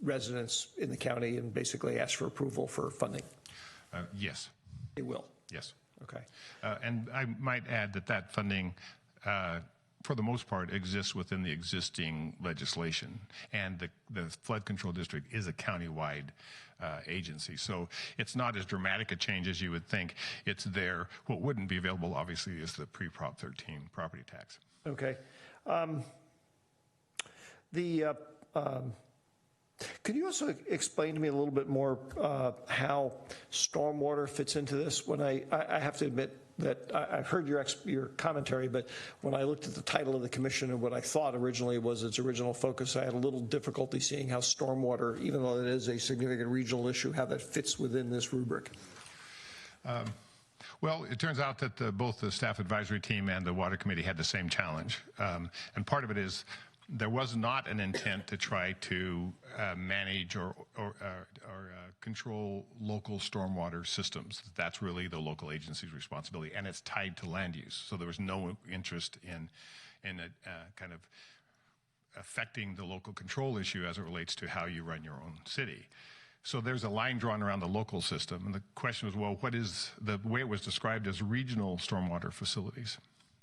residents in the county and basically ask for approval for funding? Yes. It will? Yes. Okay. And I might add that funding, for the most part, exists within the existing legislation. And the flood control district is a countywide agency. So it's not as dramatic a change as you would think. It's there. What wouldn't be available, obviously, is the pre-Prop 13 property tax. Okay. Could you also explain to me a little bit more how stormwater fits into this? When I have to admit that I've heard your commentary, but when I looked at the title of the commission and what I thought originally was its original focus, I had a little difficulty seeing how stormwater, even though it is a significant regional issue, how that fits within this rubric. Well, it turns out that both the staff advisory team and the water committee had the same challenge. And part of it is there was not an intent to try to manage or control local stormwater systems. That's really the local agency's responsibility, and it's tied to land use. So there was no interest in kind of affecting the local control issue as it relates to how you run your own city. So there's a line drawn around the local system, and the question was, well, what is the way it was described as regional stormwater facilities?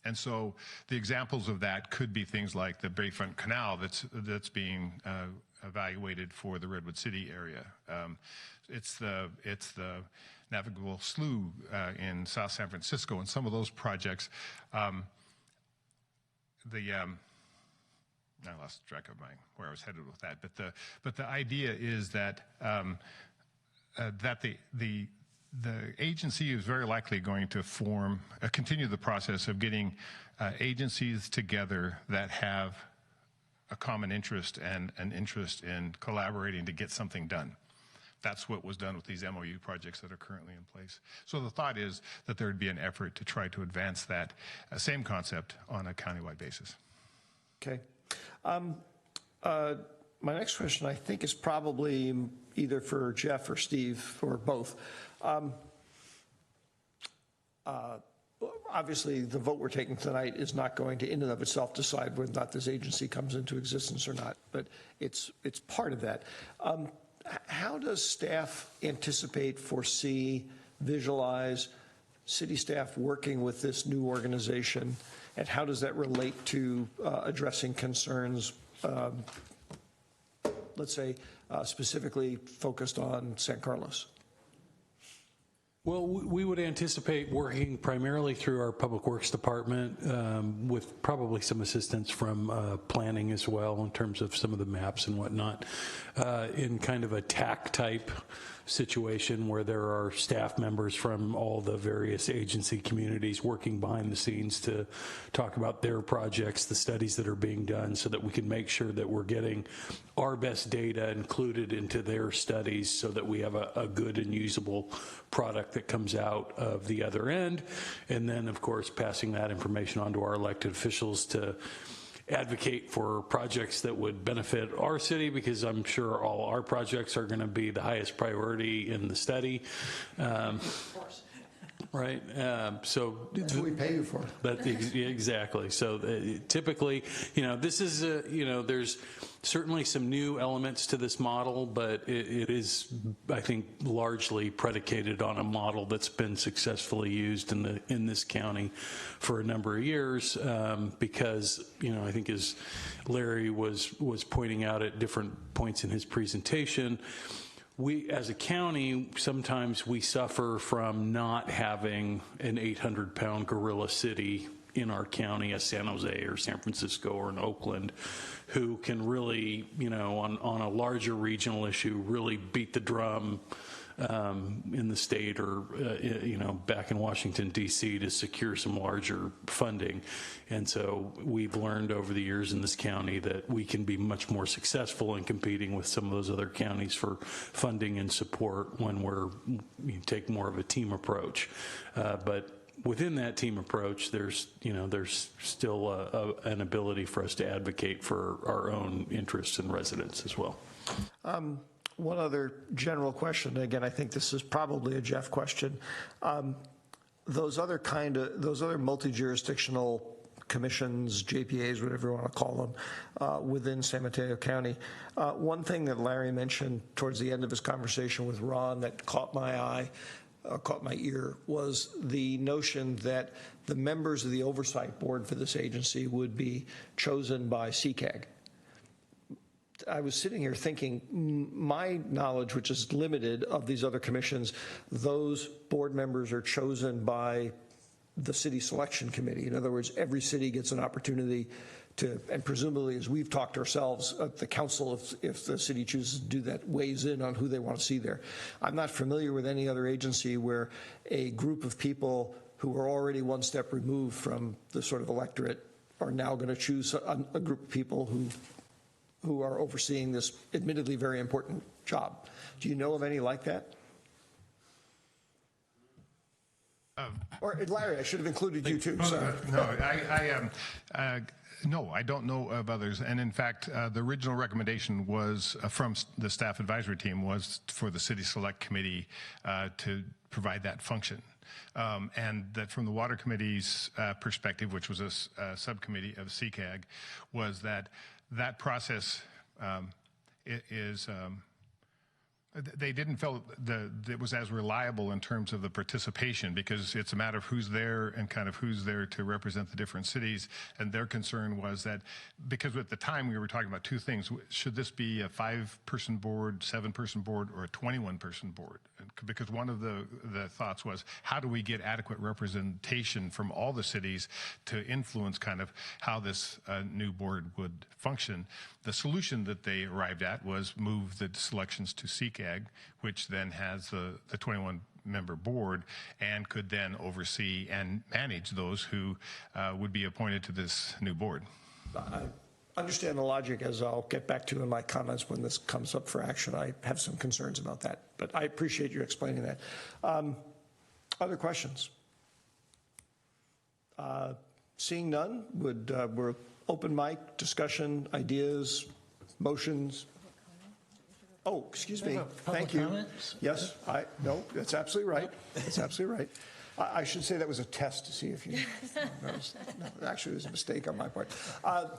And so the examples of that could be things like the Bayfront Canal that's being evaluated for the Redwood City area. It's the navigable slough in South San Francisco, and some of those projects. I lost track of where I was headed with that, but the idea is that that the agency is very likely going to continue the process of getting agencies together that have a common interest and an interest in collaborating to get something done. That's what was done with these MOU projects that are currently in place. So the thought is that there would be an effort to try to advance that same concept on a countywide basis. Okay. My next question, I think, is probably either for Jeff or Steve or both. Obviously, the vote we're taking tonight is not going to, in and of itself, decide whether or not this agency comes into existence or not, but it's part of that. How does staff anticipate, foresee, visualize city staff working with this new organization, and how does that relate to addressing concerns, let's say, specifically focused on San Carlos? Well, we would anticipate working primarily through our Public Works Department with probably some assistance from planning as well in terms of some of the maps and whatnot in kind of a TAC type situation where there are staff members from all the various agency communities working behind the scenes to talk about their projects, the studies that are being done, so that we can make sure that we're getting our best data included into their studies so that we have a good and usable product that comes out of the other end. And then, of course, passing that information on to our elected officials to advocate for projects that would benefit our city, because I'm sure all our projects are going to be the highest priority in the study. Of course. Right. So that's what we pay you for. Exactly. So typically, this is, there's certainly some new elements to this model, but it is, I think, largely predicated on a model that's been successfully used in this county for a number of years, because, I think as Larry was pointing out at different points in his presentation, we, as a county, sometimes we suffer from not having an 800-pound gorilla city in our county, as San Jose or San Francisco or in Oakland, who can really, on a larger regional issue, really beat the drum in the state or, back in Washington, D.C. to secure some larger funding. And so we've learned over the years in this county that we can be much more successful in competing with some of those other counties for funding and support when we take more of a team approach. But within that team approach, there's still an ability for us to advocate for our own interests and residents as well. One other general question, again, I think this is probably a Jeff question. Those other multi-jurisdictional commissions, JPAs, whatever you want to call them, within San Mateo County. One thing that Larry mentioned towards the end of his conversation with Ron that caught my ear, was the notion that the members of the oversight board for this agency would be chosen by CCAG. I was sitting here thinking, my knowledge, which is limited, of these other commissions, those board members are chosen by the city selection committee. In other words, every city gets an opportunity to, and presumably, as we've talked ourselves, the council, if the city chooses to do that, weighs in on who they want to see there. I'm not familiar with any other agency where a group of people who are already one step removed from the sort of electorate are now going to choose a group of people who are overseeing this admittedly very important job. Do you know of any like that? Or Larry, I should have included you too. Sorry. No, I don't know of others. And in fact, the original recommendation was from the staff advisory team was for the City Select Committee to provide that function. And that from the Water Committee's perspective, which was a subcommittee of CCAG, was that process is they didn't feel that it was as reliable in terms of the participation, because it's a matter of who's there and kind of who's there to represent the different cities. And their concern was that, because at the time we were talking about two things, should this be a 5-person board, 7-person board, or a 21-person board? Because one of the thoughts was, how do we get adequate representation from all the cities to influence kind of how this new board would function? The solution that they arrived at was move the selections to CCAG, which then has the 21-member board and could then oversee and manage those who would be appointed to this new board. I understand the logic, as I'll get back to in my comments when this comes up for action. I have some concerns about that, but I appreciate you explaining that. Other questions? Seeing none, we're open mic, discussion, ideas, motions. Oh, excuse me. Thank you. Comments? Yes, no, that's absolutely right. That's absolutely right. I should say that was a test to see if you. No, actually, it was a mistake on my part.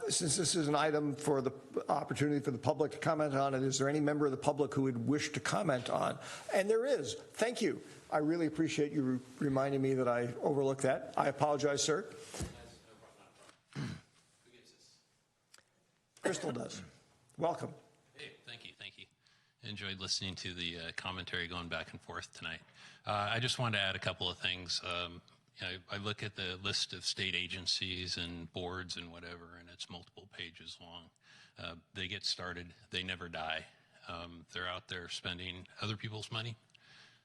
Since this is an item for the opportunity for the public to comment on it, is there any member of the public who would wish to comment on? And there is. Thank you. I really appreciate you reminding me that I overlooked that. I apologize, sir. Crystal does. Welcome. Hey, thank you. Enjoyed listening to the commentary going back and forth tonight. I just wanted to add a couple of things. I look at the list of state agencies and boards and whatever, and it's multiple pages long. They get started, they never die. They're out there spending other people's money.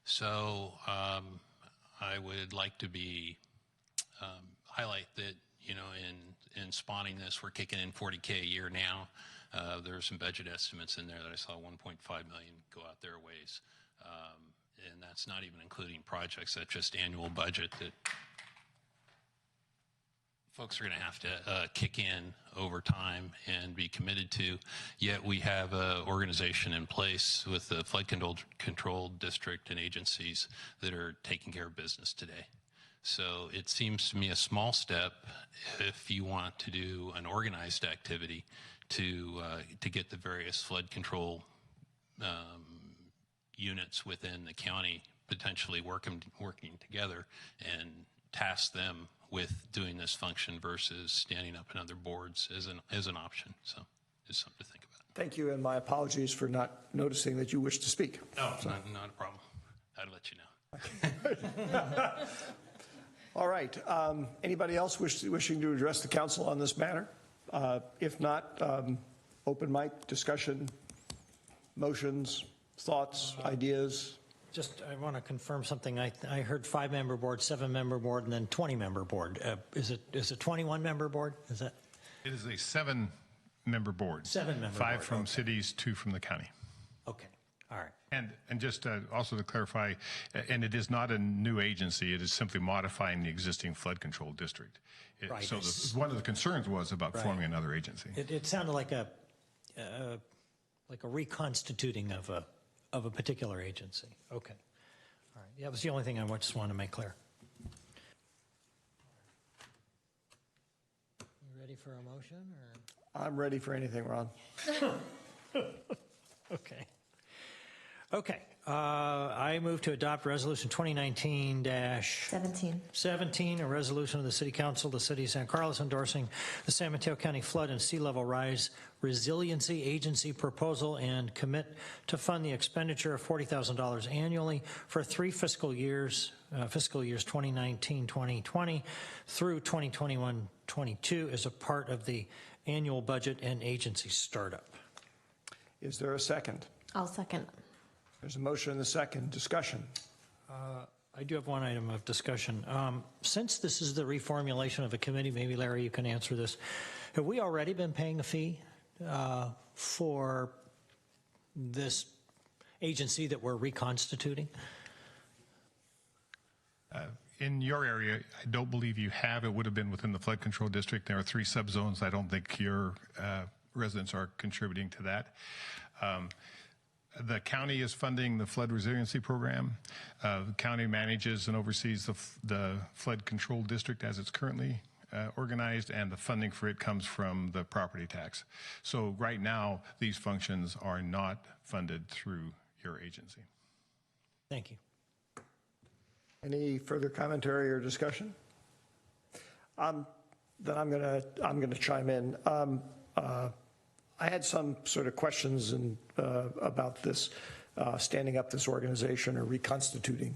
So I would like to highlight that, in spawning this, we're kicking in $40K a year now. There are some budget estimates in there that I saw 1.5 million go out there a ways. And that's not even including projects. That's just annual budget that folks are going to have to kick in over time and be committed to. Yet we have an organization in place with the flood control district and agencies that are taking care of business today. So it seems to me a small step if you want to do an organized activity to get the various flood control units within the county potentially working together and task them with doing this function versus standing up in other boards as an option. So it's something to think about. Thank you, and my apologies for not noticing that you wish to speak. No, not a problem. I'd let you know. All right. Anybody else wishing to address the council on this matter? If not, open mic, discussion, motions, thoughts, ideas. Just, I want to confirm something. I heard 5-member board, 7-member board, and then 20-member board. Is it 21-member board? Is that? It is a 7-member board. 7-member board. 5 from cities, 2 from the county. Okay. All right. And just also to clarify, and it is not a new agency. It is simply modifying the existing flood control district. Right. So one of the concerns was about forming another agency. It sounded like a reconstituting of a particular agency. Okay. All right. That was the only thing I just wanted to make clear. You ready for a motion? Or? I'm ready for anything, Ron. Okay. Okay. I move to adopt Resolution 2019-17, a resolution of the City Council of the City of San Carlos endorsing the San Mateo County Flood and Sea Level Rise Resiliency Agency proposal and commit to fund the expenditure of $40,000 annually for 3 fiscal years 2019-2020 through 2021-22 as a part of the annual budget and agency startup. Is there a second? I'll second. There's a motion and a second. Discussion. I do have one item of discussion. Since this is the reformulation of a committee, maybe Larry, you can answer this. Have we already been paying a fee for this agency that we're reconstituting? in your area, I don't believe you have. It would have been within the flood control district. There are 3 subzones. I don't think your residents are contributing to that. The county is funding the flood resiliency program. The county manages and oversees the flood control district as it's currently organized, and the funding for it comes from the property tax. So right now, these functions are not funded through your agency. Thank you. Any further commentary or discussion? Then I'm gonna chime in. I had some sort of questions about this standing up this organization or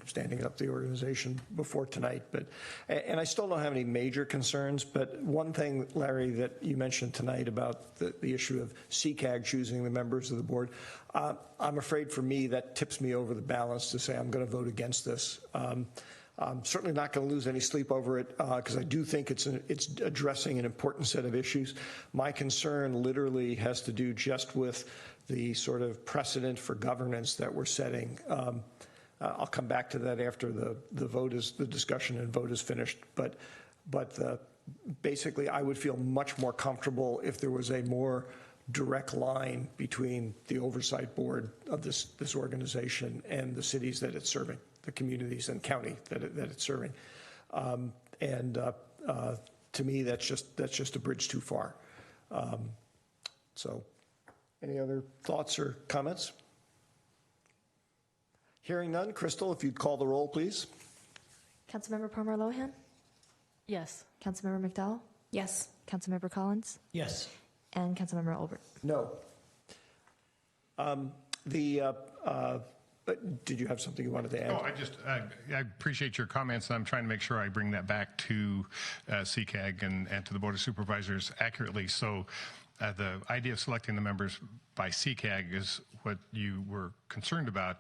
standing up the organization before tonight, and I still don't have any major concerns. But one thing, Larry, that you mentioned tonight about the issue of CCAG choosing the members of the board, I'm afraid for me that tips me over the balance to say I'm going to vote against this. I'm certainly not going to lose any sleep over it because I do think it's addressing an important set of issues. My concern literally has to do just with the sort of precedent for governance that we're setting. I'll come back to that after the discussion and vote is finished. But basically, I would feel much more comfortable if there was a more direct line between the oversight board of this organization and the cities that it's serving, the communities and county that it's serving. To me, that's just a bridge too far. So any other thoughts or comments? Hearing none, Crystal, if you'd call the roll, please. Councilmember Palmer Lohan? Yes. Councilmember McDowell? Yes. Councilmember Collins? Yes. And Councilmember Olbert? No. Did you have something you wanted to add? I appreciate your comments, and I'm trying to make sure I bring that back to CCAG and to the Board of Supervisors accurately. So the idea of selecting the members by CCAG is what you were concerned about.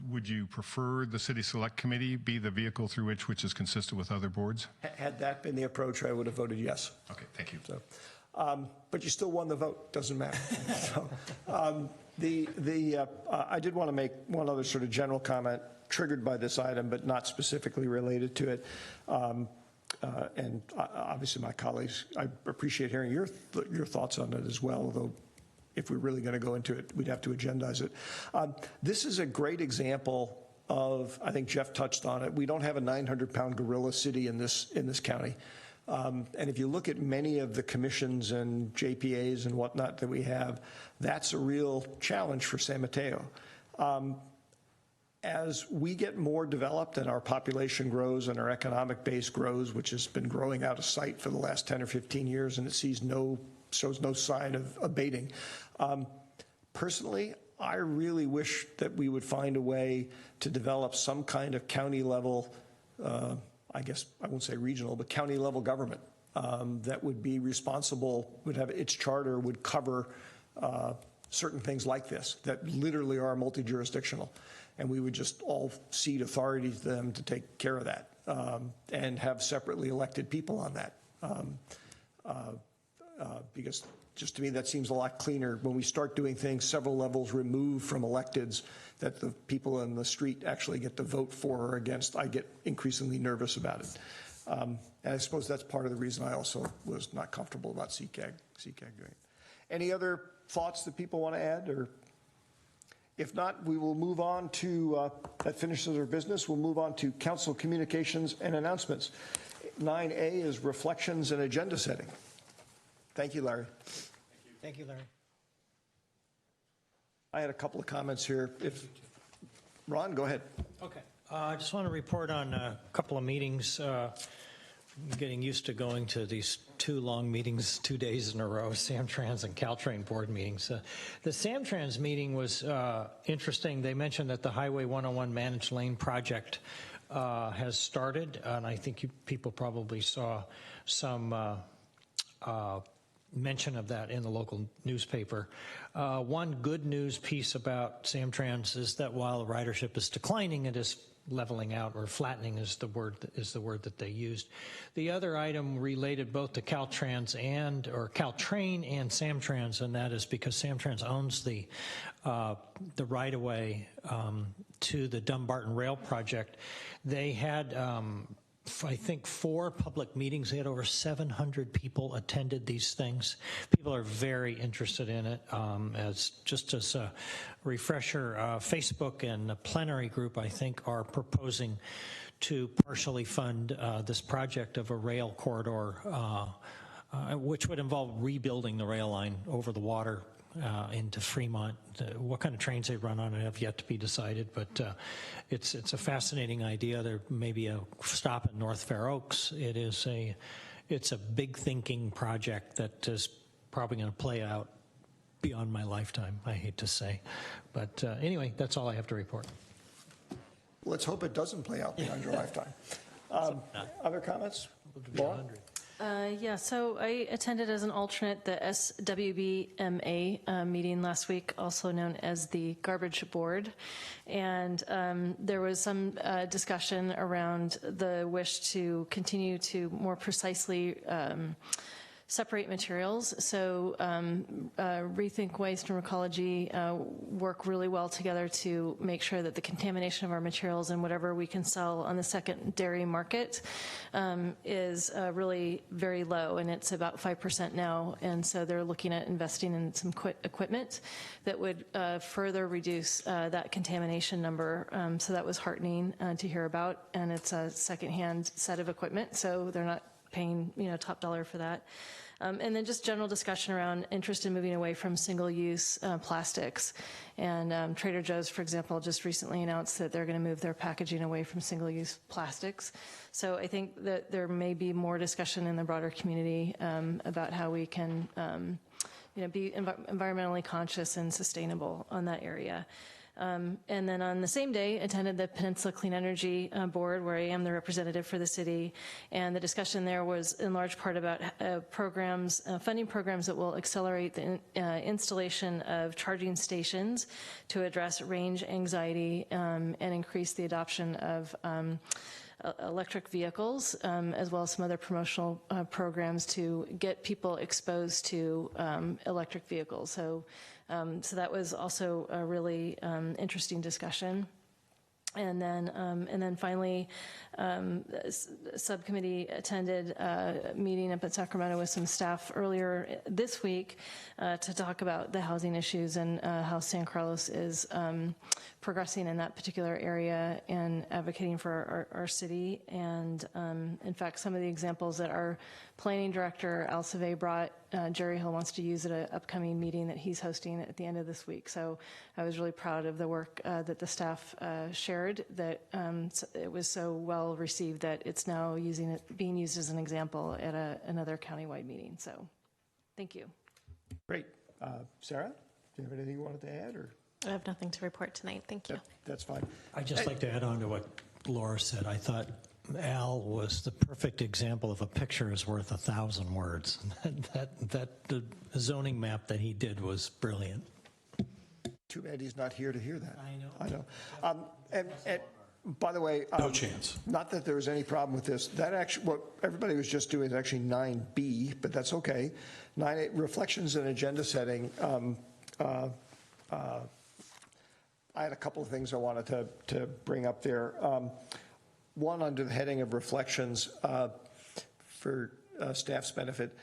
Would you prefer the City Select Committee be the vehicle through which is consistent with other boards? Had that been the approach, I would have voted yes. Okay, thank you. So, but you still won the vote. Doesn't matter. So, I did want to make one other sort of general comment triggered by this item, but not specifically related to it. And obviously, my colleagues, I appreciate hearing your thoughts on it as well. Although, if we're really going to go into it, we'd have to agendize it. This is a great example of, I think Jeff touched on it. We don't have a 900-pound gorilla city in this county. And if you look at many of the commissions and JPAs and whatnot that we have, that's a real challenge for San Mateo. As we get more developed and our population grows and our economic base grows, which has been growing out of sight for the last 10 or 15 years, and it shows no sign of abating. Personally, I really wish that we would find a way to develop some kind of county level, I guess I won't say regional, but county level government that would be responsible, would have its charter, would cover certain things like this that literally are multi-jurisdictional. And we would just all cede authority to them to take care of that and have separately elected people on that. Because just to me, that seems a lot cleaner when we start doing things several levels removed from electeds that the people in the street actually get to vote for or against. I get increasingly nervous about it. And I suppose that's part of the reason I also was not comfortable about CCAG doing it. Any other thoughts that people want to add? Or if not, we will move on to, that finishes our business. We'll move on to council communications and announcements. 9A is reflections and agenda setting. Thank you, Larry. Thank you, Larry. I had a couple of comments here. Ron, go ahead. Okay. I just want to report on a couple of meetings. I'm getting used to going to these 2 long meetings 2 days in a row, Samtrans and Caltrain board meetings. The Samtrans meeting was interesting. They mentioned that the Highway 101 Managed Lane project has started, and I think people probably saw some mention of that in the local newspaper. One good news piece about Samtrans is that while ridership is declining, it is leveling out, or flattening is the word that they used. The other item related both to Caltrain and Samtrans, and that is because Samtrans owns the right-of-way to the Dumbarton Rail Project. They had I think 4 public meetings. They had over 700 people attended these things. People are very interested in it. As a refresher, Facebook and the plenary group, I think, are proposing to partially fund this project of a rail corridor, which would involve rebuilding the rail line over the water into Fremont. What kind of trains they run on it have yet to be decided, but it's a fascinating idea. There may be a stop at North Fair Oaks. It's a big thinking project that is probably going to play out beyond my lifetime, I hate to say. But anyway, that's all I have to report. Let's hope it doesn't play out beyond your lifetime. Other comments? Laura? Yeah, so I attended as an alternate the SWBMA meeting last week, also known as the Garbage Board. And there was some discussion around the wish to continue to more precisely separate materials. So Rethink Waste and Recology work really well together to make sure that the contamination of our materials and whatever we can sell on the secondary market is really very low, and it's about 5% now. And so they're looking at investing in some equipment that would further reduce that contamination number. So that was heartening to hear about, and it's a secondhand set of equipment, so they're not paying top dollar for that. And then just general discussion around interest in moving away from single-use plastics. And Trader Joe's, for example, just recently announced that they're going to move their packaging away from single-use plastics. So I think that there may be more discussion in the broader community about how we can be environmentally conscious and sustainable on that area. And then on the same day, attended the Peninsula Clean Energy Board, where I am the representative for the city. And the discussion there was in large part about programs, funding programs that will accelerate the installation of charging stations to address range anxiety and increase the adoption of electric vehicles, as well as some other promotional programs to get people exposed to electric vehicles. So that was also a really interesting discussion. And then finally, subcommittee attended a meeting up at Sacramento with some staff earlier this week to talk about the housing issues and how San Carlos is progressing in that particular area and advocating for our city. And in fact, some of the examples that our planning director, Al Savay, brought, Jerry Hill wants to use at an upcoming meeting that he's hosting at the end of this week. So I was really proud of the work that the staff shared, that it was so well received that it's now being used as an example at another countywide meeting. So thank you. Great. Sarah, do you have anything you wanted to add? Or? I have nothing to report tonight. Thank you. That's fine. I'd just like to add on to what Laura said. I thought Al was the perfect example of a picture is worth 1,000 words. The zoning map that he did was brilliant. Too bad he's not here to hear that. I know. And by the way, no chance. Not that there was any problem with this. That actually, what everybody was just doing is actually 9B, but that's okay. 9A, reflections and agenda setting. I had a couple of things I wanted to bring up there. One, under the heading of reflections for staff's benefit,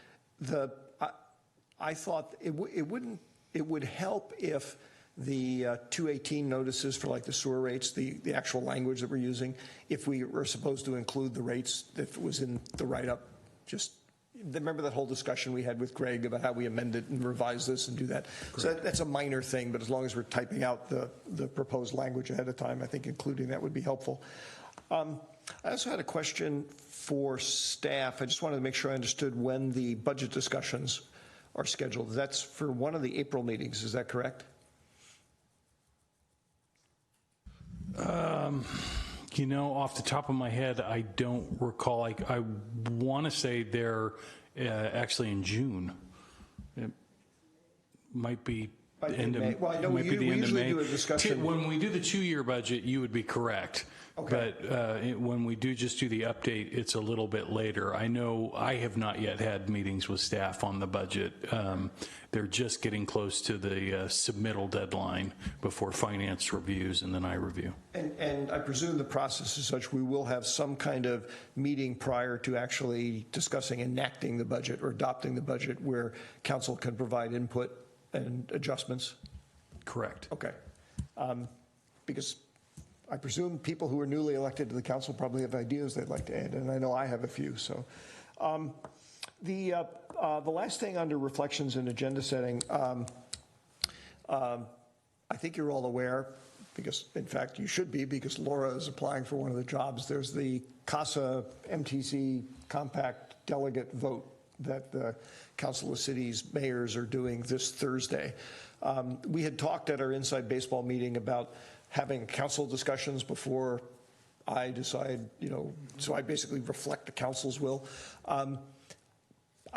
I thought it would help if the 218 notices for like the sewer rates, the actual language that we're using, if we were supposed to include the rates that was in the write-up. Just remember that whole discussion we had with Greg about how we amend it and revise this and do that. Correct. So that's a minor thing, but as long as we're typing out the proposed language ahead of time, I think including that would be helpful. I also had a question for staff. I just wanted to make sure I understood when the budget discussions are scheduled. That's for one of the April meetings, is that correct? Off the top of my head, I don't recall. I want to say they're actually in June. It might be Might the be end of May. Well, I know might we be the end of usually May. do a discussion. When we do the 2-year budget, you would be correct. Okay. But when we do just do the update, it's a little bit later. I know I have not yet had meetings with staff on the budget. They're just getting close to the submittal deadline before finance reviews and then I review. And I presume the process is such we will have some kind of meeting prior to actually discussing enacting the budget or adopting the budget where council can provide input and adjustments? Correct. Okay. Because I presume people who are newly elected to the council probably have ideas they'd like to add, and I know I have a few. So, the last thing under reflections and agenda setting, I think you're all aware, because in fact you should be, because Laura is applying for one of the jobs. There's the CASA MTC Compact Delegate vote that the Council of Cities mayors are doing this Thursday. We had talked at our Inside Baseball meeting about having council discussions before I decide, so I basically reflect the council's will. I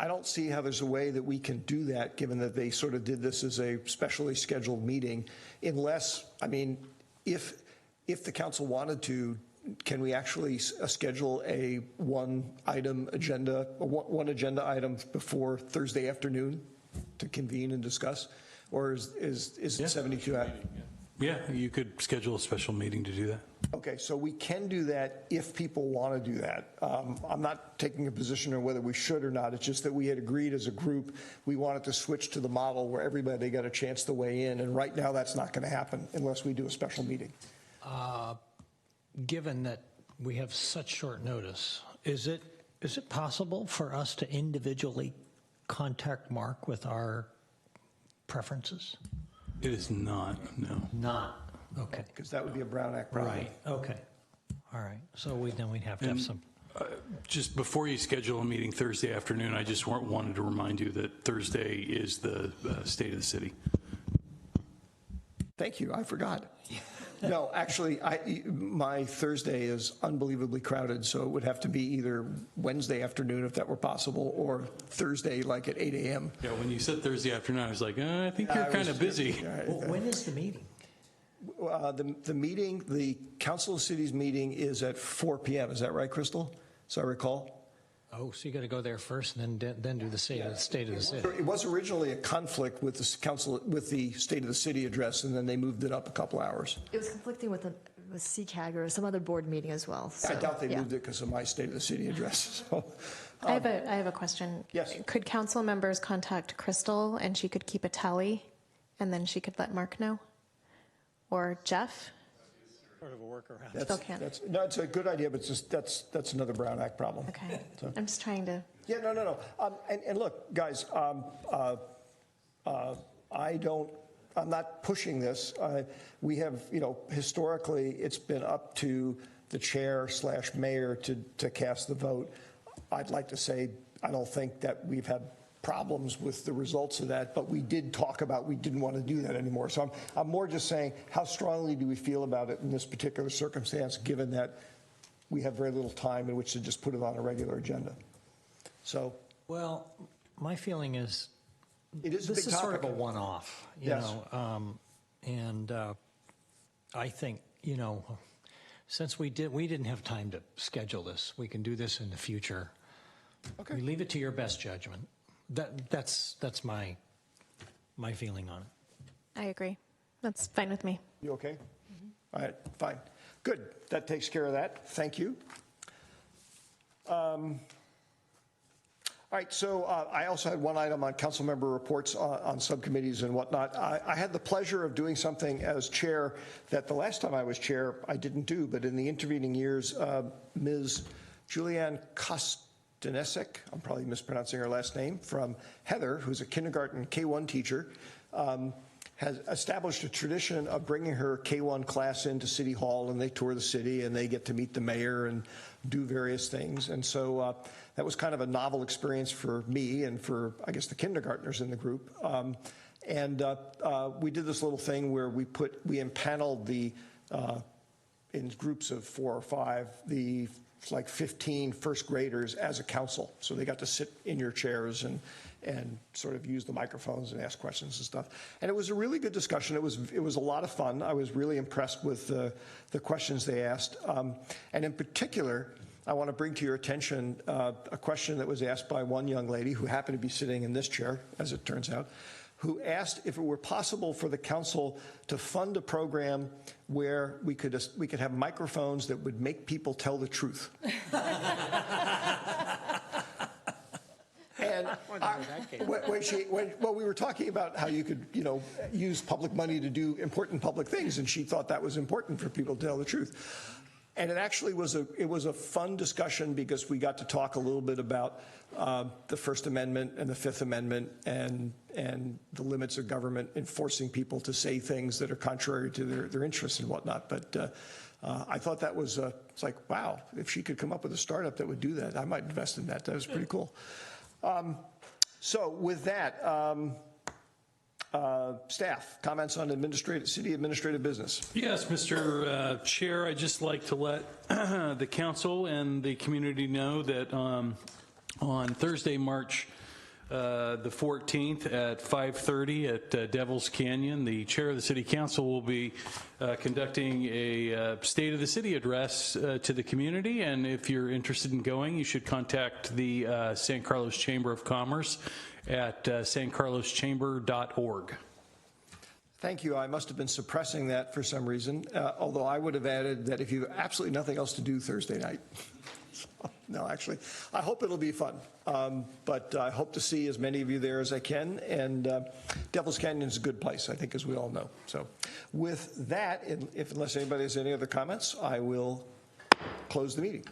don't see how there's a way that we can do that, given that they sort of did this as a specially scheduled meeting, unless, if the council wanted to, can we actually schedule a one agenda item before Thursday afternoon to convene and discuss? Or is it 72 hours? Yeah, you could schedule a special meeting to do that. Okay, so we can do that if people want to do that. I'm not taking a position on whether we should or not. It's just that we had agreed as a group we wanted to switch to the model where everybody got a chance to weigh in, and right now that's not going to happen unless we do a special meeting. Given that we have such short notice, is it possible for us to individually contact Mark with our preferences? It is not, no. Not, okay. Because that would be a Brown Act problem. Right, okay. All right, so then we'd have to have some. Just before you schedule a meeting Thursday afternoon, I just wanted to remind you that Thursday is the State of the City. Thank you, I forgot. No, actually, my Thursday is unbelievably crowded, so it would have to be either Wednesday afternoon, if that were possible, or Thursday, like at 8 a.m. Yeah, when you said Thursday afternoon, I was like, I think you're kind of busy. Well, when is the meeting? The meeting, the Council of Cities meeting is at 4 p.m. Is that right, Crystal? So I recall? Oh, so you got to go there first and then do the State of the City. It was originally a conflict with the council, with the State of the City address, and then they moved it up a couple hours. It was conflicting with CCAG or some other board meeting as well. So, I doubt they moved it because of my State of the City address. So, I have a question. Yes. Could council members contact Crystal and she could keep a tally, and then she could let Mark know, or Jeff? Sort of a workaround. Still can't. No, it's a good idea, but it's just that's another Brown Act problem. Okay. So. I'm just trying to. Yeah, no. And look, guys, I'm not pushing this. We have, historically, it's been up to the chair/mayor to cast the vote. I'd like to say I don't think that we've had problems with the results of that, but we did talk about we didn't want to do that anymore. So I'm more just saying, how strongly do we feel about it in this particular circumstance, given that we have very little time in which to just put it on a regular agenda? So, well, my feeling is it is a this big is sort of topic. a one-off, Yes. and I think since we didn't have time to schedule this, we can do this in the future. Okay. We leave it to your best judgment. That's my feeling on it. I agree. That's fine with me. You okay? All right, fine. Good. That takes care of that. Thank you. All right, so I also had one item on council member reports on subcommittees and whatnot. I had the pleasure of doing something as chair that the last time I was chair I didn't do, but in the intervening years, Ms. Julianne Kostanesek, I'm probably mispronouncing her last name, from Heather, who's a kindergarten K-1 teacher, has established a tradition of bringing her K-1 class into City Hall, and they tour the city, and they get to meet the mayor and do various things. And so that was kind of a novel experience for me and for, I guess, the kindergartners in the group. We did this little thing where we empaneled in groups of 4 or 5, the like 15 first graders as a council. So they got to sit in your chairs and sort of use the microphones and ask questions and stuff. And it was a really good discussion. It was a lot of fun. I was really impressed with the questions they asked. And in particular, I want to bring to your attention a question that was asked by one young lady who happened to be sitting in this chair, as it turns out, who asked if it were possible for the council to fund a program where we could have microphones that would make people tell the truth. And when we were talking about how you could, use public money to do important public things, and she thought that was important for people to tell the truth. And it actually was a fun discussion because we got to talk a little bit about the First Amendment and the Fifth Amendment and the limits of government enforcing people to say things that are contrary to their interests and whatnot. But I thought that was it's like, wow, if she could come up with a startup that would do that, I might invest in that. That was pretty cool. So with that, staff, comments on city administrative business. Yes, Mr. Chair, I'd just like to let the council and the community know that on Thursday, March the 14th at 5:30 at Devil's Canyon, the chair of the City Council will be conducting a State of the City address to the community. And if you're interested in going, you should contact the San Carlos Chamber of Commerce at sancarloschamber.org. Thank you. I must have been suppressing that for some reason, although I would have added that if you have absolutely nothing else to do Thursday night. No, actually, I hope it'll be fun. But I hope to see as many of you there as I can. And Devil's Canyon is a good place, I think, as we all know. So with that, unless anybody has any other comments, I will close the meeting.